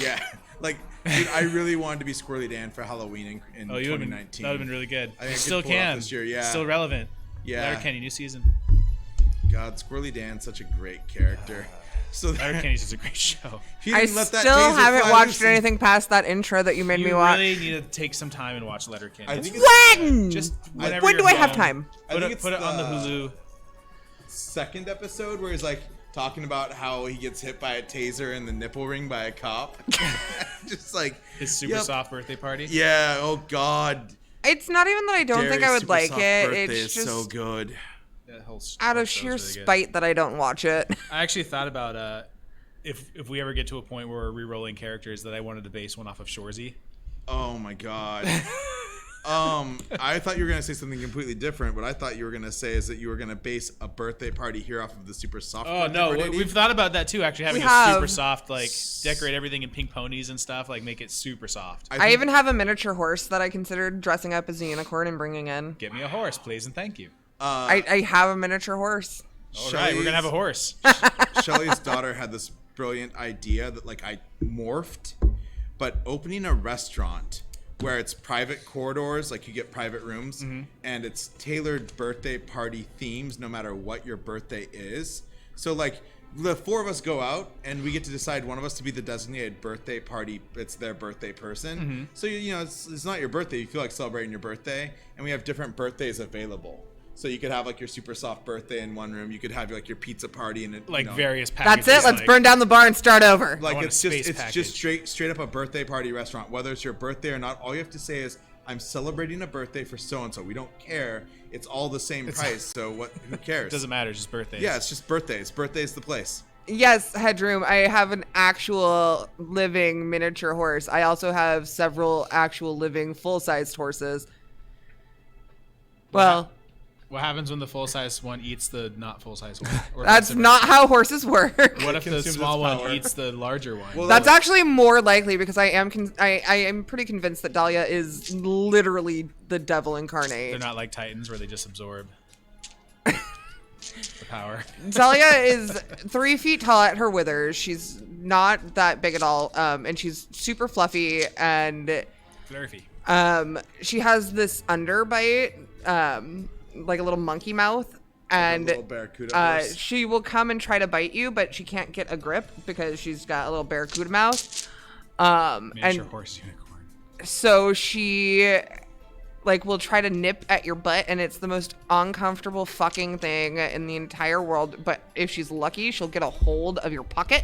Yeah. Like, dude, I really wanted to be Squirrely Dan for Halloween in Oh, you would have 2019. that would have been really good. I think I You could still pull it off can. this year, yeah. Still relevant. Yeah. Letterkenny, new season. God, Squirrely Dan's such a great character. So Letterkenny's is a great show. he I didn't let that still taser haven't fly watched loose and- anything past that intro that you made You me watch. really need to take some time and watch Letterkenny. I think it's When? Just whenever When do you're I have home, time? I Put think it, it's put it on the the- Hulu. second episode where he's like talking about how he gets hit by a taser in the nipple ring by a cop. Just like His super yep. soft birthday party. Yeah, oh god. It's not even that I don't think I would Super like Soft it. Birthday It's is just so good. That whole out whole of show's sheer really good. spite that I don't watch it. I actually thought about if we ever get to a point where we're re-rolling characters that I wanted to base one off of Shorzy. Oh my god. I thought you were gonna say something completely different. What I thought you were gonna say is that you were gonna base a birthday party here off of the super soft. Oh birthday no, party. we've thought about that too. Actually, having We a super have. soft, decorate everything in pink ponies and stuff, make it super soft. I think- even have a miniature horse that I considered dressing up as a unicorn and bringing in. Get me a horse, please, and thank you. I have a miniature horse. All right, we're gonna have a horse. Shelly's daughter had this brilliant idea that I morphed, but opening a restaurant where it's private corridors, you get private rooms, and it's tailored birthday party themes no matter what your birthday is. So the four of us go out and we get to decide one of us to be the designated birthday party. It's their birthday person. So it's not your birthday. You feel like celebrating your birthday, and we have different birthdays available. So you could have your super soft birthday in one room. You could have your pizza party in it. Various packages. That's it. Let's burn down the bar and start over. I want a It's space just package. straight up a birthday party restaurant. Whether it's your birthday or not, all you have to say is, "I'm celebrating a birthday for so and so." We don't care. It's all the same price. So who cares? Doesn't matter, it's just birthdays. Yeah, it's just birthdays. Birthday's the place. Yes, Headroom. I have an actual living miniature horse. I also have several actual living full-sized horses. Well, What happens when the full-size one eats the not full-size one? Or that's vice not versa? how horses work. What if the consumes small its one power. eats the larger one? Well, That's actually more likely because I am I am pretty convinced that Dahlia is literally the devil incarnate. They're not like Titans where they just absorb the power. Dahlia is 3 feet tall at her withers. She's not that big at all, and she's super fluffy. And Flurfy. she has this underbite, like a little monkey mouth, and little barracuda horse. she will come and try to bite you, but she can't get a grip because she's got a little barracuda mouth. Miniature And horse unicorn. so she will try to nip at your butt, and it's the most uncomfortable fucking thing in the entire world. But if she's lucky, she'll get a hold of your pocket.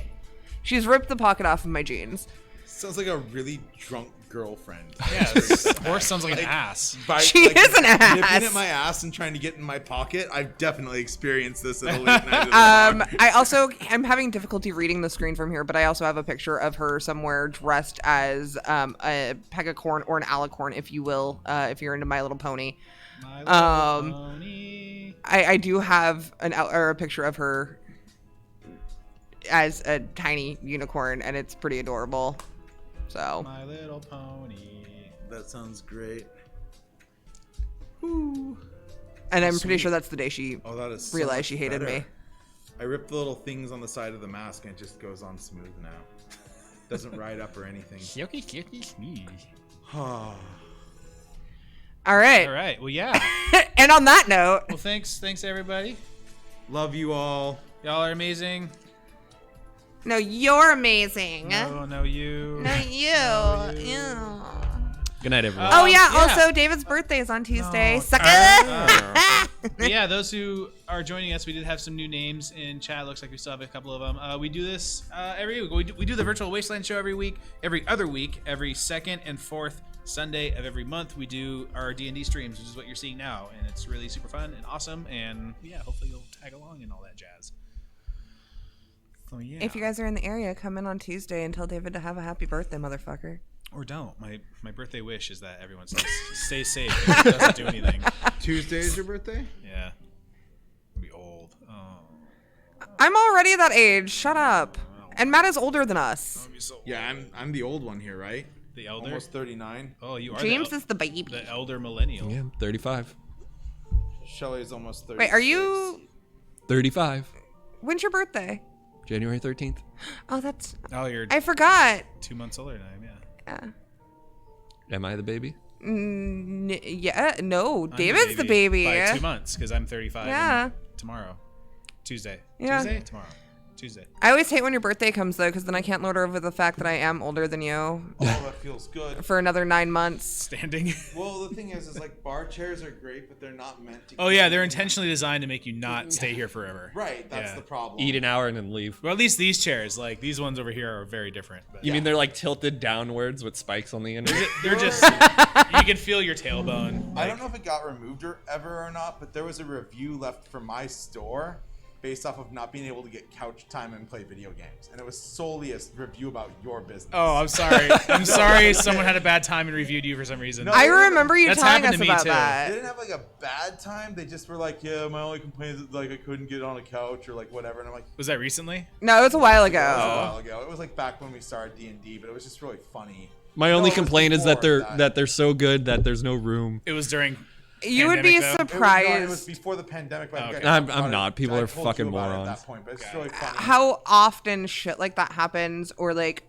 She's ripped the pocket off of my jeans. Sounds like a really drunk girlfriend. Yeah, this horse sounds like an ass. She is an ass. Nipping at my ass and trying to get in my pocket. I've definitely experienced this at a late night at the bar. I also am having difficulty reading the screen from here, but I also have a picture of her somewhere dressed as a pegacorn or an alicorn, if you will, if you're into My Little Pony. My Little Pony. I do have a picture of her as a tiny unicorn, and it's pretty adorable. So My Little Pony. That sounds great. and I'm pretty sure that's the day she Oh, that is so realized much she hated better. me. I ripped the little things on the side of the mask and it just goes on smooth now. Doesn't ride up or anything. Silky, silky, smooth. All right. All right. Well, yeah. And on that note, Well, thanks everybody. Love you all. Y'all are amazing. no, you're amazing. No, you. No, you. No, you. Ew. Good night, everyone. Oh yeah, yeah. Also David's birthday is on Tuesday. Oh, Suck But yeah, those who are joining us, we did have some new names in chat. Looks like we still have a couple of them. We do this every week. We do the virtual Wasteland show every week, every other week, every second and fourth Sunday of every month. We do our D&D streams, which is what you're seeing now, and it's really super fun and awesome. And yeah, hopefully you'll tag along and all that jazz. So yeah. If you guys are in the area, come in on Tuesday and tell David to have a happy birthday, motherfucker. Or don't. My birthday wish is that everyone stays safe and doesn't do anything. Tuesday is your birthday? Yeah. I'll be old. Oh. I'm already that age. Shut up. And Matt is older than us. I'll be so Yeah, I'm the old one here, right? the elder. Almost 39. Oh, you are James the, is the baby. the elder millennial. Yeah, 35. Shelly's almost 30. Wait, are you? 35. When's your birthday? January 13th. Oh, that's. Oh, you're I forgot. 2 months older than I am, yeah. Yeah. Am I the baby? Yeah. No, I'm David's the baby. By 2 months, because I'm 35. Yeah. Tomorrow. Tuesday. Yeah. Tuesday? Tomorrow. Tuesday. I always hate when your birthday comes though, because then I can't lord over the fact that I am older than you Oh, that feels good. for another 9 months. Standing. Well, the thing is like bar chairs are great, but they're not meant to. Oh, yeah, they're intentionally designed to make you not stay here forever. Right, that's Yeah. the problem. Eat an hour and then leave. Well, at least these chairs, like these ones over here, are very different. But You mean they're like tilted downwards with spikes on the end? they're just, you can feel your tailbone. I don't know if it got removed ever or not, but there was a review left for my store based off of not being able to get couch time and play video games, and it was solely a review about your business. Oh, I'm sorry. I'm sorry someone had a bad time and reviewed you for some reason. No, I remember you That's telling happened us to me, about too. They that. didn't have like a bad time. They just were like, yeah, my only complaint is like I couldn't get on a couch or like whatever. And I'm like, Was that recently? No, it was a while that was a ago. while ago. It was like back when we started D&D, but it was just really funny. My only No, it was complaint is that before they're so good that there's no room. It was during. You would be Pandemic, though? surprised It was before the pandemic. But I think Okay. I I'm talked about not. it. People I are told fucking you about it morons. At that point, but it's really funny. how often shit like that happens, or like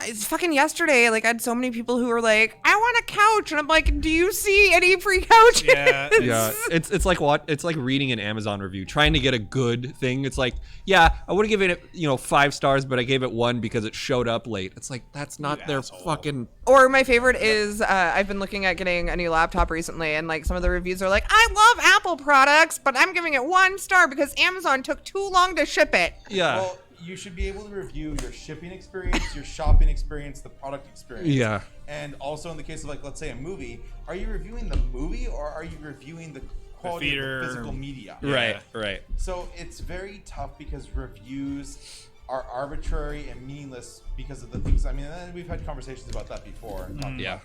it's fucking yesterday. Like I had so many people who were like, "I want a couch," and I'm like, "Do you see any free couches?" Yeah. Yeah, it's like what? It's like reading an Amazon review, trying to get a good thing. It's like, yeah, I would have given it, 5 stars, but I gave it 1 because it showed up late. It's like that's not their asshole. fucking. Or my favorite is I've been looking at getting a new laptop recently, and like some of the reviews are like, "I love Apple products, but I'm giving it 1 star because Amazon took too long to ship it." Yeah. Well, you should be able to review your shipping experience, your shopping experience, the product experience. Yeah. And also in the case of like, let's say a movie, are you reviewing the movie or are you reviewing the quality of theater. the physical media? Right. Right. So it's very tough because reviews are arbitrary and meaningless because of the things. I mean, and we've had conversations about that before. and talked Yeah.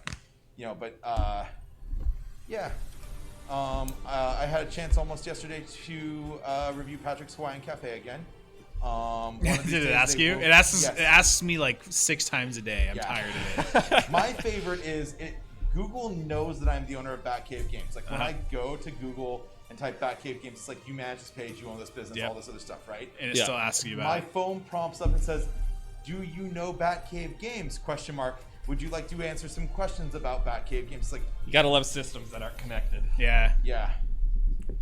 about, but yeah. I had a chance almost yesterday to review Patrick's Hawaiian Cafe again. One of these Did it days ask they you? will- It asks. Yes. It asks me like 6 times a day. I'm Yeah. tired of it. My favorite is Google knows that I'm the owner of Batcave Games. Like when I go to Google and type Batcave Games, it's like you manage this page, you own this business, Yep. all this other stuff, right? And it Yeah. still asks you about My it. phone prompts up and says, "Do you know Batcave Games?" ? Would you like to answer some questions about Batcave Games? It's like, You gotta love systems that aren't connected. Yeah. yeah,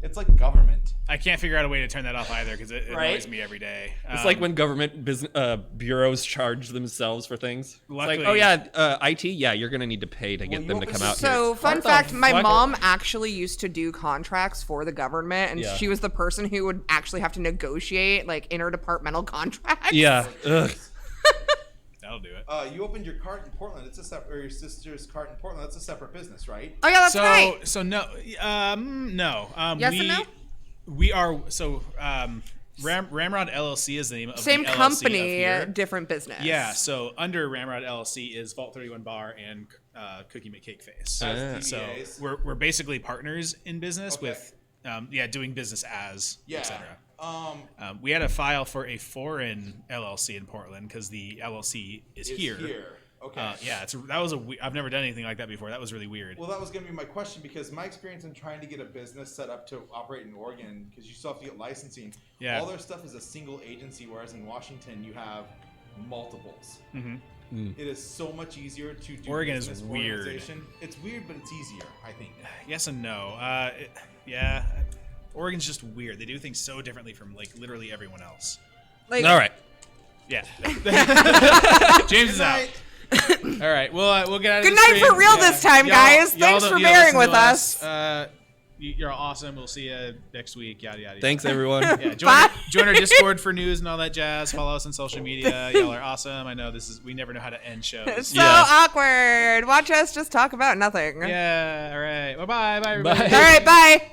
it's like government. I can't figure out a way to turn that off either because it Right? annoys me every day. It's like when government business bureaus charge themselves for things. It's like, Luckily- oh yeah, IT, yeah, you're gonna need to pay to get you them to open come the- out here. So, fun What the fact, my fuck? mom actually used to do contracts for the government, and Yeah. she was the person who would actually have to negotiate like interdepartmental contracts. Yeah. Ugh. that'll do it. You opened your cart in Portland. It's a separate, or your sister's cart in Portland. That's a separate business, right? Oh yeah, that's So right. so no no Yes we, and no? We are so Ramrod LLC is the name of Same the LLC company, of here. different business. Yeah, so under Ramrod LLC is Vault 31 Bar and Cookie McCake Face. Ah. So DBAs. we're basically partners in business Okay. with doing business as, Yeah. etc. We had to file for a foreign LLC in Portland because the LLC is here. Okay. I've never done anything like that before. That was really weird. Well, that was going to be my question because my experience in trying to get a business set up to operate in Oregon, because you still have to get licensing. Yeah. All their stuff is a single agency, whereas in Washington you have multiples. Mm-hmm. It is so much easier to do. Oregon is business weird. organization. It's weird, but it's easier, I think. Yes and no. Oregon's just weird. They do things so differently from like literally everyone else. Like, All right. Yeah. James is out. All right. We'll get out of Good the night stream. for real this time, guys. Thanks for bearing with us. You're awesome. We'll see you next week. Yada yada. Thanks, everyone. Yeah, join our Discord for news and all that jazz. Follow us on social media. Y'all are awesome. I know we never know how to end shows. It's so awkward. Watch us just talk about nothing. Yeah. All right. Bye bye. Bye everybody. Bye. All right, bye.